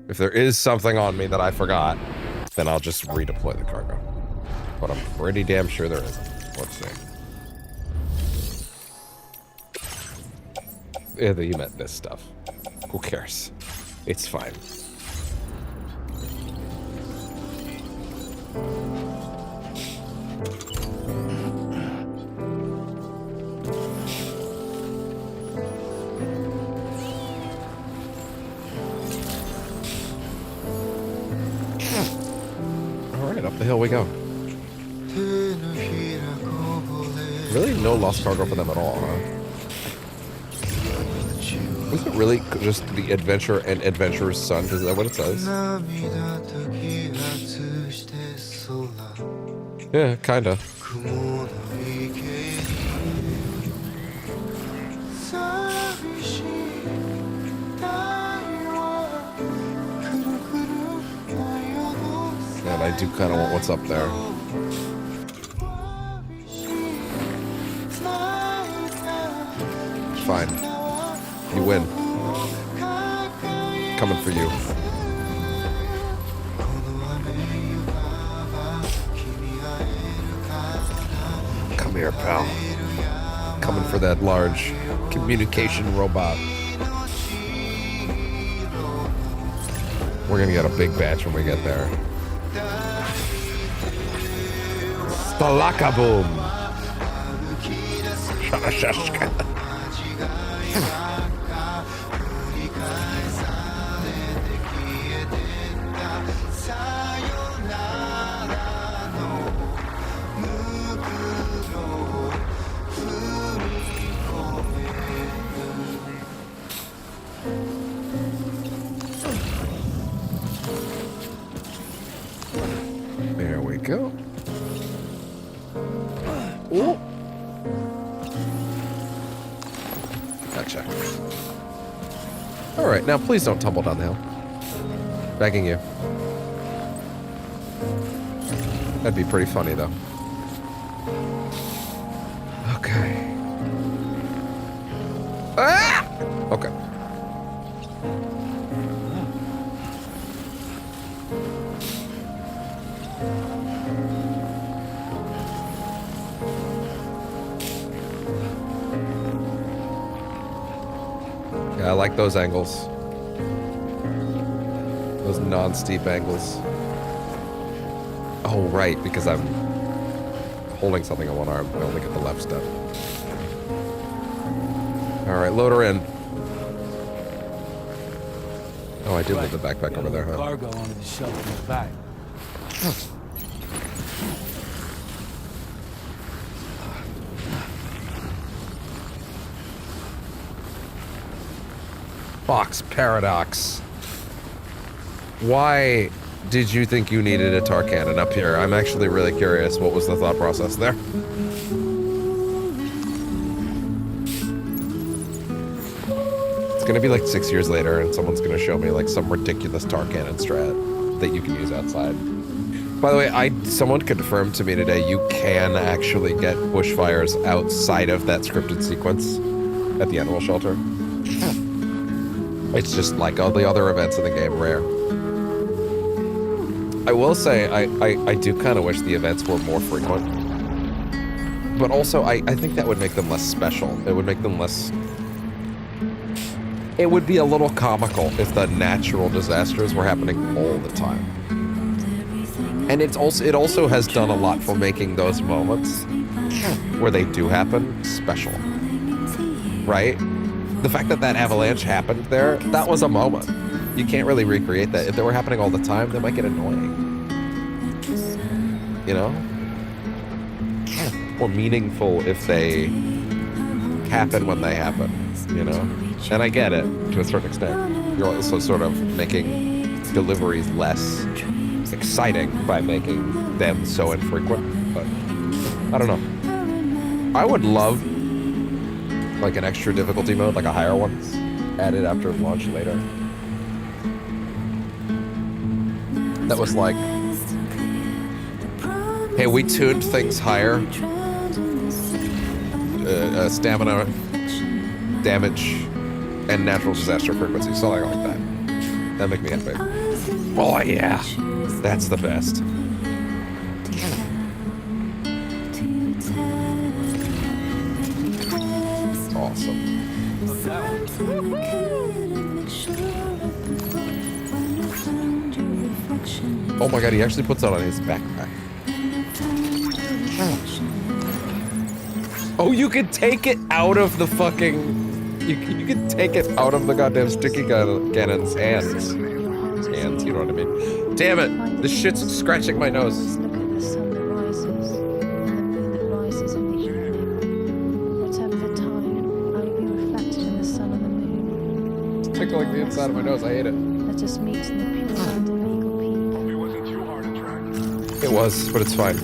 if there is something on me that I forgot, then I'll just redeploy the cargo. But I'm pretty damn sure there isn't. Let's see. Yeah, you meant this stuff. Who cares? It's fine. Alright, up the hill we go. Really no lost cargo for them at all, huh? Is it really just the adventure and adventurer's son? Is that what it says? Yeah, kinda. And I do kind of want what's up there. Fine. You win. Coming for you. Come here, pal. Coming for that large communication robot. We're gonna get a big batch when we get there. Stalakaboom! Shashashka. There we go. Ooh. Gotcha. All right, now please don't tumble down the hill. Begging you. That'd be pretty funny, though. Okay. Ah! Okay. Yeah, I like those angles. Those non-steep angles. Oh, right, because I'm holding something on one arm. I only get the left step. All right, load her in. Oh, I did leave the backpack over there, huh? Cargo onto the shelf in the back. Fox paradox. Why did you think you needed a tar cannon up here? I'm actually really curious. What was the thought process there? It's gonna be like 6 years later and someone's gonna show me like some ridiculous tar cannon strat that you can use outside. By the way, someone confirmed to me today you can actually get bushfires outside of that scripted sequence at the animal shelter. It's just like all the other events in the game, rare. I will say, I do kind of wish the events were more frequent. But also, I think that would make them less special. It would make them less... It would be a little comical if the natural disasters were happening all the time. And it also has done a lot for making those moments where they do happen special. Right? The fact that that avalanche happened there, that was a moment. You can't really recreate that. If they were happening all the time, they might get annoying. You know? More meaningful if they happen when they happen, you know? And I get it, to a certain extent. You're also sort of making deliveries less exciting by making them so infrequent, but I don't know. I would love like an extra difficulty mode, like a higher one, added after launch later. That was like, hey, we tuned things higher. Stamina, damage, and natural disaster frequency, something like that. That'd make me happy. Oh yeah, that's the best. Awesome. Oh my god, he actually puts that on his backpack. Oh, you could take it out of the fucking... You could take it out of the goddamn sticky cannon's hands. Hands, you know what I mean? Damn it! This shit's scratching my nose. Tickling the inside of my nose. I hate it. Let us meet in the pure land of legal peace. Probably wasn't too hard to track. It was, but it's fine.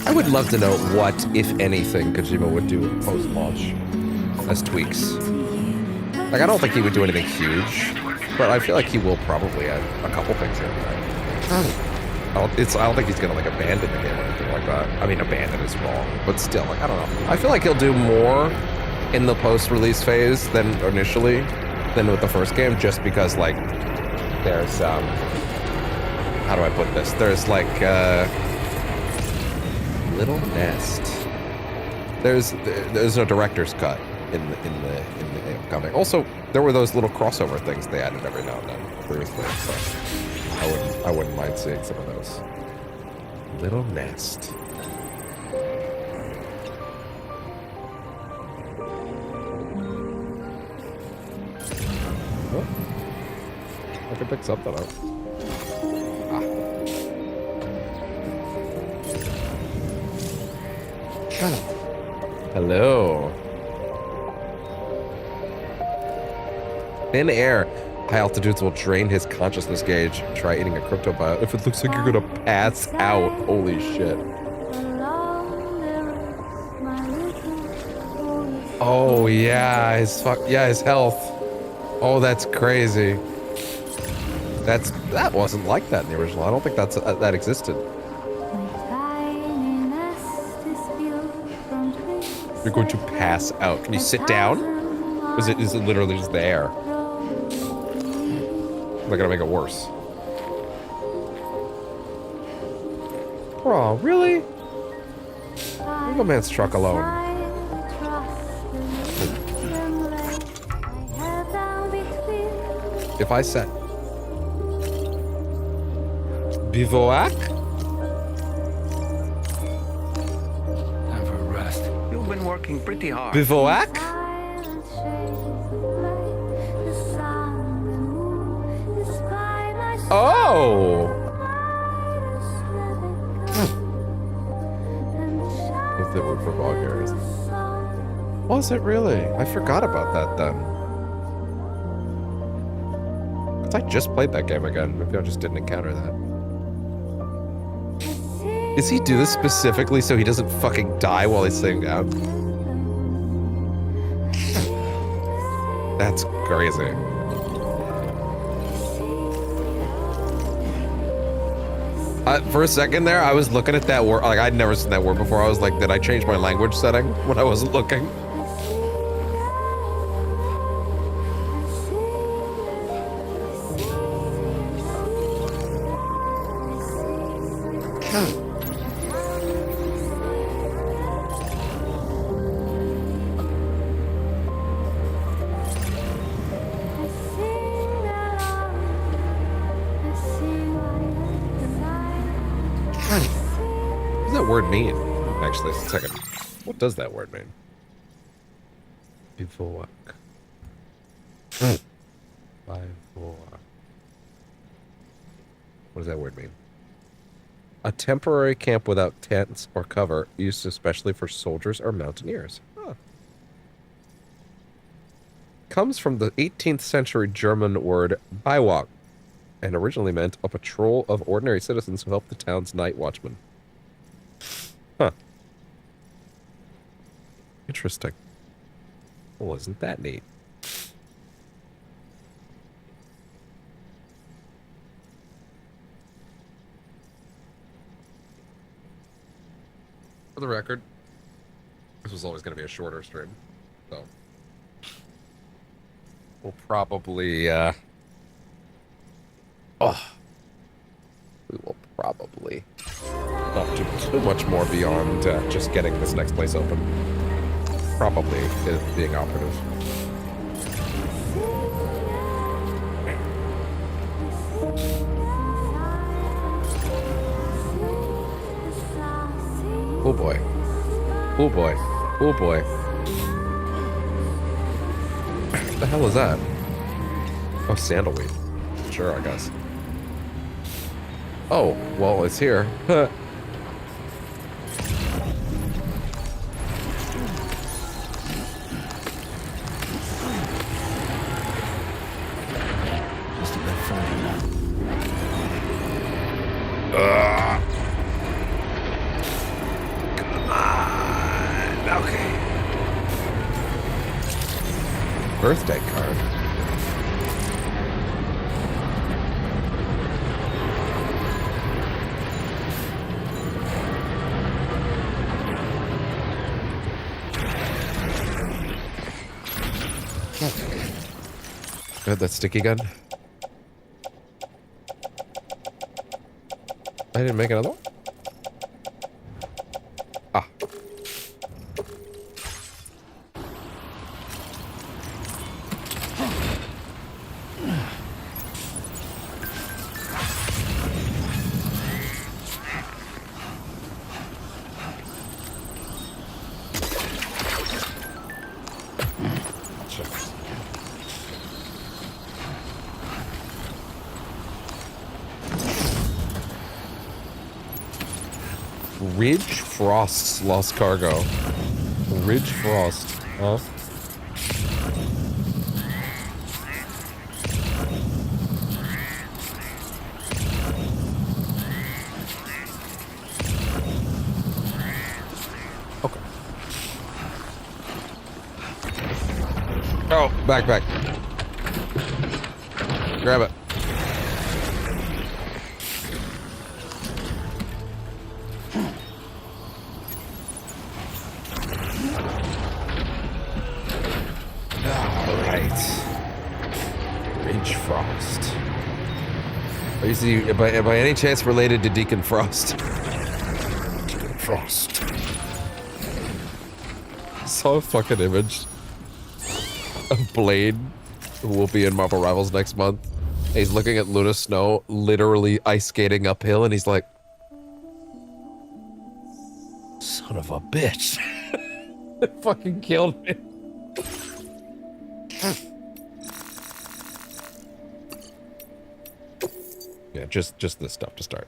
I would love to know what, if anything, Kojima would do post-launch as tweaks. Like, I don't think he would do anything huge, but I feel like he will probably add a couple things here and there. I don't think he's gonna like abandon the game or anything like that. I mean, abandon is wrong, but still, like, I don't know. I feel like he'll do more in the post-release phase than initially, than with the first game, just because like there's how do I put this? There's like Little Nest. There's no director's cut in the upcoming. Also, there were those little crossover things they added every now and then previously, so I wouldn't mind seeing some of those. Little Nest. Oh. I can pick something up. Hello. Thin air. High altitudes will drain his consciousness gauge. Try eating a cryptobiote. If it looks like you're gonna pass out. Holy shit. Oh yeah, his health. Oh, that's crazy. That wasn't like that in the original. I don't think that existed. You're going to pass out. Can you sit down? Is it literally just there? They're gonna make it worse. Oh, really? Leave a man's truck alone. if I set bivouac. Time for a rest. You've been working pretty hard. Bivouac? Oh! What's the word for vulgar? Was it really? I forgot about that then. 'Cause I just played that game again. Maybe I just didn't encounter that. Does he do this specifically so he doesn't fucking die while he's sitting down? That's crazy. For a second there, I was looking at that word. Like, I'd never seen that word before. I was like, did I change my language setting when I wasn't looking? What does that word mean? Actually, a second. What does that word mean? Bivouac. Bivouac. What does that word mean? A temporary camp without tents or cover, used especially for soldiers or mountaineers. Huh. Comes from the 18th century German word Beiwacht, and originally meant a patrol of ordinary citizens who helped the town's night watchman. Huh. Interesting. Well, isn't that neat? For the record, this was always going to be a shorter stream, so we'll probably, we will probably not do too much more beyond just getting this next place open. Probably is being operative. Oh boy. Oh boy. Oh boy. What the hell is that? Oh, sandalweed. Sure, I guess. Oh, well, it's here. Just a bit further now. Come on. Okay. Birthday card. Good, that sticky gun. I didn't make another one? Ah. Ridge Frost's lost cargo. Ridge Frost, huh? Okay. Oh, backpack. Grab it. Is he by any chance related to Deacon Frost? Deacon Frost. I saw a fucking image of Blade who will be in Marvel Rivals next month. He's looking at Luna Snow literally ice skating uphill, and he's like, son of a bitch. It fucking killed me. Yeah, just this stuff to start.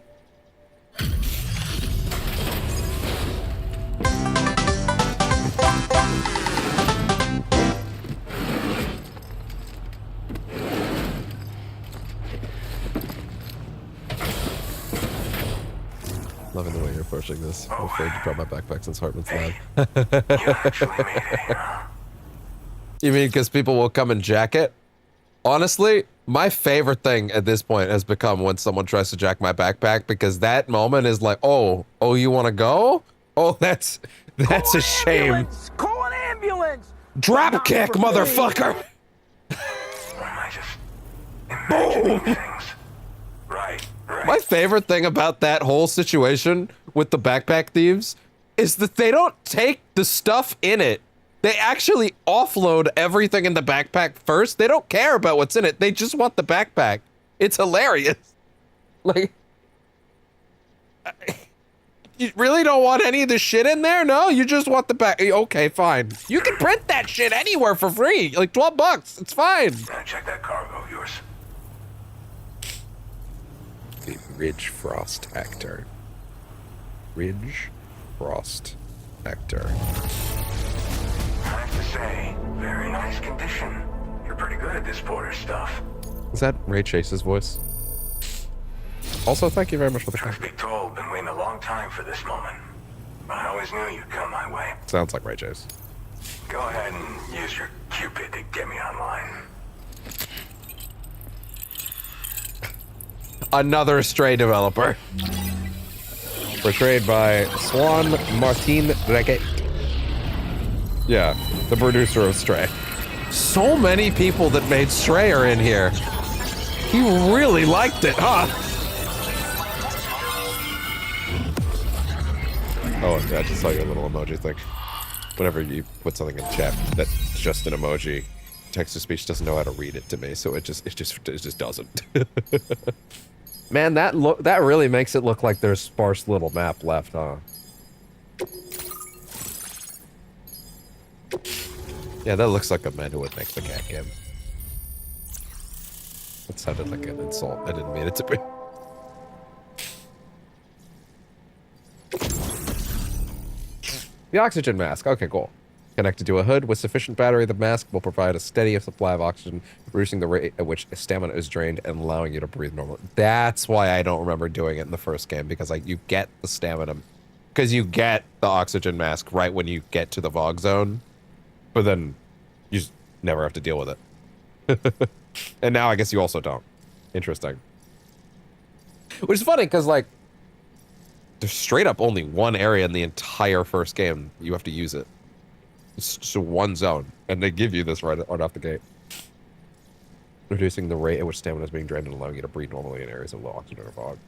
Loving the way you're approaching this. I'm afraid to drop my backpack since Hartman's live. You actually made it, huh? You mean because people will come and jack it? Honestly, my favorite thing at this point has become when someone tries to jack my backpack, because that moment is like, oh, you want to go? Oh, that's a shame. Call an ambulance! Drop kick, motherfucker! Or am I just imagining things? Right. My favorite thing about that whole situation with the backpack thieves is that they don't take the stuff in it. They actually offload everything in the backpack first. They don't care about what's in it. They just want the backpack. It's hilarious. Like, you really don't want any of the shit in there? No, you just want the back. Okay, fine. You can print that shit anywhere for free. Like $12. It's fine. Check that cargo of yours. The Ridge Frost actor. Ridge Frost actor. I have to say, very nice condition. You're pretty good at this porter stuff. Is that Ray Chase's voice? Also, thank you very much for the Truth be told, been waiting a long time for this moment. But I always knew you'd come my way. Sounds like Ray Chase. Go ahead and use your Cupid to get me online. Another Stray developer. Portrayed by Swan Martin Reget. Yeah, the producer of Stray. So many people that made Stray are in here. He really liked it, huh? Oh, I just saw your little emoji thing. Whenever you put something in chat that's just an emoji, text-to-speech doesn't know how to read it to me, so it just doesn't. Man, that really makes it look like there's sparse little map left, huh? Yeah, that looks like a man who would make the cat game. That sounded like an insult. I didn't mean it to be. The oxygen mask. Okay, cool. Connected to a hood with sufficient battery, the mask will provide a steady supply of oxygen, reducing the rate at which stamina is drained and allowing you to breathe normally. That's why I don't remember doing it in the first game, because like you get the stamina, because you get the oxygen mask right when you get to the Vogue zone, but then you just never have to deal with it. And now I guess you also don't. Interesting. Which is funny, because like there's straight up only one area in the entire first game you have to use it. It's just one zone, and they give you this right off the gate. Reducing the rate at which stamina is being drained and allowing you to breathe normally in areas of low oxygen or fog.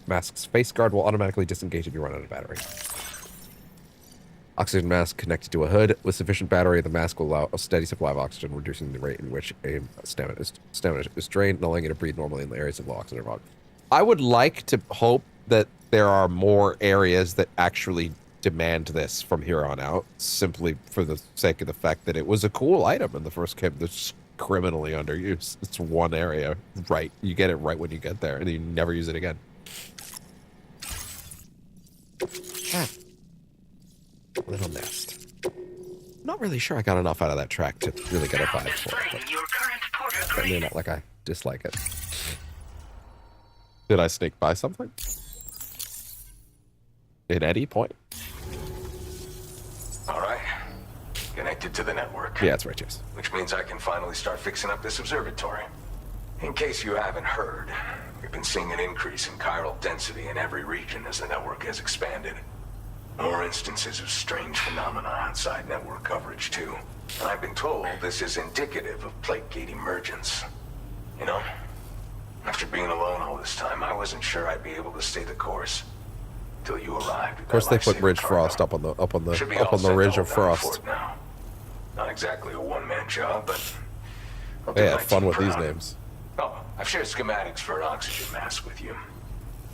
Mask's face guard will automatically disengage if you run out of battery. Oxygen mask connected to a hood. With sufficient battery, the mask will allow a steady supply of oxygen, reducing the rate in which stamina is drained and allowing you to breathe normally in the areas of low oxygen or fog. I would like to hope that there are more areas that actually demand this from here on out, simply for the sake of the fact that it was a cool item in the first game that's criminally underused. It's one area, right? You get it right when you get there, and you never use it again. Little nest. Not really sure I got enough out of that track to really get a vibe for it, but certainly not like I dislike it. Did I sneak by something? At any point? All right. Connected to the network. Yeah, that's right, James. Which means I can finally start fixing up this observatory. In case you haven't heard, we've been seeing an increase in chiral density in every region as the network has expanded. More instances of strange phenomena outside network coverage, too. And I've been told this is indicative of plate gate emergence. You know, after being alone all this time, I wasn't sure I'd be able to stay the course. Till you arrived. Of course, they put Ridge Frost up on the Ridge of Frost. Now. Not exactly a one-man job, but I'll do Yeah, my fun team with these proud. names. Oh, I've shared schematics for an oxygen mask with you.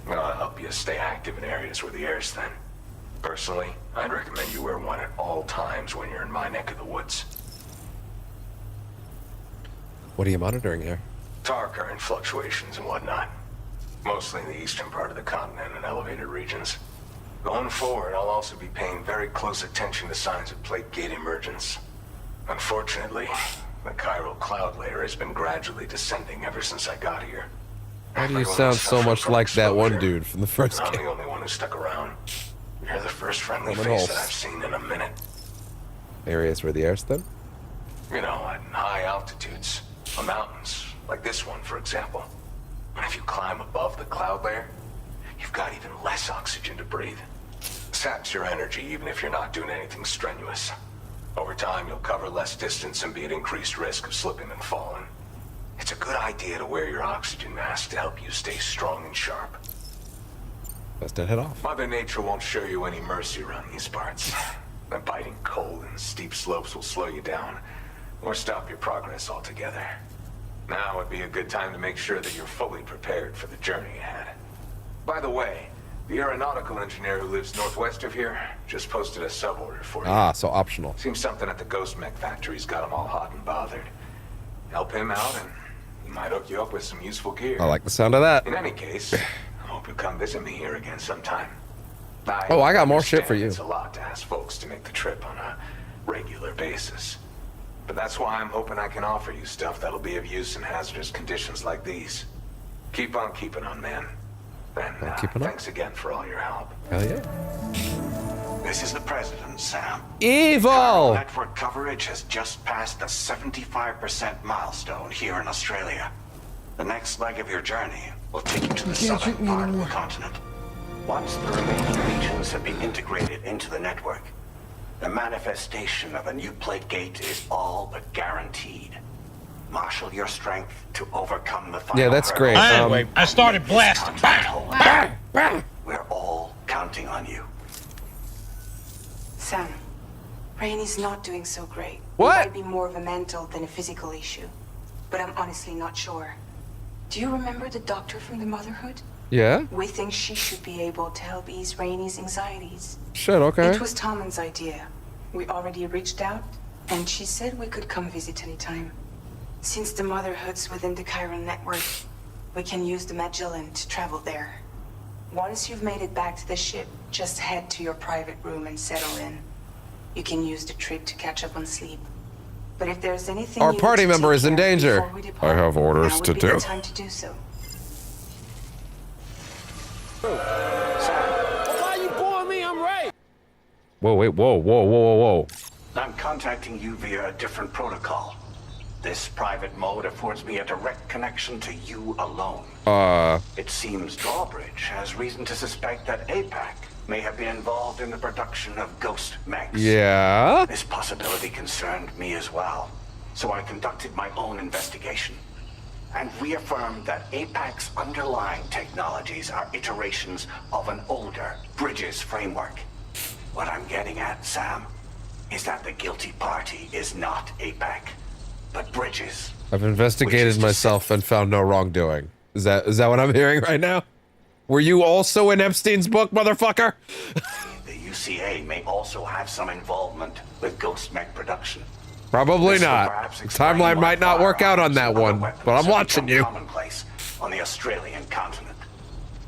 I'll help you stay active in areas where the air's thin. Personally, I'd recommend you wear one at all times when you're in my neck of the woods. What are you monitoring here? Tar current fluctuations and whatnot. Mostly in the eastern part of the continent and elevated regions. Going forward, I'll also be paying very close attention to signs of plate gate emergence. Unfortunately, the chiral cloud layer has been gradually descending ever since I got here. Why do you Everyone sound else so suffering much from like that one exposure, dude from the first and I'm game? the only one who stuck around. You're the first friendly Roman face Hulse. that I've seen in a minute. Areas where the air's thin? You know, at high altitudes, on mountains, like this one, for example. And if you climb above the cloud layer, you've got even less oxygen to breathe. Saps your energy even if you're not doing anything strenuous. Over time, you'll cover less distance and be at increased risk of slipping and falling. It's a good idea to wear your oxygen mask to help you stay strong and sharp. Best to head off. Mother Nature won't show you any mercy around these parts. The biting cold and steep slopes will slow you down, or stop your progress altogether. Now would be a good time to make sure that you're fully prepared for the journey ahead. By the way, the aeronautical engineer who lives northwest of here just posted a sub-order for you. Ah, so optional. Seems something at the Ghost Mech factory's got him all hot and bothered. Help him out and he might hook you up with some useful gear. I like the sound of that. In any case, I hope you come visit me here again sometime. Oh, I got more shit for you. It's a lot to ask folks to make the trip on a regular basis. But that's why I'm hoping I can offer you stuff that'll be of use in hazardous conditions like these. Keep on keeping on, man. And thanks again for all your help. Hell yeah. This is the President, Sam. Evil! Network coverage has just passed the 75% milestone here in Australia. The next leg of your journey will take you to the southern part of the continent. Once the remaining regions have been integrated into the network, the manifestation of a new plate gate is all but guaranteed. Marshal your strength to overcome the final Yeah, that's great. hurdle. I started blasting. We're all counting on you. Sam, Rainy's not doing so great. What? It might be more of a mental than a physical issue, but I'm honestly not sure. Do you remember the doctor from the Motherhood? Yeah? We think she should be able to help ease Rainy's anxieties. Shit, okay. It was Tommen's idea. We already reached out, and she said we could come visit anytime. Since the Motherhood's within the chiral network, we can use the Magellan to travel there. Once you've made it back to the ship, just head to your private room and settle in. You can use the trip to catch up on sleep. But if there's anything Our you party need to member take is in care of danger. before we depart, I have orders now would to be do. the time to do so. Why you boring me? I'm right. Whoa, wait, whoa. I'm contacting you via a different protocol. This private mode affords me a direct connection to you alone. It seems Drawbridge has reason to suspect that APAC may have been involved in the production of ghost mechs. Yeah? This possibility concerned me as well, so I conducted my own investigation and reaffirmed that APAC's underlying technologies are iterations of an older Bridges framework. What I'm getting at, Sam, is that the guilty party is not APAC, but Bridges. I've investigated myself and found no wrongdoing. Is that what I'm hearing right now? Were you also in Epstein's book, motherfucker? The UCA may also have some involvement with ghost mech production. Probably This will not. perhaps The explain timeline why might not work out on firearms that and other one, weapons but I'm have watching become you. commonplace on the Australian continent.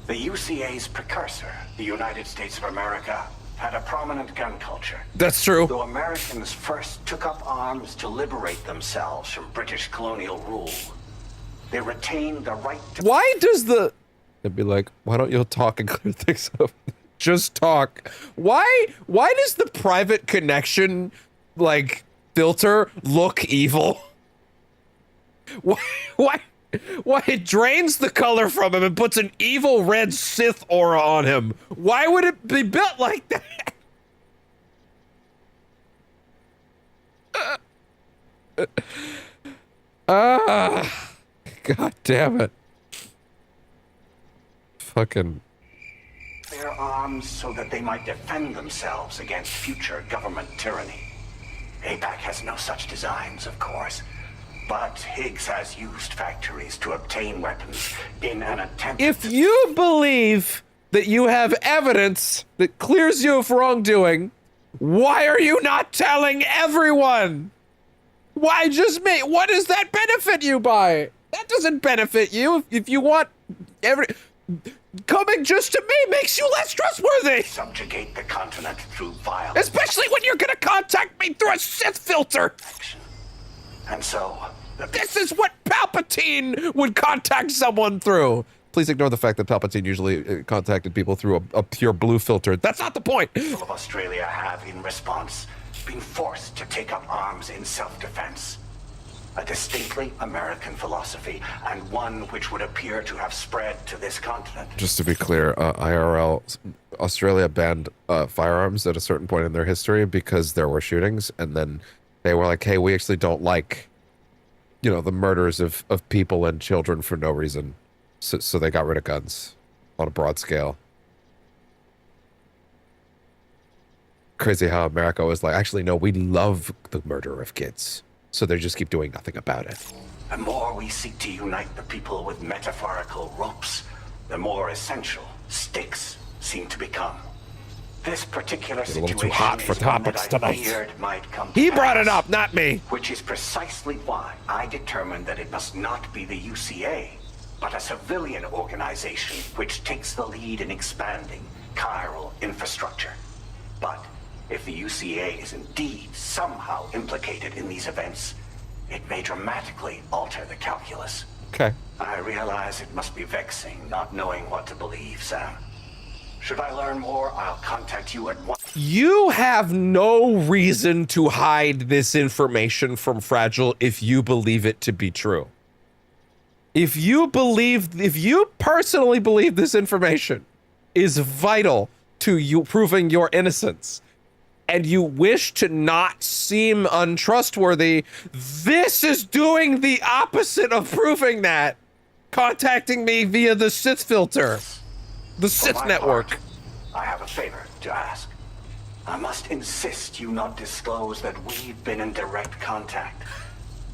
The UCA's precursor, the United States of America, had a prominent gun culture. That's true. Though Americans first took up arms to liberate themselves from British colonial rule, they retained the right to... Why does the... It'd be like, why don't you talk and clear things up? Just talk. Why does the private connection, like, filter look evil? Why it drains the color from him and puts an evil red Sith aura on him? Why would it be built like that? God damn it. Fucking... their arms so that they might defend themselves against future government tyranny. APAC has no such designs, of course. But Higgs has used factories to obtain weapons in an attempt. If you believe that you have evidence that clears you of wrongdoing, why are you not telling everyone? Why just me? What does that benefit you by? That doesn't benefit you. If you want coming just to me makes you less trustworthy. Subjugate the continent through violence. Especially when you're gonna contact me through a Sith filter. And so, this is what Palpatine would contact someone through. Please ignore the fact that Palpatine usually contacted people through a pure blue filter. That's not the point. People of Australia have, in response, been forced to take up arms in self-defense. A distinctly American philosophy, and one which would appear to have spread to this continent. Just to be clear, IRL, Australia banned firearms at a certain point in their history because there were shootings, and then they were like, hey, we actually don't like, you know, the murders of people and children for no reason. So they got rid of guns on a broad scale. Crazy how America was like, actually, no, we love the murder of kids. So they just keep doing nothing about it. The more we seek to unite the people with metaphorical ropes, the more essential stakes seem to become. This particular It's a little situation too hot for is one topics that I tonight. feared might come to He brought it pass, up, not me. Which is precisely why I determined that it must not be the UCA, but a civilian organization which takes the lead in expanding chiral infrastructure. But if the UCA is indeed somehow implicated in these events, it may dramatically alter the calculus. Okay. I realize it must be vexing not knowing what to believe, Sam. Should I learn more, I'll contact you at once. You have no reason to hide this information from Fragile if you believe it to be true. If you personally believe this information is vital to you proving your innocence, and you wish to not seem untrustworthy, this is doing the opposite of proving that. Contacting me via the Sith filter. The Sith network. Part, I have a favor to ask. I must insist you not disclose that we've been in direct contact.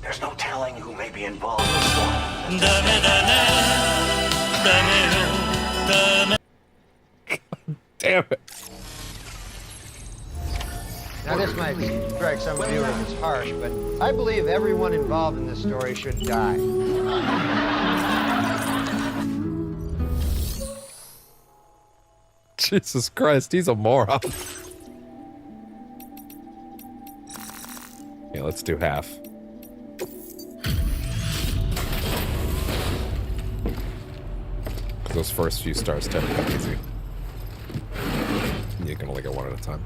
There's no telling who may be involved in this one. Damn it. Now this might strike some viewers as harsh, but I believe everyone involved in this story should die. Jesus Christ, he's a moron. Yeah, let's do half. Those first few stars tend to come easy. You can only get one at a time.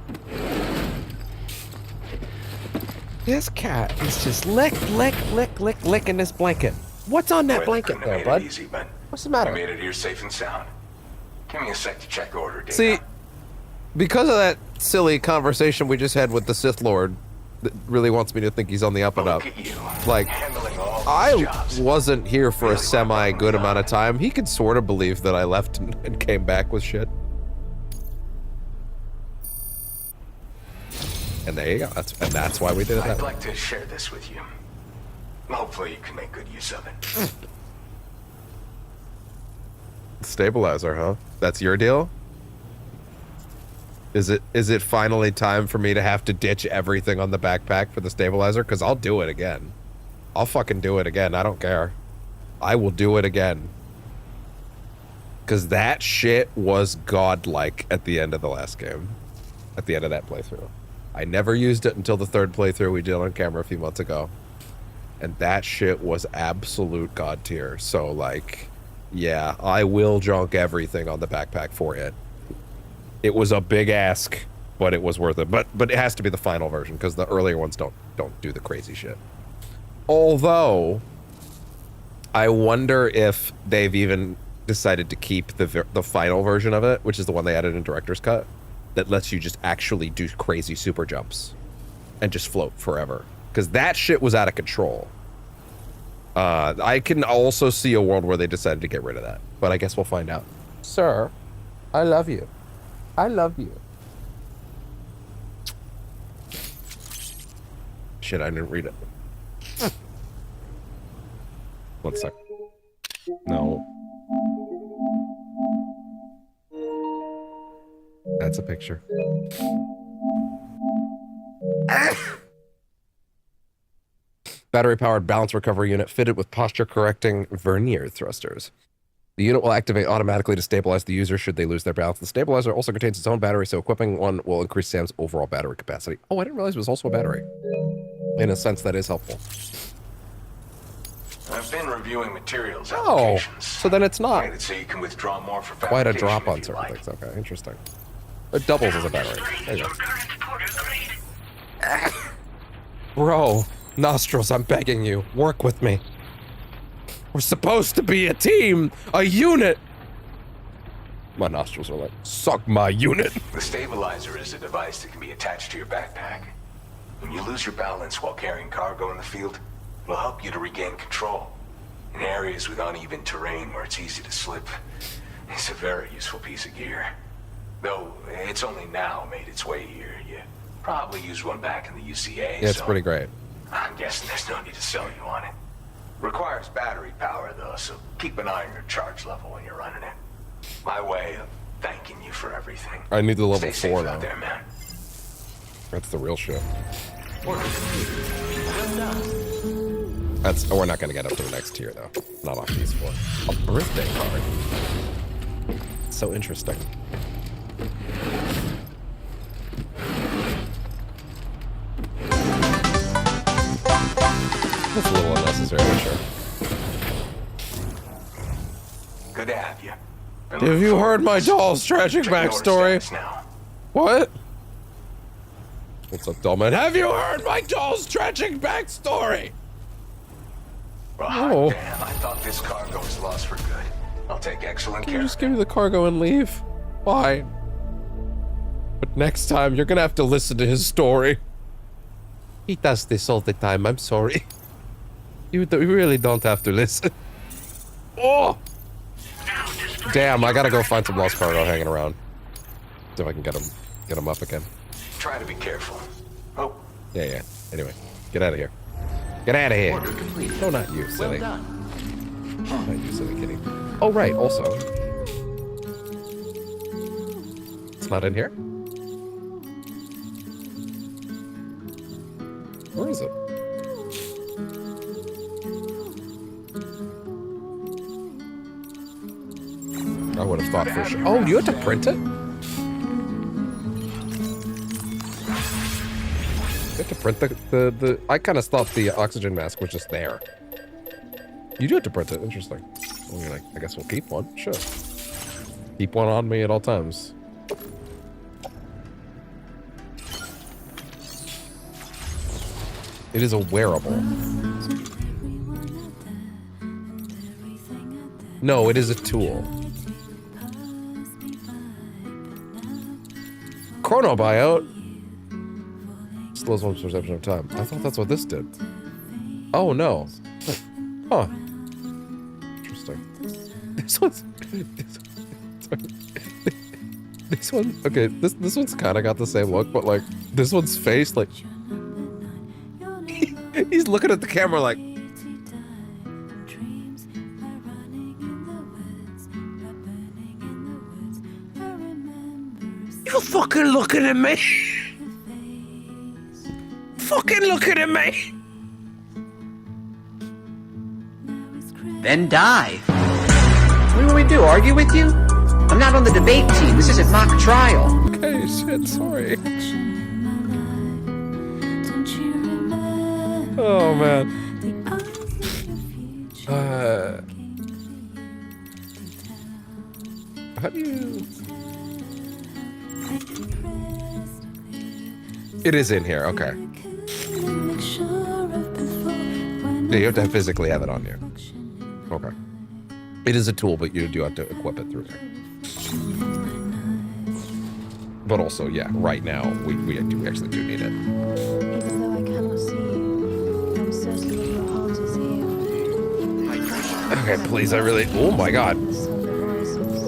This cat is just licking this blanket. What's on that blanket there, bud? Easy, but What's the matter? I made it here safe and sound. Give me a sec to check order data. See, because of that silly conversation we just had with the Sith Lord that really wants me to think he's on the up and up. Like, I wasn't here for a semi-good amount of time. He could sort of believe that I left and came back with shit. And there you go. That's why we did it that I'd way. like to share this with you. Hopefully you can make good use of it. Stabilizer, huh? That's your deal? Is it finally time for me to have to ditch everything on the backpack for the stabilizer? Because I'll do it again. I'll fucking do it again. I don't care. I will do it again. Because that shit was godlike at the end of the last game. At the end of that playthrough. I never used it until the third playthrough we did on camera a few months ago. And that shit was absolute god tier. So, like, yeah, I will junk everything on the backpack for it. It was a big ask, but it was worth it. But it has to be the final version, because the earlier ones don't do the crazy shit. Although, I wonder if they've even decided to keep the final version of it, which is the one they added in Director's Cut, that lets you just actually do crazy super jumps and just float forever. Because that shit was out of control. I can also see a world where they decided to get rid of that, but I guess we'll find out. Sir, I love you. I love you. Shit, I didn't read it. 1 sec. No. That's a picture. Battery-powered balance recovery unit fitted with posture-correcting vernier thrusters. The unit will activate automatically to stabilize the user should they lose their balance. The stabilizer also contains its own battery, so equipping one will increase Sam's overall battery capacity. Oh, I didn't realize it was also a battery. In a sense, that is helpful. I've been reviewing materials Oh, applications. so then it's not Made it so you can withdraw more for quite a fabrication drop if on you certain like. things. Okay, interesting. It doubles as a battery. There you go. Bro, Nostrils, I'm begging you, work with me. We're supposed to be a team, a unit. My nostrils are like, suck my unit. The stabilizer is a device that can be attached to your backpack. When you lose your balance while carrying cargo in the field, it'll help you to regain control. In areas with uneven terrain where it's easy to slip, it's a very useful piece of gear. Though it's only now made its way here. You probably used one back in the UCA. Yeah, it's pretty great. I'm guessing there's no need to sell you on it. Requires battery power though, so keep an eye on your charge level when you're running it. My way of thanking you for everything. I need the level Stay 4 safe though. out there, man. That's the real shit. Well done. That's. Oh, we're not gonna get up to the next tier though. Not off these 4. A birthday card. So interesting. That's a little unnecessary, but sure. Good to have you. Have you heard my doll's tragic backstory? What? What's up, doll man? Have you heard my doll's tragic backstory? Oh, damn, I thought this cargo was lost for good. I'll take excellent Can care. you just give me the cargo and leave? Fine. But next time, you're gonna have to listen to his story. He does this all the time, I'm sorry. You really don't have to listen. Oh! Damn, I gotta go find some lost cargo hanging around. See if I can get him up again. Try to be careful. Oh. Yeah. Anyway, get out of here. Get out of here. Order complete. No, not you, silly. Well done. Not you, silly kitty. Oh, right, also. It's not in here? Where is it? I would have thought for sure. Oh, you had to print it? You have to print the I kind of thought the oxygen mask was just there. You do have to print it. Interesting. Well, you're like, I guess we'll keep one. Sure. Keep one on me at all times. It is a wearable. No, it is a tool. Chrono buyout. Slows one's perception of time. I thought that's what this did. Oh no. Huh. Interesting. This one. Okay. This one's kind of got the same look, but like this one's face, like he's looking at the camera like. You fucking looking at me? Fucking looking at me? Then die. What do you want me to do, argue with you? I'm not on the debate team. This isn't mock trial. Okay, shit, sorry. Oh, man. How do you... It is in here, okay. Yeah, you have to physically have it on you. Okay. It is a tool, but you do have to equip it through there. But also, yeah, right now, we actually do need it. Even though I cannot see you, I'm certain that your heart is here. Okay, please, I really... Oh my god.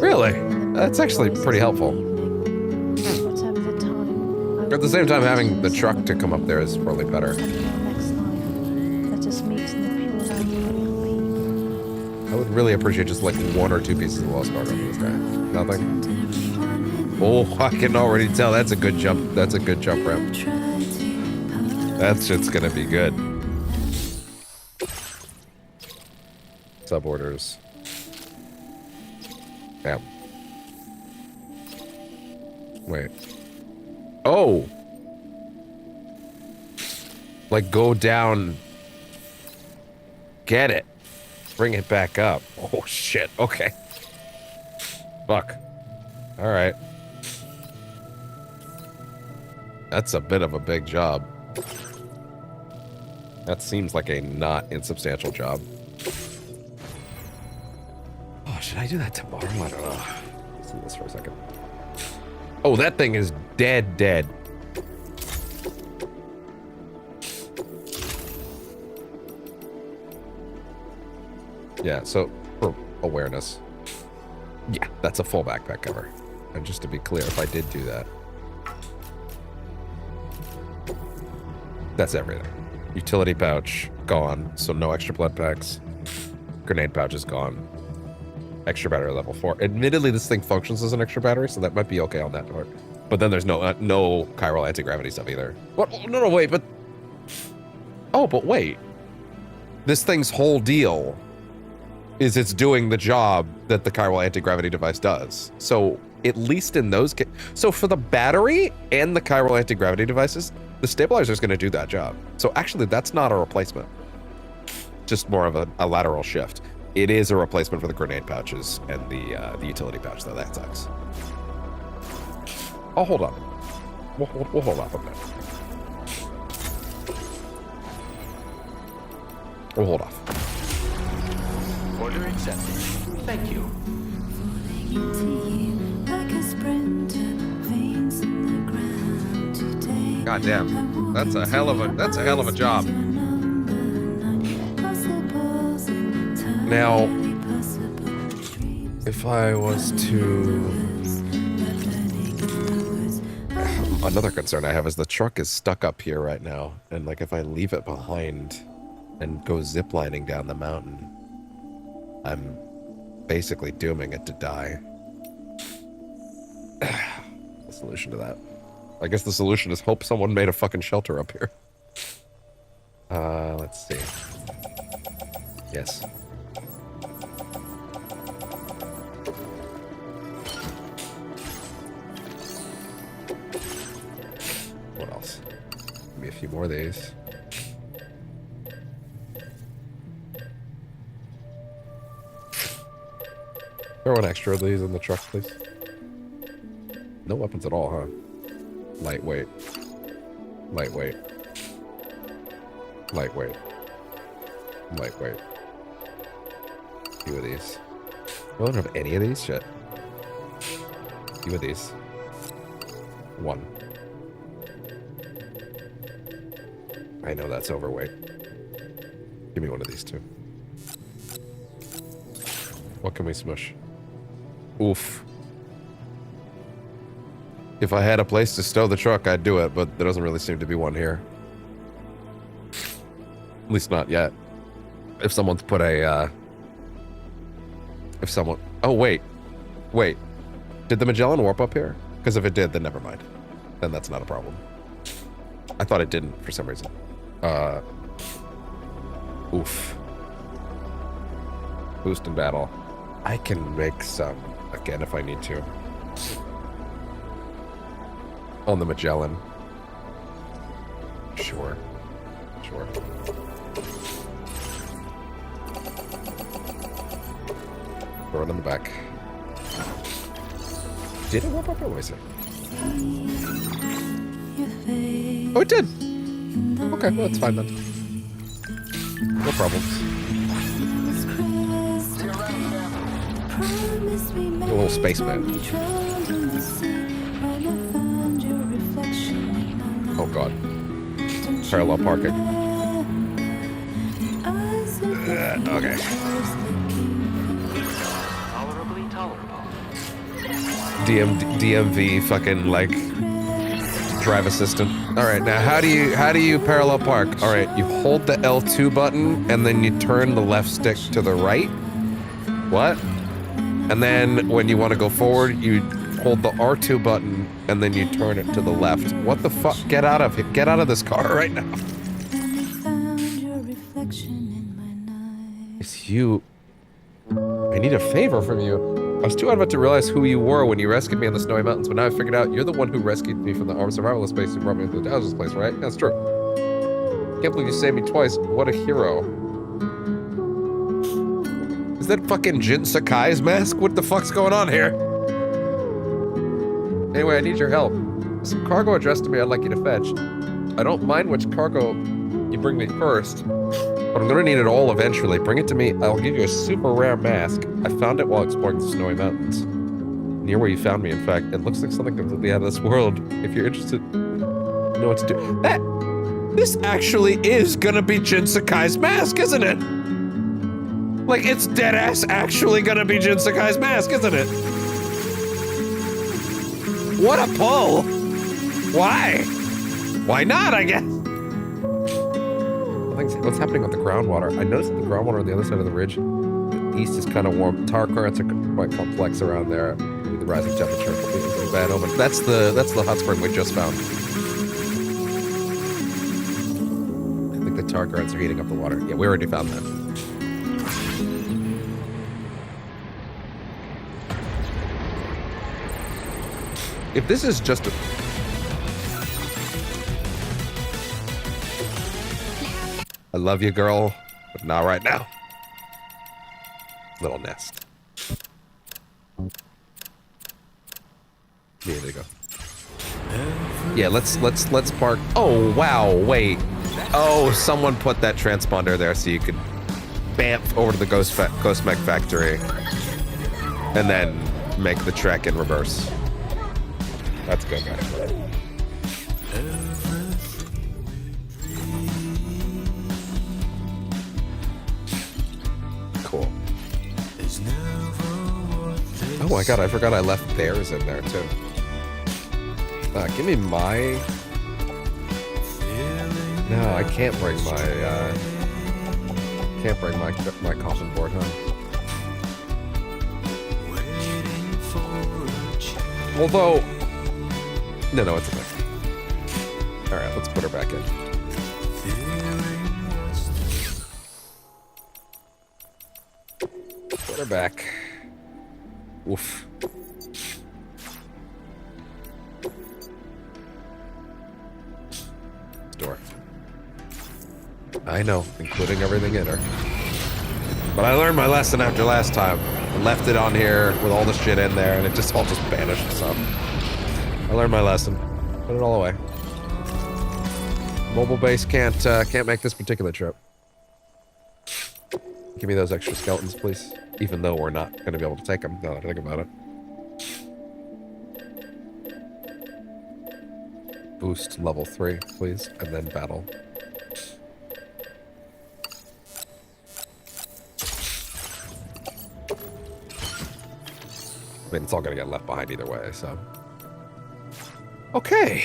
Really? That's actually pretty helpful. Whatever the time, At the same time, having the truck to come up there is probably better. next life, let us meet in the pure land of Eagle Peak. I would really appreciate just like 1 or 2 pieces of lost cargo for this guy. Nothing. Oh, I can already tell that's a good jump. That's a good jump ramp. That shit's gonna be good. Suborders. Damn. Wait. Oh! Like, go down. Get it. Bring it back up. Oh, shit. Okay. Fuck. Alright. That's a bit of a big job. That seems like a not insubstantial job. Oh, should I do that tomorrow? I don't know. Let's do this for a second. Oh, that thing is dead. Yeah, so for awareness. Yeah, that's a full backpack cover. And just to be clear, if I did do that, that's everything. Utility pouch, gone. So no extra blood packs. Grenade pouch is gone. Extra battery level 4. Admittedly, this thing functions as an extra battery, so that might be okay on that part. But then there's no chiral anti-gravity stuff either. What? No, wait, but... Oh, but wait. This thing's whole deal is it's doing the job that the chiral anti-gravity device does. So at least in those cases... So for the battery and the chiral anti-gravity devices, the stabilizer is going to do that job. So actually, that's not a replacement. Just more of a lateral shift. It is a replacement for the grenade pouches and the utility pouch, though. That sucks. I'll hold on. We'll hold off on that. We'll hold off. Order accepted. Thank you. God damn. That's a hell of a job. Now, if I was to... Another concern I have is the truck is stuck up here right now. And like if I leave it behind and go ziplining down the mountain, I'm basically dooming it to die. The solution to that. I guess the solution is hope someone made a fucking shelter up here. Let's see. Yes. What else? Give me a few more of these. Throw an extra of these in the truck, please. No weapons at all, huh? Lightweight. Lightweight. Lightweight. Lightweight. A few of these. I don't have any of these? Shit. A few of these. 1. I know that's overweight. Give me one of these too. What can we smush? Oof. If I had a place to stow the truck, I'd do it, but there doesn't really seem to be one here. At least not yet. If someone's put a, Oh, wait. Wait. Did the Magellan warp up here? Because if it did, then never mind. Then that's not a problem. I thought it didn't for some reason. Oof. Boost in battle. I can make some, again, if I need to. On the Magellan. Sure. Sure. Throw it in the back. Did it warp up or was it? Oh, it did! Okay, well, it's fine then. No problems. A little spaceman. Oh god. Parallel parking. Okay. Tolerably tolerable. DMV fucking like drive assistant. All right, now how do you parallel park? All right, you hold the L2 button and then you turn the left stick to the right What? And then when you want to go forward, you hold the R2 button and then you turn it to the left. What the fuck? Get out of it. Get out of this car right now. It's you. I need a favor from you. I was too adamant to realize who you were when you rescued me in the snowy mountains, but now I figured out you're the one who rescued me from the armed survivalist base who brought me into the Dowser's place, right? That's true. Can't believe you saved me twice. What a hero. Is that fucking Jin Sakai's mask? What the fuck's going on here? Anyway, I need your help. There's some cargo addressed to me I'd like you to fetch. I don't mind which cargo you bring me first, but I'm gonna need it all eventually. Bring it to me. I'll give you a super rare mask. I found it while exploring the snowy mountains. Near where you found me, in fact. It looks like something completely out of this world. If you're interested, you know what to do. This actually is gonna be Jin Sakai's mask, isn't it? Like, it's deadass actually gonna be Jin Sakai's mask, isn't it? What a pull! Why? Why not, I guess? What's happening with the groundwater? I noticed that the groundwater on the other side of the ridge, the east is kind of warm. Tar currents are quite complex around there. Maybe the rising temperature is a bad omen. That's the hot spring we just found. I think the tar currents are heating up the water. Yeah, we already found that. If this is just a... I love you, girl, but not right now. Little nest. Here they go. Yeah, let's park. Oh wow, wait. Oh, someone put that transponder there so you could bamf over to the Ghost Mech factory and then make the trek in reverse. That's good, actually. Cool. Oh my god, I forgot I left theirs in there too. Give me my... No, I can't bring my, my coffin board, huh? Although... No, it's okay. Alright, let's put her back in. Put her back. Oof. Door. I know, including everything in her. But I learned my lesson after last time. I left it on here with all the shit in there, and it just all vanished, so... I learned my lesson. Put it all away. Mobile base can't make this particular trip. Give me those extra skeletons, please. Even though we're not going to be able to take them, now that I think about it. Boost level 3, please, and then battle. I mean, it's all going to get left behind either way, so... Okay.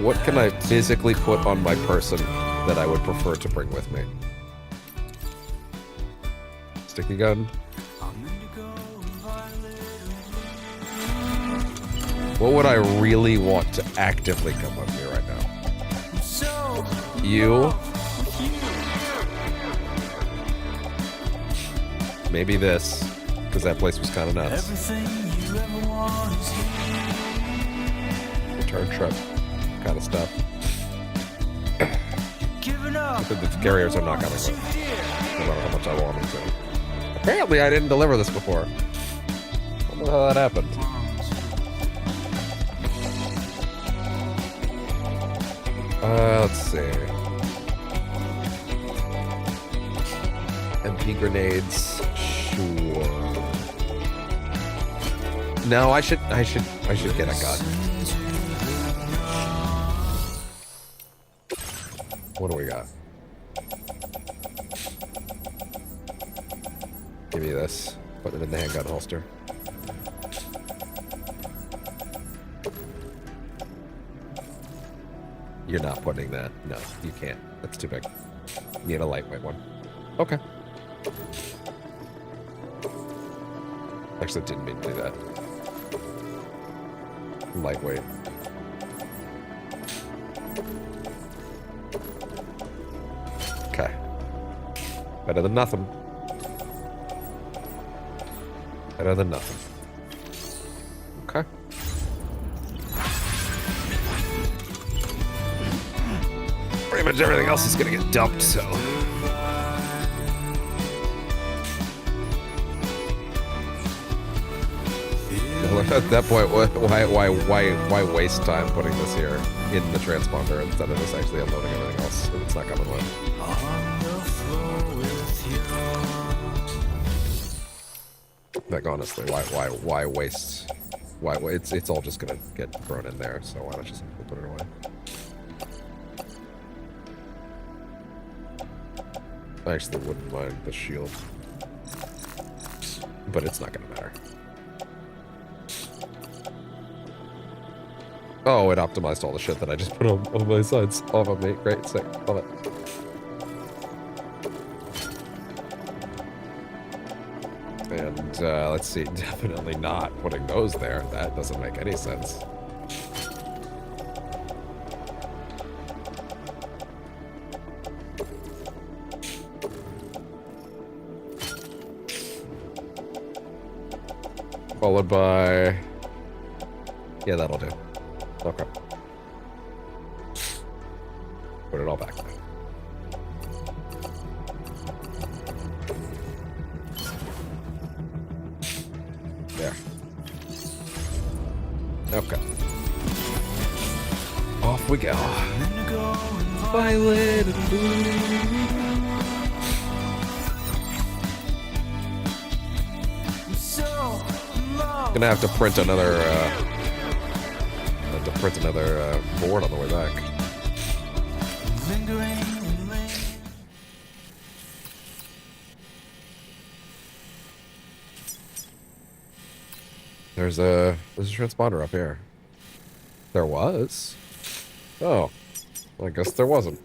What can I physically put on my person that I would prefer to bring with me? Sticky gun. What would I really want to actively come with me right now? You. Maybe this, because that place was kind of nuts. Return trip kind of stuff. The carriers are not coming with, no matter how much I want them to. Apparently I didn't deliver this before. I don't know how that happened. Let's see. MP grenades. Sure. No, I should get a gun. What do we got? Give me this. Put it in the handgun holster. You're not putting that. No, you can't. That's too big. You need a lightweight one. Okay. Actually, didn't mean to do that. Lightweight. Okay. Better than nothing. Better than nothing. Okay. Pretty much everything else is gonna get dumped, so. At that point, why waste time putting this here in the transponder instead of just actually unloading everything else if it's not coming with? Like honestly, why waste? Why it's all just gonna get thrown in there, so why not just put it away? I actually wouldn't mind the shield, but it's not gonna matter. Oh, it optimized all the shit that I just put on my sides off of me. Great, sick, love it. And let's see, definitely not putting those there. That doesn't make any sense. Followed by... Yeah, that'll do. Okay. Put it all back. There. Okay. Off we go. Violet and blue. Gonna have to print another board on the way back. There's a transponder up here. There was? Oh. Well, I guess there wasn't.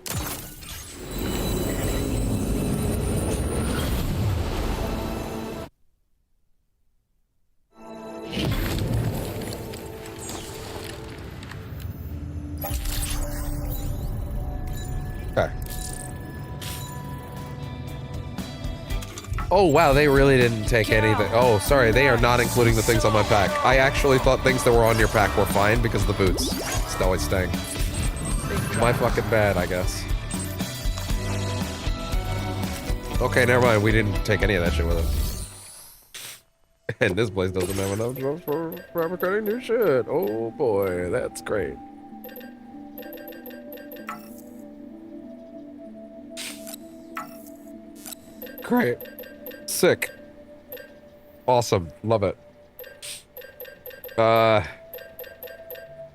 Oh, wow, they really didn't take anything. Oh, sorry, they are not including the things on my pack. I actually thought things that were on your pack were fine because of the boots. Still, it's staying. My fucking bad, I guess. Okay, never mind. We didn't take any of that shit with us. And this place doesn't have enough drops for fabricating new shit. Oh, boy, that's great. Great. Sick. Awesome. Love it.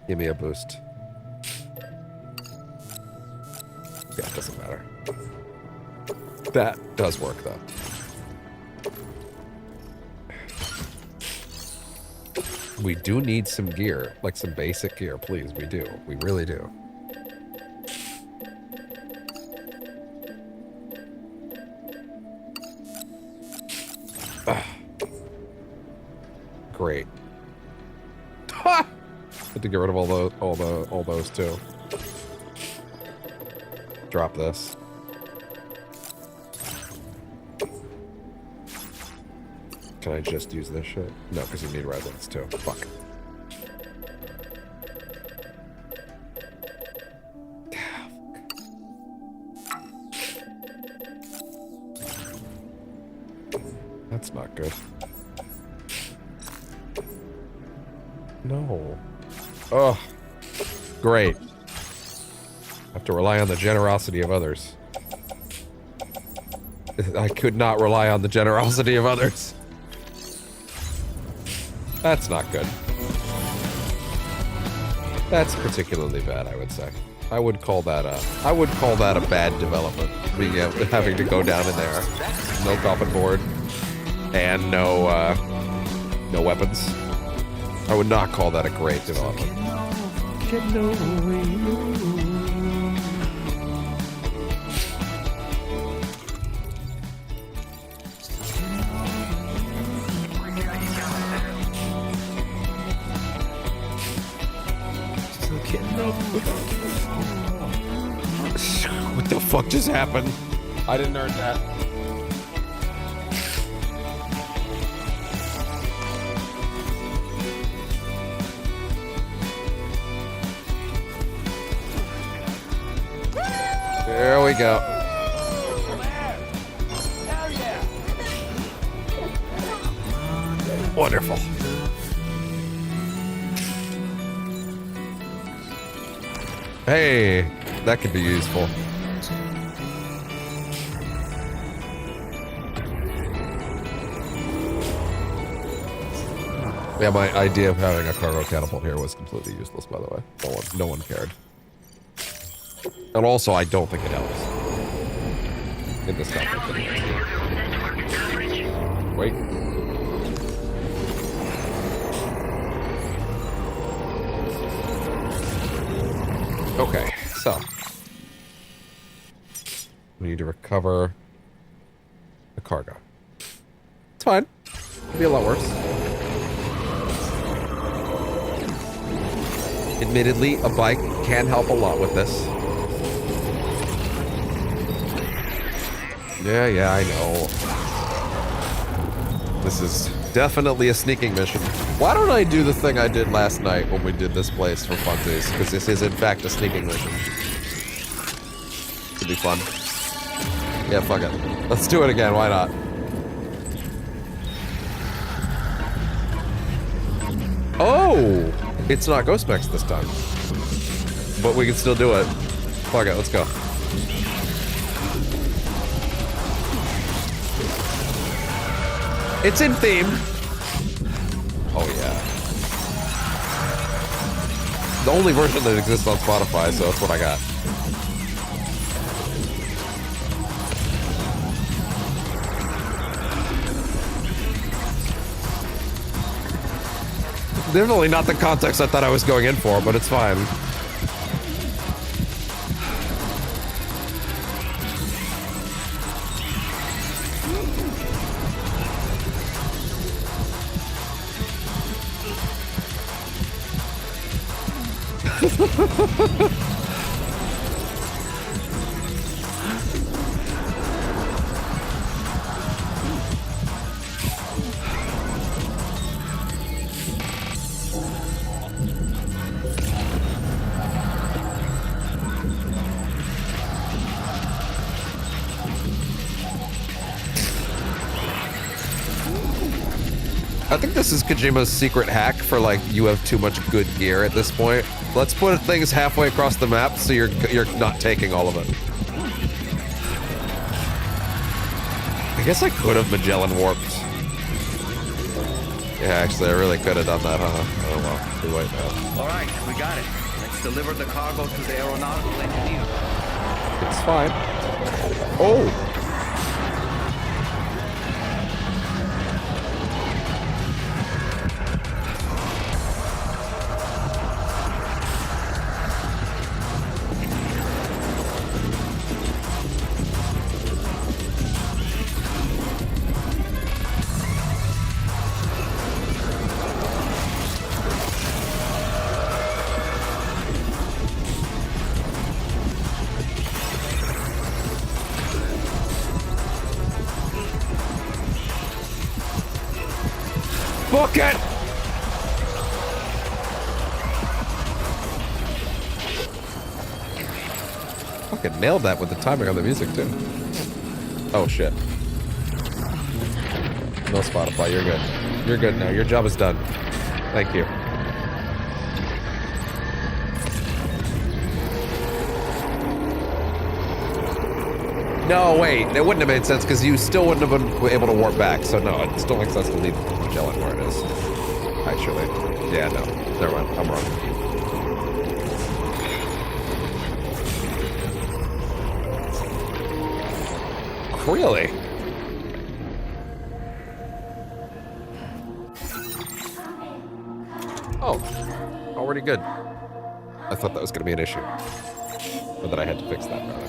Give me a boost. Yeah, it doesn't matter. That does work, though. We do need some gear. Like some basic gear, please. We do. We really do. Great. Ha! Had to get rid of all those too. Drop this. Can I just use this shit? No, because you need resins too. Fuck. That's not good. No. Oh, great. Have to rely on the generosity of others. I could not rely on the generosity of others. That's not good. That's particularly bad, I would say. I would call that a bad development. Having to go down in there, no coffin board, and no weapons. I would not call that a great development. What the fuck just happened? I didn't earn that. There we go. Wonderful. Hey, that could be useful. Yeah, my idea of having a cargo catapult here was completely useless, by the way. No one cared. And also, I don't think it helps. In this stuff. Wait. Okay, so. We need to recover the cargo. It's fine. Could be a lot worse. Admittedly, a bike can help a lot with this. Yeah, I know. This is definitely a sneaking mission. Why don't I do the thing I did last night when we did this place for funsies? Because this is, in fact, a sneaking mission. Could be fun. Yeah, fuck it. Let's do it again, why not? Oh! It's not Ghost Mechs this time. But we can still do it. Fuck it, let's go. It's in theme. Oh yeah. The only version that exists on Spotify, so that's what I got. Definitely not the context I thought I was going in for, but it's fine. I think this is Kojima's secret hack for, like, you have too much good gear at this point. Let's put things halfway across the map so you're not taking all of it. I guess I could have Magellan warped. Yeah, actually, I really could have done that, huh? Oh well, too late now. All right, we got it. Let's deliver the cargo to the aeronautical engineer. It's fine. Oh! Book it! Fucking nailed that with the timing on the music, too. Oh, shit. No Spotify, you're good. You're good now. Your job is done. Thank you. No, wait. It wouldn't have made sense because you still wouldn't have been able to warp back. So, no, it still makes sense to leave Magellan where it is. Actually. Yeah, no. Never mind. I'm wrong. Really? Oh. Already good. I thought that was going to be an issue. Or that I had to fix that, rather.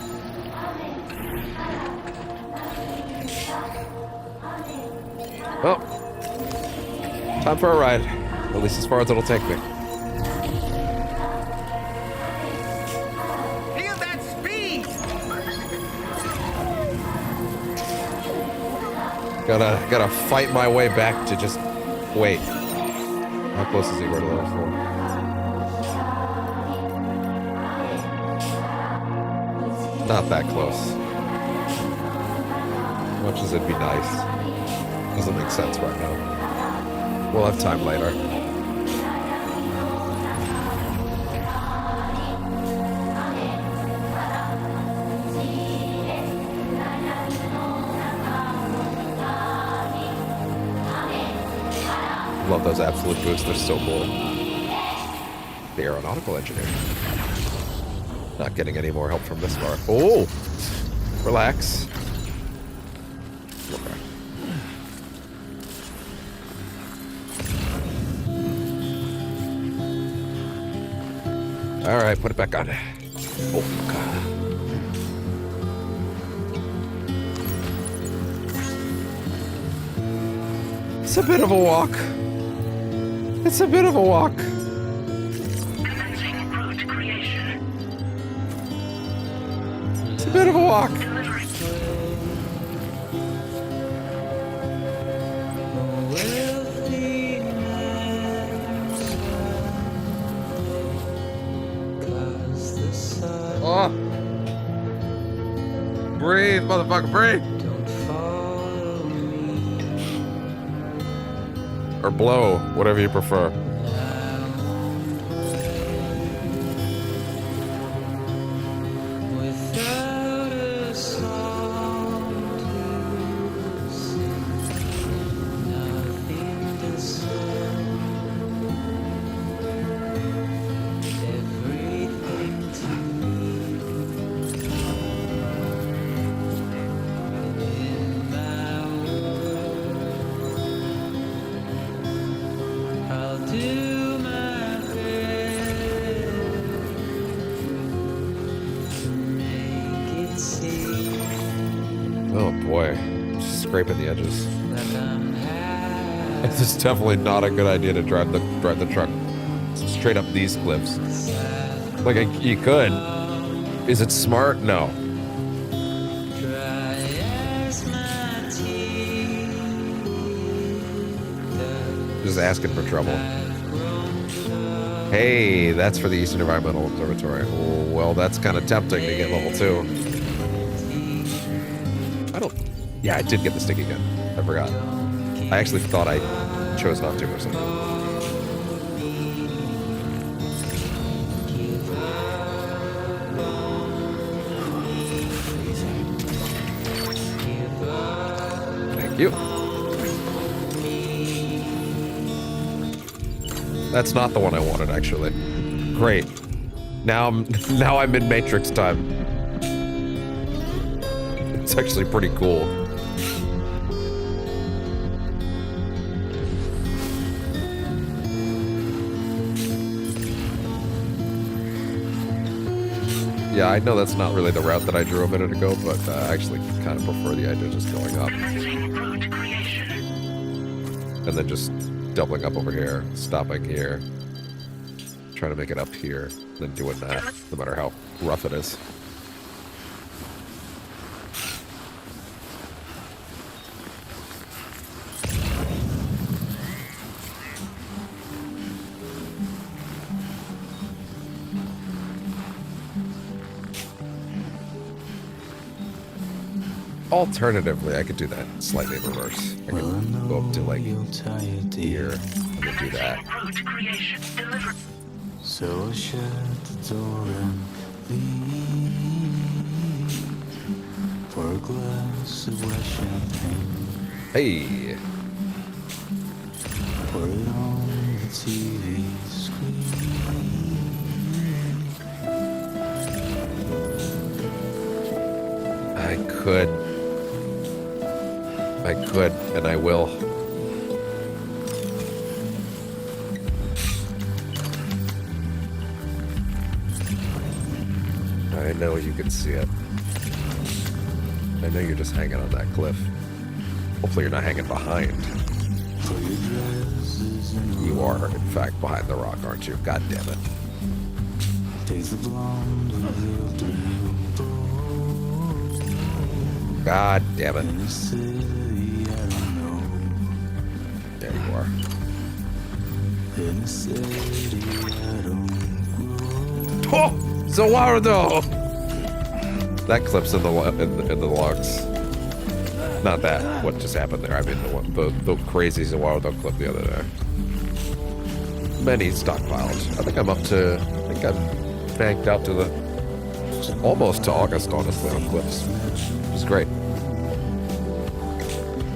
Well, time for a ride. At least as far as it'll take me. Gotta fight my way back to just wait. How close is he to level 4? Not that close. As much as it'd be nice. Doesn't make sense right now. We'll have time later. Love those absolute boots, they're so cool. The aeronautical engineer. Not getting any more help from this far. Oh! Relax. Okay. Alright, put it back on. Oh, God. It's a bit of a walk. It's a bit of a walk. It's a bit of a walk. Oh. Breathe, motherfucker, breathe. Or blow, whatever you prefer. Oh boy, scraping the edges. This is definitely not a good idea to drive the truck straight up these cliffs. Like you could. Is it smart? No. Just asking for trouble. Hey, that's for the Eastern Environmental Observatory. Oh, well, that's kind of tempting to get level 2. Yeah, I did get the sticky gun. I forgot. I actually thought I chose not to or something. Thank you. That's not the one I wanted, actually. Great. Now I'm in Matrix time. It's actually pretty cool. Yeah, I know that's not really the route that I drew a minute ago, but I actually kind of prefer the idea of just going up. And then just doubling up over here, stopping here, trying to make it up here, then doing that, no matter how rough it is. Alternatively, I could do that slightly in reverse. I could go up to like here and then do that. So shut the door and leave for a glass of wet champagne. Hey. Put it on the TV screen. I could, and I will. I know you can see it. I know you're just hanging on that cliff. Hopefully you're not hanging behind. You are, in fact, behind the rock, aren't you? God damn it. God damn it. In a city I don't grow. Oh, Zawardo! That clip's in the logs. Not that. What just happened there? I mean, the crazy Zawardo clip the other day. Many stockpiled. I think I'm banked out to almost to August, honestly, on clips. Which is great.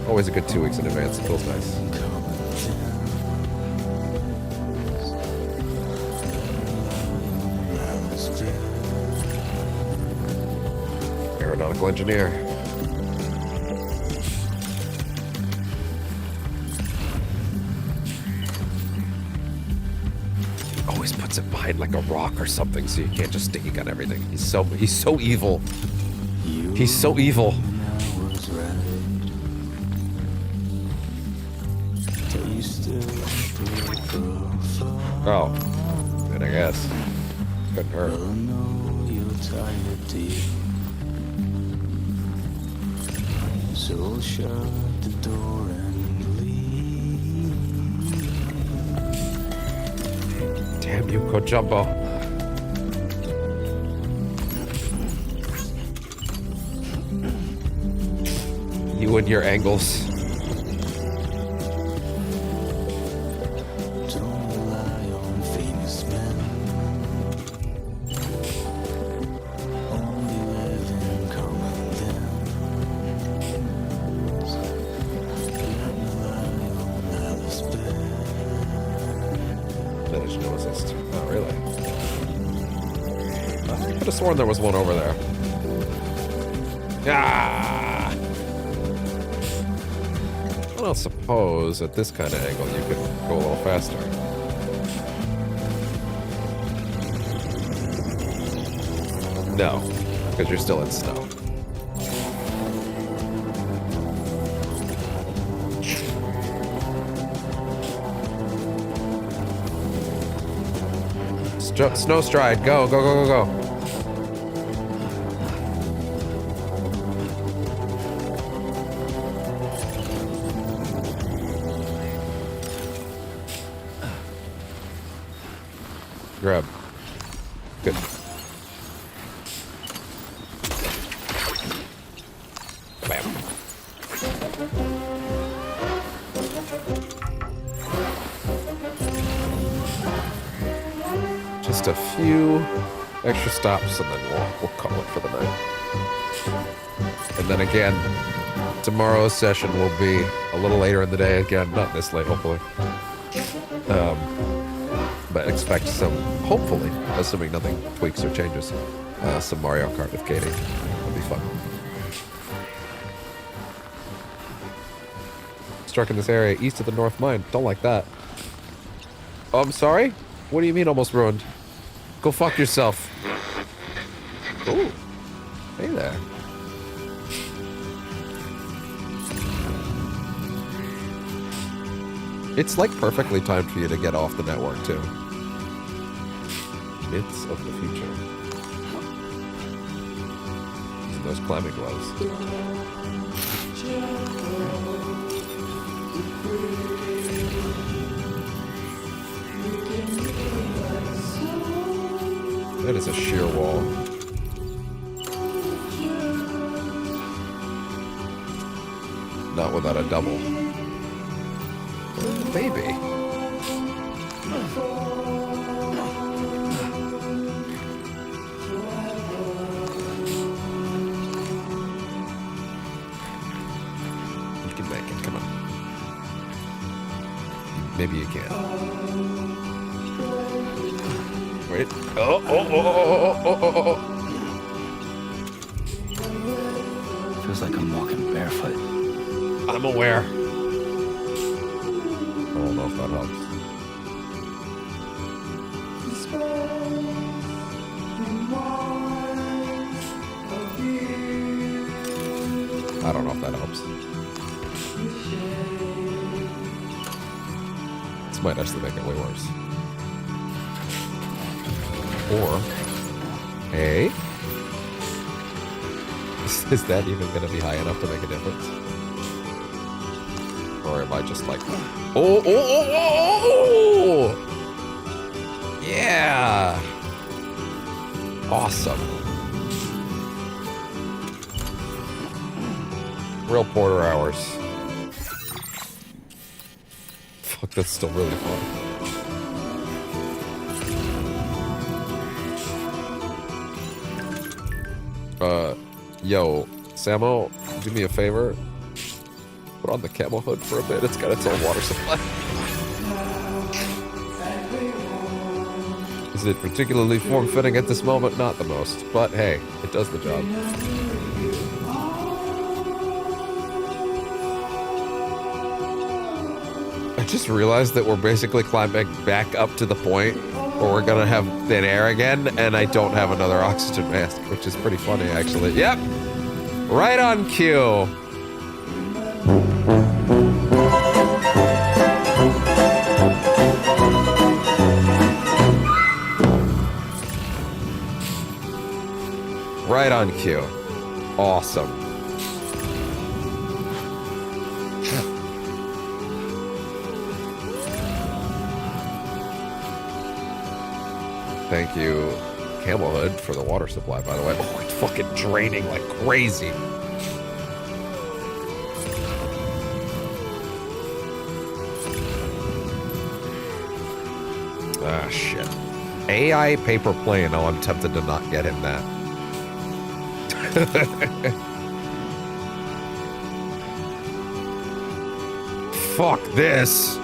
Always a good 2 weeks in advance. It feels nice. Aeronautical engineer. Always puts it behind like a rock or something so you can't just stick on everything. He's so evil. He's so evil. Oh, then I guess. Couldn't hurt. So shut the door and leave. Damn you, Kojumbo. You and your angles. Don't rely on famous men. Only live in common dens. Don't rely on Alice Finish no assist. Oh, really? I could have sworn there was one over there. Ah! I don't suppose at this kind of angle you could go a little faster. No, because you're still in snow. Snow stride, go, go, go, go, go. Grab. Good. Bam. Just a few extra stops and then we'll call it for the night. And then again, tomorrow's session will be a little later in the day again, not this late, hopefully. But expect some, hopefully, assuming nothing tweaks or changes, some Mario Kart with Katie. It'll be fun. Struck in this area east of the North Mine. Don't like that. Oh, I'm sorry? What do you mean almost ruined? Go fuck yourself. Ooh. Hey there. It's like perfectly timed for you to get off the network too. Myths of the future. Using those climbing gloves. That is a sheer wall. Not without a double. Baby. You can make it, come on. Maybe you can. Wait. Oh. Feels like I'm walking barefoot. I'm aware. I don't know if that helps. I don't know if that helps. This might actually make it way worse. Or, hey, is that even going to be high enough to make a difference? Oh Or am I just like... Oh, oh, oh, oh, oh! Yeah! Awesome. Real Porter hours. Fuck, that's still really fun. Yo, Samo, do me a favor. Put on the camel hood for a bit. It's got its own water supply. Is it particularly form-fitting at this moment? Not the most, but hey, it does the job. I just realized that we're basically climbing back up to the point where we're gonna have thin air again, and I don't have another oxygen mask, which is pretty funny, actually. Yep! Right on cue! Right on cue. Awesome. Thank you, Camel Hood, for the water supply, by the way. Oh, it's fucking draining like crazy. Ah, shit. AI paper plane. Oh, I'm tempted to not get him that. Fuck this.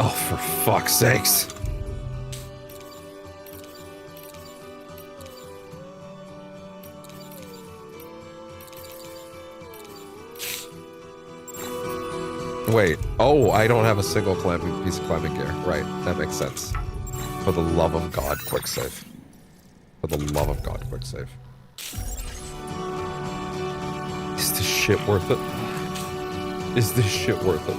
Oh, for fuck's sakes. Wait. Oh, I don't have a single piece of climbing gear. Right. That makes sense. For the love of God, quick save. For the love of God, quick save. Is this shit worth it? Is this shit worth it?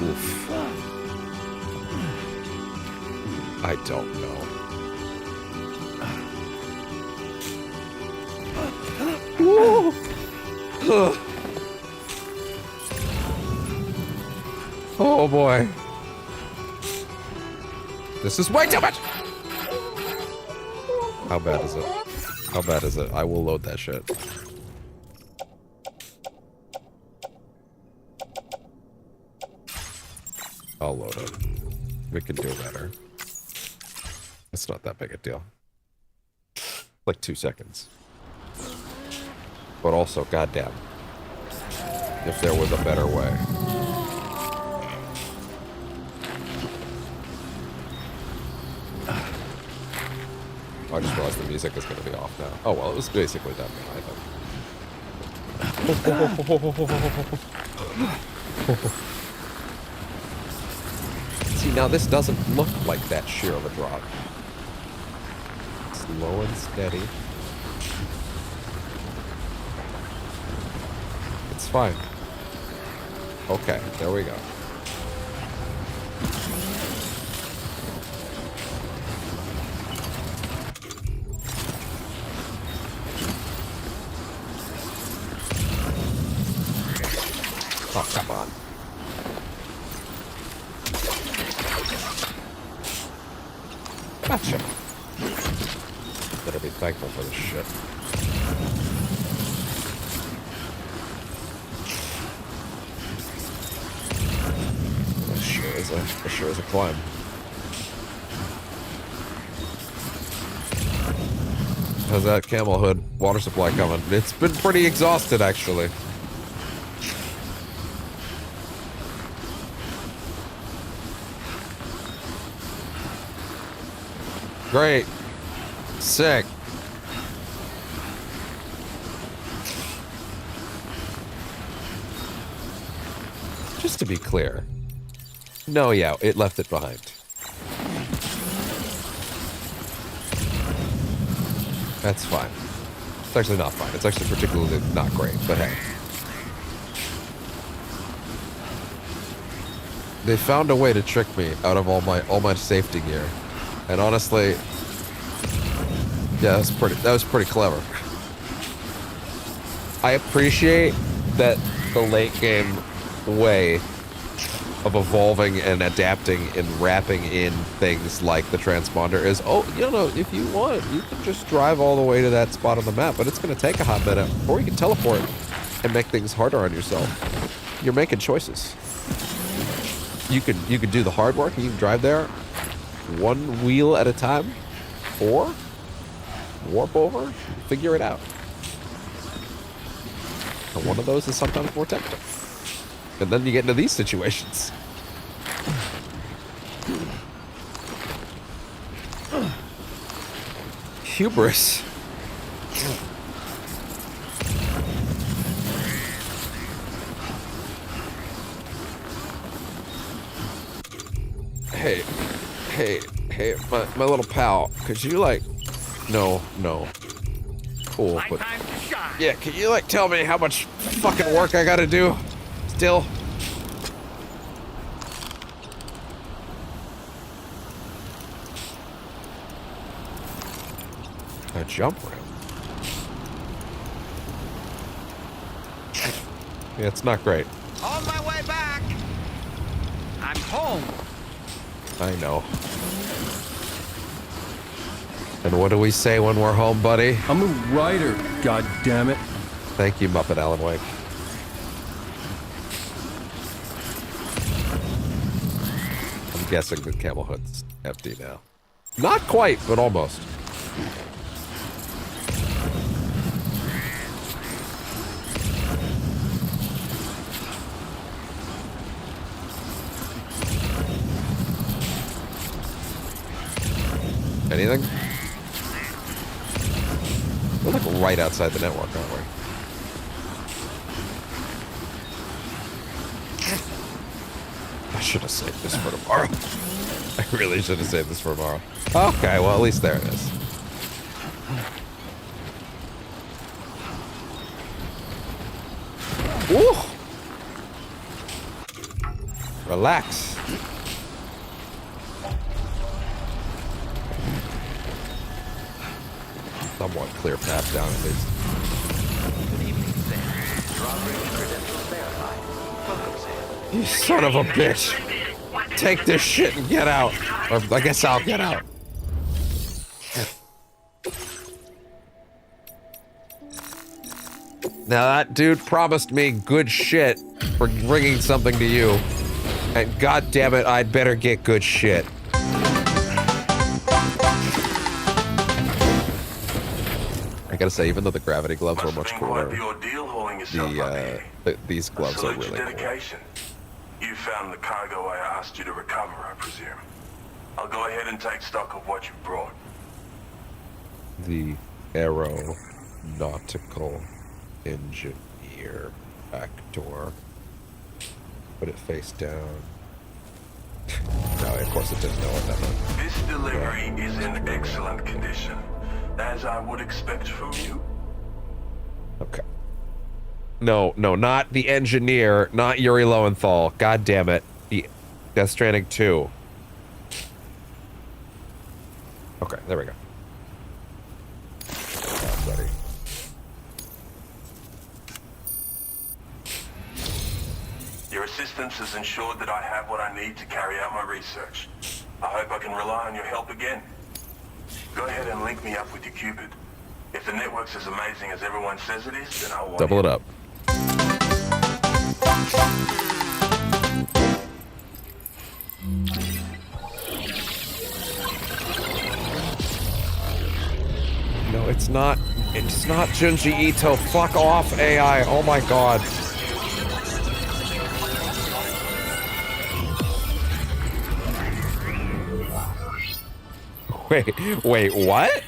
Oof. I don't know. Oh boy. This is way too much! How bad is it? How bad is it? I will load that shit. I'll load it. We can do better. It's not that big a deal. Like 2 seconds. But also, goddamn, if there was a better way. I just realized the music is going to be off now. Oh well, it was basically done now, I think. See, now this doesn't look like that sheer of a drop. Slow and steady. It's fine. Okay, there we go. Oh, come on. Gotcha. Better be thankful for this shit. That sure is a climb. How's that camel hood water supply coming? It's been pretty exhausted, actually. Great. Sick. Just to be clear. No, yeah, it left it behind. That's fine. It's actually not fine. It's actually particularly not great, but hey. They found a way to trick me out of all my safety gear. And honestly, yeah, that was pretty clever. I appreciate that the late game way of evolving and adapting and wrapping in things like the transponder is, oh, you know, if you want, you can just drive all the way to that spot on the map, but it's going to take a hot minute, or you can teleport and make things harder on yourself. You're making choices. You could do the hard work and you can drive there one wheel at a time, or warp over, figure it out. And one of those is sometimes more tempting. And then you get into these situations. Hubris. Hey, my little pal, could you like, no. Cool, but yeah, can you like tell me how much fucking work I gotta do? Still. A jump ramp. Yeah, it's not great. On my way back. I'm home. I know. And what do we say when we're home, buddy? I'm a writer, god damn it. Thank you, Muppet Alan Wake. I'm guessing the camel hood's empty now. Not quite, but almost. Anything? We're like right outside the network, aren't we? I should have saved this for tomorrow. I really should have saved this for tomorrow. Okay, well, at least there it is. Ooh! Relax. Somewhat clear path down at least. You son of a bitch! Take this shit and get out. Or I guess I'll get out. Now that dude promised me good shit for bringing something to you. And god damn it, I'd better get good shit. I gotta say, even though the gravity gloves were much cooler, these gloves are really cool. You found the cargo I asked you to recover, I presume. I'll go ahead and take stock of what you brought. The aeronautical engineer actor. Put it face down. No, of course it didn't know what that meant. This delivery is in excellent condition, as I would expect from you. Okay. No, not the engineer, not Yuri Lowenthal. God damn it. The Death Stranding 2. Okay, there we go. Buddy. Your assistance has ensured that I have what I need to carry out my research. I hope I can rely on your help again. Go ahead and link me up with your Cupid. If the network's as amazing as everyone says it is, then I'll want double it up. No, it's not. It's not Junji Ito. Fuck off, AI. Oh my god. Wait, what?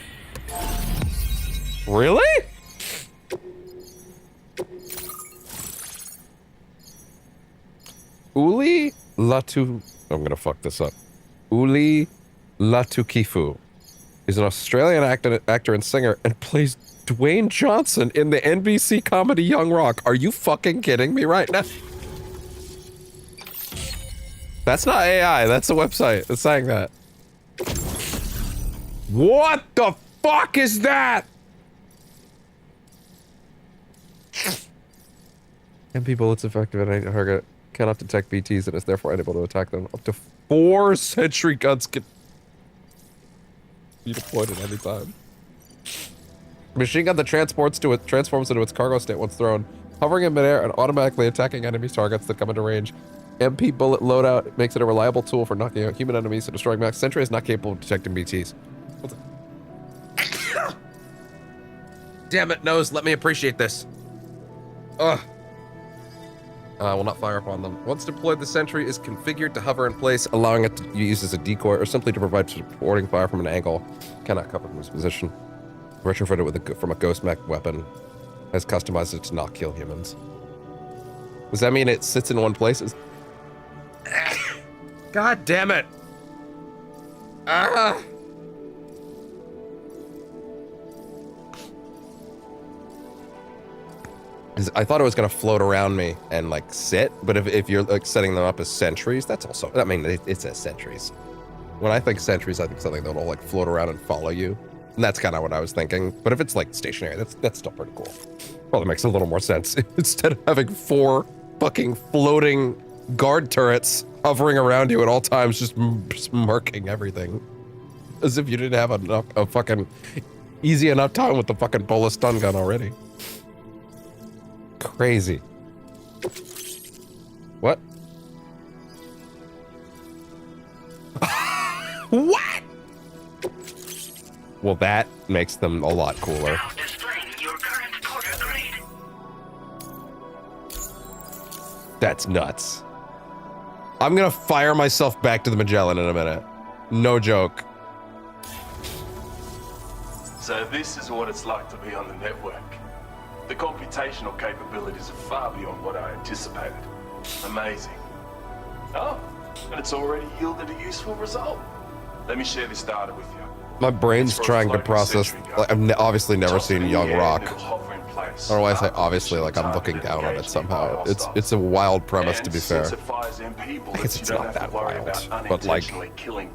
Really? Uli Latu... I'm gonna fuck this up. Uli Latukifu. He's an Australian actor and singer and plays Dwayne Johnson in the NBC comedy Young Rock. Are you fucking kidding me right now? That's not AI, that's a website that's saying that. What the fuck is that? MP bullets effective at any target cannot detect BTs and is therefore unable to attack them. Up to 4 sentry guns can be deployed at any time. Machine gun that transforms into its cargo state once thrown, hovering in midair and automatically attacking enemy targets that come into range. MP bullet loadout makes it a reliable tool for knocking out human enemies and destroying mechs. Sentry is not capable of detecting BTs. Damn it, nose, let me appreciate this. Ugh. Will not fire upon them. Once deployed, the sentry is configured to hover in place, allowing it to be used as a decoy or simply to provide supporting fire from an angle. Cannot cover from his position. Retrofitted with from a ghost mech weapon. Has customized it to not kill humans. Does that mean it sits in one place? God damn it! Ah! I thought it was gonna float around me and like sit, but if you're like setting them up as sentries, that's also, I mean, it says sentries. When I think sentries, I think something that'll like float around and follow you. And that's kind of what I was thinking. But if it's like stationary, that's still pretty cool. Probably makes a little more sense. Instead of having 4 fucking floating guard turrets hovering around you at all times, just murking everything. As if you didn't have a fucking easy enough time with the fucking Bola stun gun already. Crazy. What? What? Well, that makes them a lot cooler. That's nuts. I'm gonna fire myself back to the Magellan in a minute. No joke. So this is what it's like to be on the network. The computational capabilities are far beyond what I anticipated. Amazing. Oh, and it's already yielded a useful result. Let me share this data with you. My brain's trying to process, like, I've obviously never seen Young Rock. I don't know why I say obviously, like I'm looking down on it somehow. It's a wild premise, to be fair. I guess it's not that wild, but like,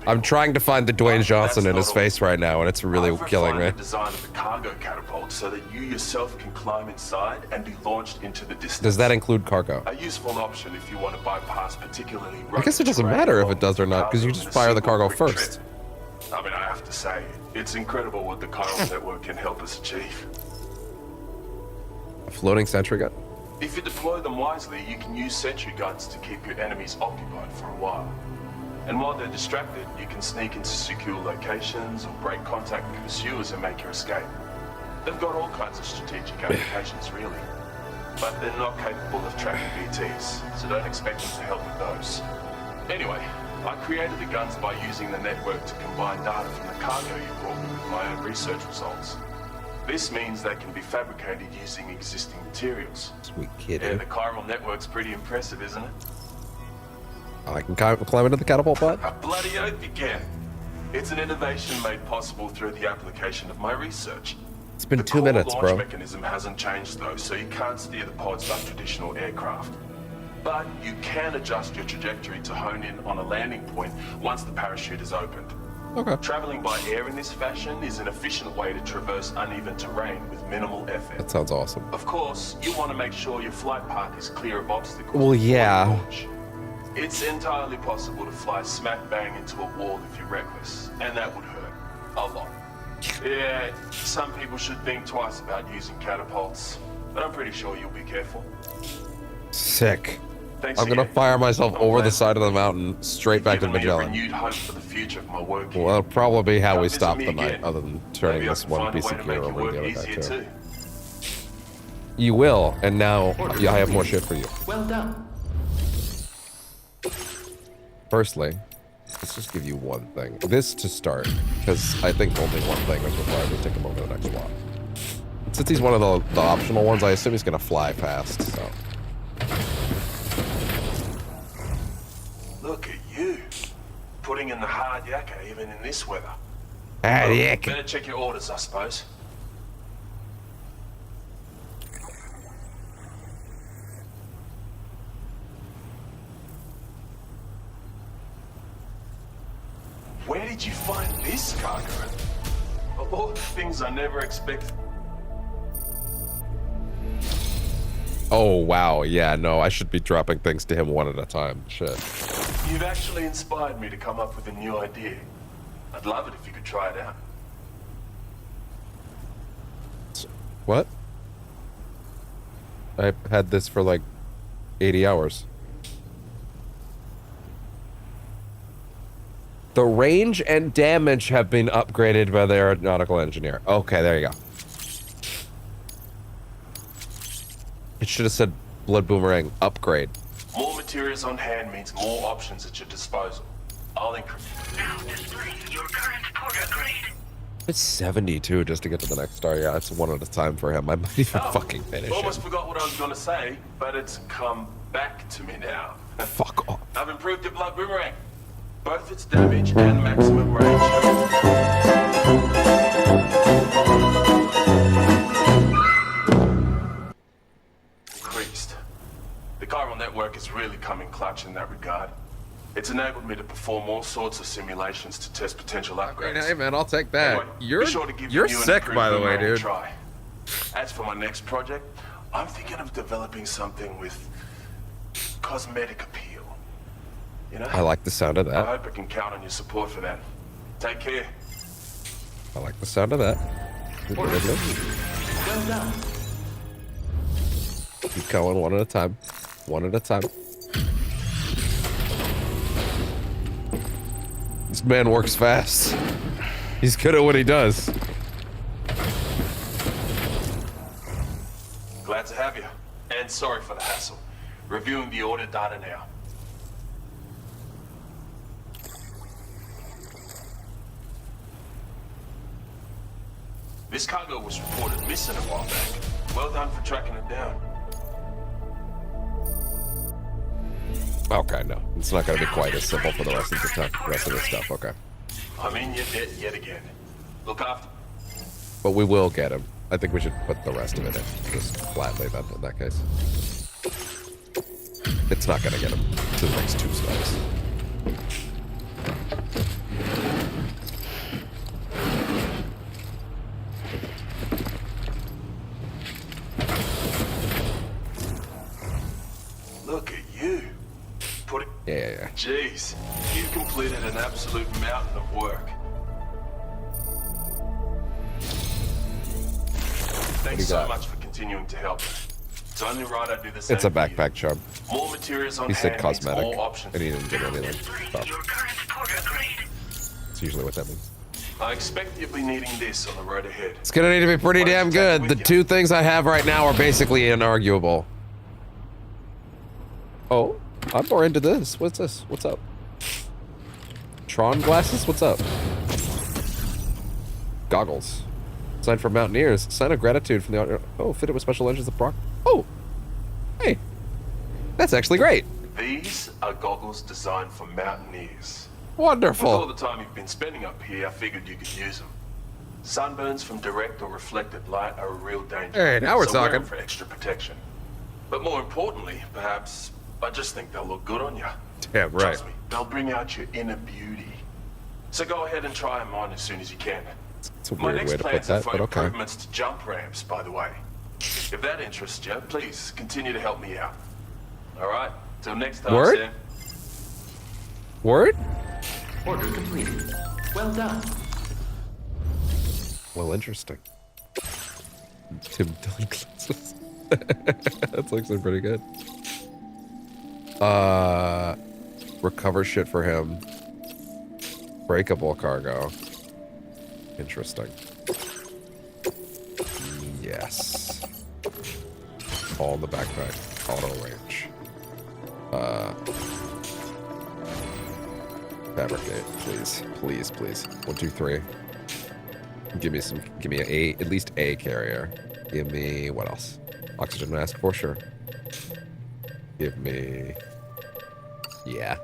I'm trying to find the Dwayne Johnson in his face right now, and it's really killing me. The design of the cargo catapult so that you yourself can climb inside and be launched into the distance. Does that include cargo? A useful option if you want to bypass particularly. I guess it doesn't matter if it does or not, because you just fire the cargo first. I mean, I have to say, it's incredible what the chiral network can help us achieve. A floating sentry gun? If you deploy them wisely, you can use sentry guns to keep your enemies occupied for a while. And while they're distracted, you can sneak into secure locations or break contact with pursuers and make your escape. They've got all kinds of strategic applications, really. But they're not capable of tracking BTs, so don't expect them to help with those. Anyway, I created the guns by using the network to combine data from the cargo you brought me with my own research results. This means they can be fabricated using existing materials. Sweet kid. Yeah, the chiral network's pretty impressive, isn't it? I can climb into the catapult pod? A bloody oath you can. It's an innovation made possible through the application of my research. It's been 2 minutes, bro. The launch mechanism hasn't changed though, so you can't steer the pods like traditional aircraft. But you can adjust your trajectory to hone in on a landing point once the parachute is opened. Okay. Traveling by air in this fashion is an efficient way to traverse uneven terrain with minimal effort. That sounds awesome. Of course, you want to make sure your flight path is clear of obstacles. Well, yeah. It's entirely possible to fly smack bang into a wall if you're reckless, and that would hurt a lot. Yeah, some people should think twice about using catapults, but I'm pretty sure you'll be careful. Sick. Thanks I'm gonna again. fire myself over the side of the mountain, straight back to the Magellan. Renewed hope for the future of my work here. Well, that'll probably be how Come we visit stop me the night, again. other than turning Maybe I this can one find a piece way of to gear make your over to the work other guy easier too. too. You will, and now I have more shit for you. Well done. Firstly, let's just give you one thing. This to start, because I think only one thing is required to take him over the next block. Since he's one of the optional ones, I assume he's gonna fly fast, so. Look at you, putting in the hard yakka even in this weather. Hard yakka. Better check your orders, I suppose. Where did you find this cargo? Of all the things I never expected. Oh, wow. Yeah, no, I should be dropping things to him one at a time. Shit. You've actually inspired me to come up with a new idea. I'd love it if you could try it out. What? I had this for like 80 hours. The range and damage have been upgraded by the aeronautical engineer. Okay, there you go. It should have said blood boomerang upgrade. More materials on hand means more options at your disposal. I'll increase. Now displaying your current porter grade. It's 72 just to get to the next star. Yeah, it's one at a time for him. I might even fucking finish Almost it. forgot what I was going to say, but it's come back to me now. Fuck off. I've improved the blood boomerang. Both its damage and maximum range. Increased. The chiral network is really coming clutch in that regard. It's enabled me to perform all sorts of simulations to test potential upgrades. Hey man, I'll take that. Anyway, You're be sure to give you're you an sick, improved by the way, boomerang a dude. try. As for my next project, I'm thinking of developing something with cosmetic appeal. You know? I like the sound of I that. hope I can count on your support for that. Take care. I like the sound of that. Well done. Keep going one at a time. One at a time. This man works fast. He's good at what he does. Glad to have you. And sorry for the hassle. Reviewing the order data now. This cargo was reported missing a while back. Well done for tracking it down. Okay, no. It's not going to be quite as simple for the rest of the time. The rest of the stuff, okay. I'm in your debt yet again. Look after. But we will get him. I think we should put the rest of it in. Just flatly then, in that case. It's not going to get him to the next 2 stars. Look at you. Put it. Yeah. Jeez, you completed an absolute mountain of work. Thanks so much for continuing to help. It's only right I do the same. It's a backpack chub. More materials on He said hand means cosmetic, more options. and he didn't get anything. So. That's usually what that means. I expect you'll be needing this on the road ahead. It's gonna need to be pretty damn good. The 2 things I have right now are basically inarguable. Oh, I'm more into this. What's this? What's up? Tron glasses? What's up? Goggles. Sign for mountaineers. Sign of gratitude from the... Oh, fitted with special legends of Brock. Oh! Hey! That's actually great! These are goggles designed for mountaineers. Wonderful! With all the time you've been spending up here, I figured you could use them. Sunburns from direct or reflected light are a real danger. Hey, now we're so wear talking. them for extra protection. But more importantly, perhaps, I just think they'll look good on you. Damn right. Trust me, they'll bring out your inner beauty. So go ahead and try them on as soon as you can. It's a My weird next way to put plans are that, for but okay. improvements to jump ramps, by the way. If that interests you, please continue to help me out. All right, till next time, Word? Sam. Word? Order completed. Well done. Well, interesting. Tim Dillon glasses. That's actually pretty good. Recover shit for him. Breakable cargo. Interesting. Yes. All in the backpack. Auto range. Fabricate, please. Please, please. 1, 2, 3. Give me at least a carrier. Give me, what else? Oxygen mask for sure. Give me, yeah.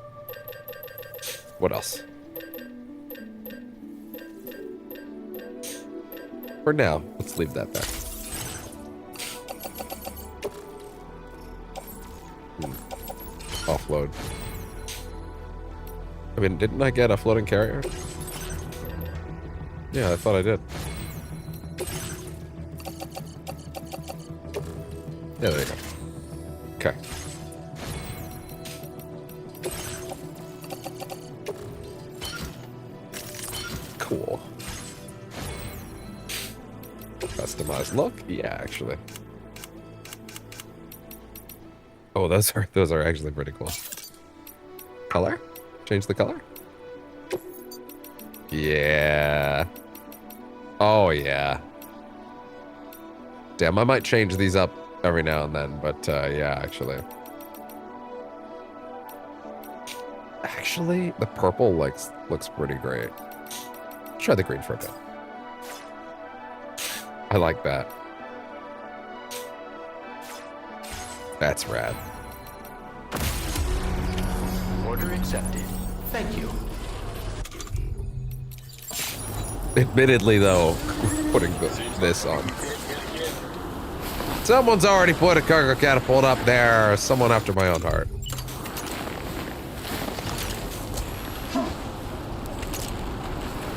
What else? For now, let's leave that there. Offload. I mean, didn't I get a floating carrier? Yeah, I thought I did. Yeah, there you go. Okay. Cool. Customized look? Yeah, actually. Oh, those are actually pretty cool. Color? Change the color? Yeah. Oh, yeah. Damn, I might change these up every now and then, but yeah, actually. Actually, the purple looks pretty great. Try the green for a bit. I like that. That's rad. Order accepted. Thank you. Admittedly, though, putting this on. Someone's already put a cargo catapult up there. Someone after my own heart.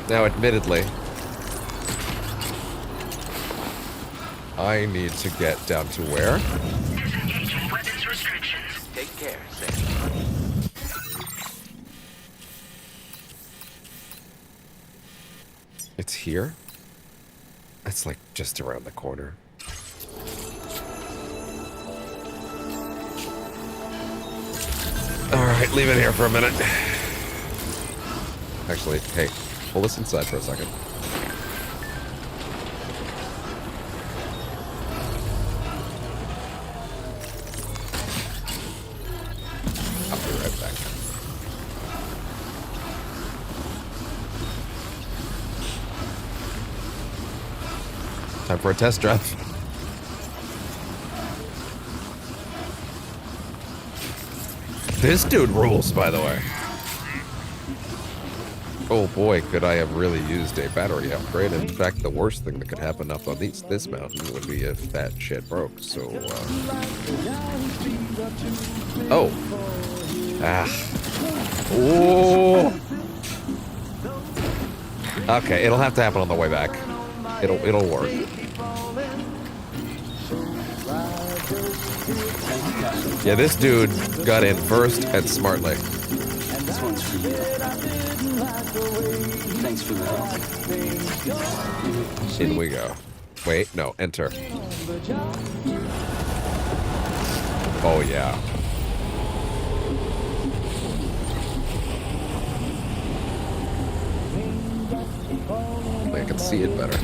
Now, admittedly, I need to get down to where? Disengaging weapons restrictions. Take care, Sam. It's here? That's like just around the corner. Alright, leave it here for a minute. Actually, hey, pull this inside for a second. I'll be right back. Time for a test drive. This dude rules, by the way. Oh boy, could I have really used a battery upgrade. In fact, the worst thing that could happen up on this mountain would be if that shit broke, so, Oh. Ah. Oh. Okay, it'll have to happen on the way back. It'll work. Yeah, this dude got in first and smartly. This one's for you. Thanks for the help. In we go. Wait, no, enter. Oh, yeah. I can see it better.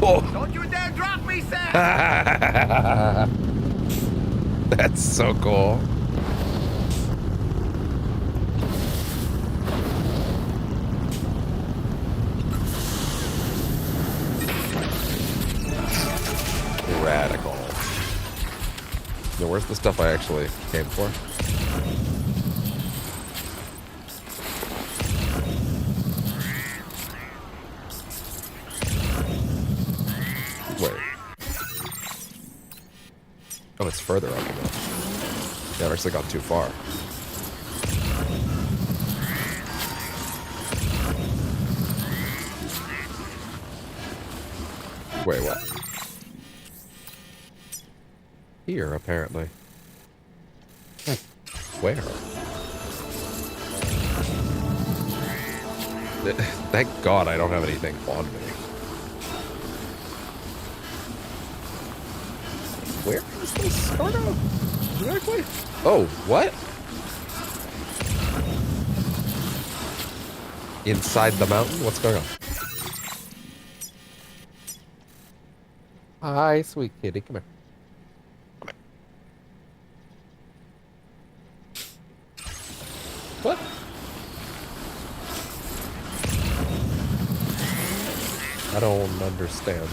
Oh. Don't you dare drop me, Sam! That's so cool. Radical. Now, where's the stuff I actually came for? Wait. Oh, it's further up again. Yeah, I've actually gone too far. Wait, what? Here, apparently. Where? Thank God I don't have anything on me. Where is this cargo? Exactly? Oh, what? Inside the mountain? What's going on? Hi, sweet kitty. Come here. What? I don't understand.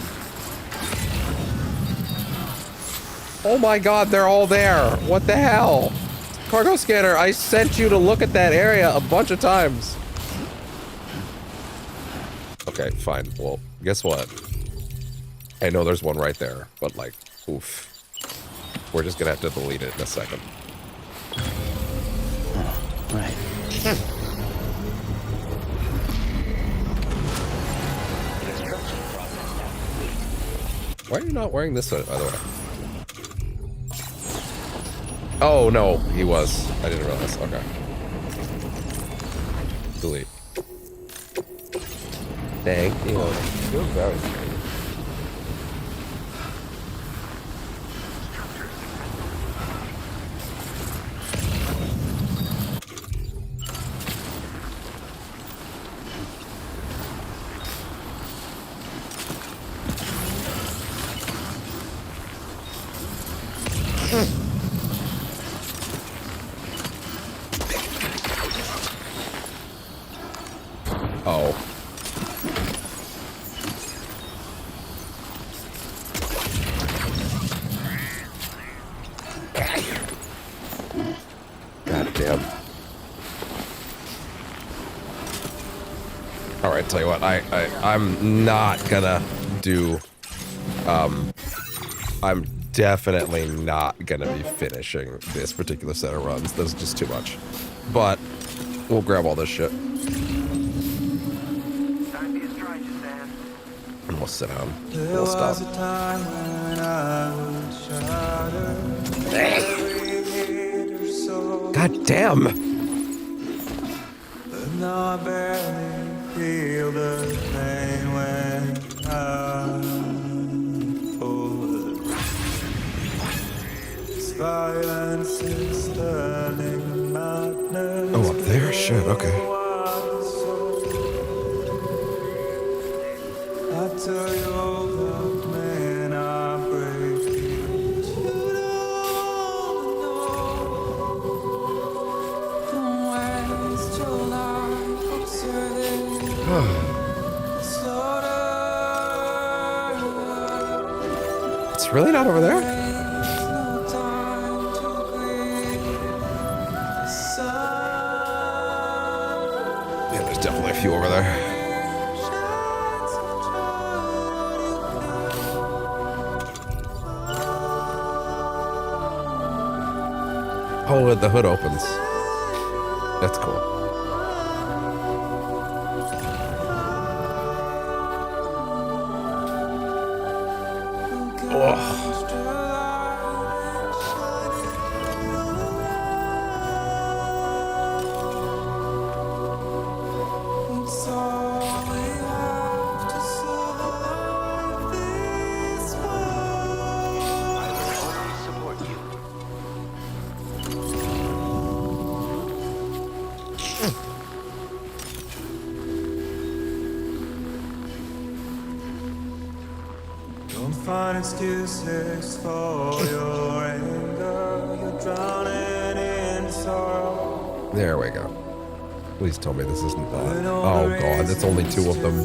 Oh my God, they're all there. What the hell? Cargo scanner, I sent you to look at that area a bunch of times. Okay, fine. Well, guess what? I know there's one right there, but like, oof. We're just gonna have to delete it in a second. Right. Why are you not wearing this one, by the way? Oh, no, he was. I didn't realize. Okay. Delete. Thank you. You're very sweet. Oh. God damn. Alright, tell you what, I'm not gonna do I'm definitely not gonna be finishing this particular set of runs. There's just too much. But we'll grab all this shit. And we'll sit down. We'll stop. God damn! Now I barely feel the pain when I'm forward. Silence is turning madness. Oh, up there? Shit, okay. I tell you all the men are brave. You don't waste your life observing slaughter. It's really not over there? Yeah, there's definitely a few over there. Oh, the hood opens. That's cool. Oh. Don't find excuses for your anger. You're drowning in sorrow. There we go. Please tell me this isn't that. Oh god, it's only 2 of them.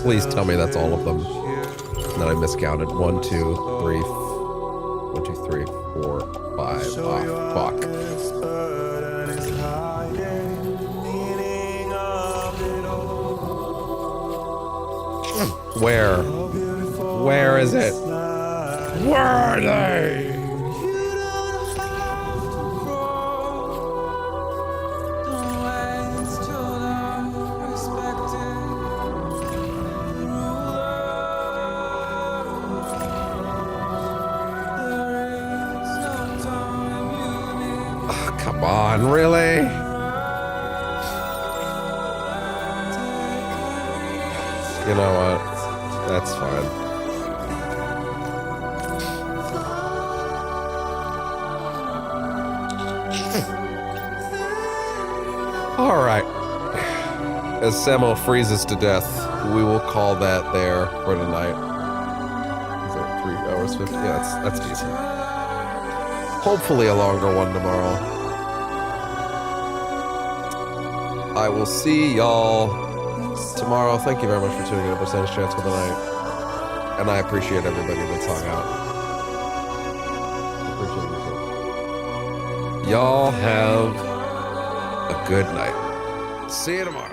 Please tell me that's all of them. And then I miscounted. 1, 2, 3. 1, 2, 3, 4, 5. Oh, fuck. Where? Where is it? Where are they? Oh, come on, really? You know what? That's fine. Alright. As Samo freezes to death, we will call that there for tonight. Is that 3 hours 50? Yeah, that's decent. Hopefully a longer one tomorrow. I will see y'all tomorrow. Thank you very much for tuning in to Percentage Chance for the night. And I appreciate everybody that's hung out. Appreciate it. Y'all have a good night. See you tomorrow.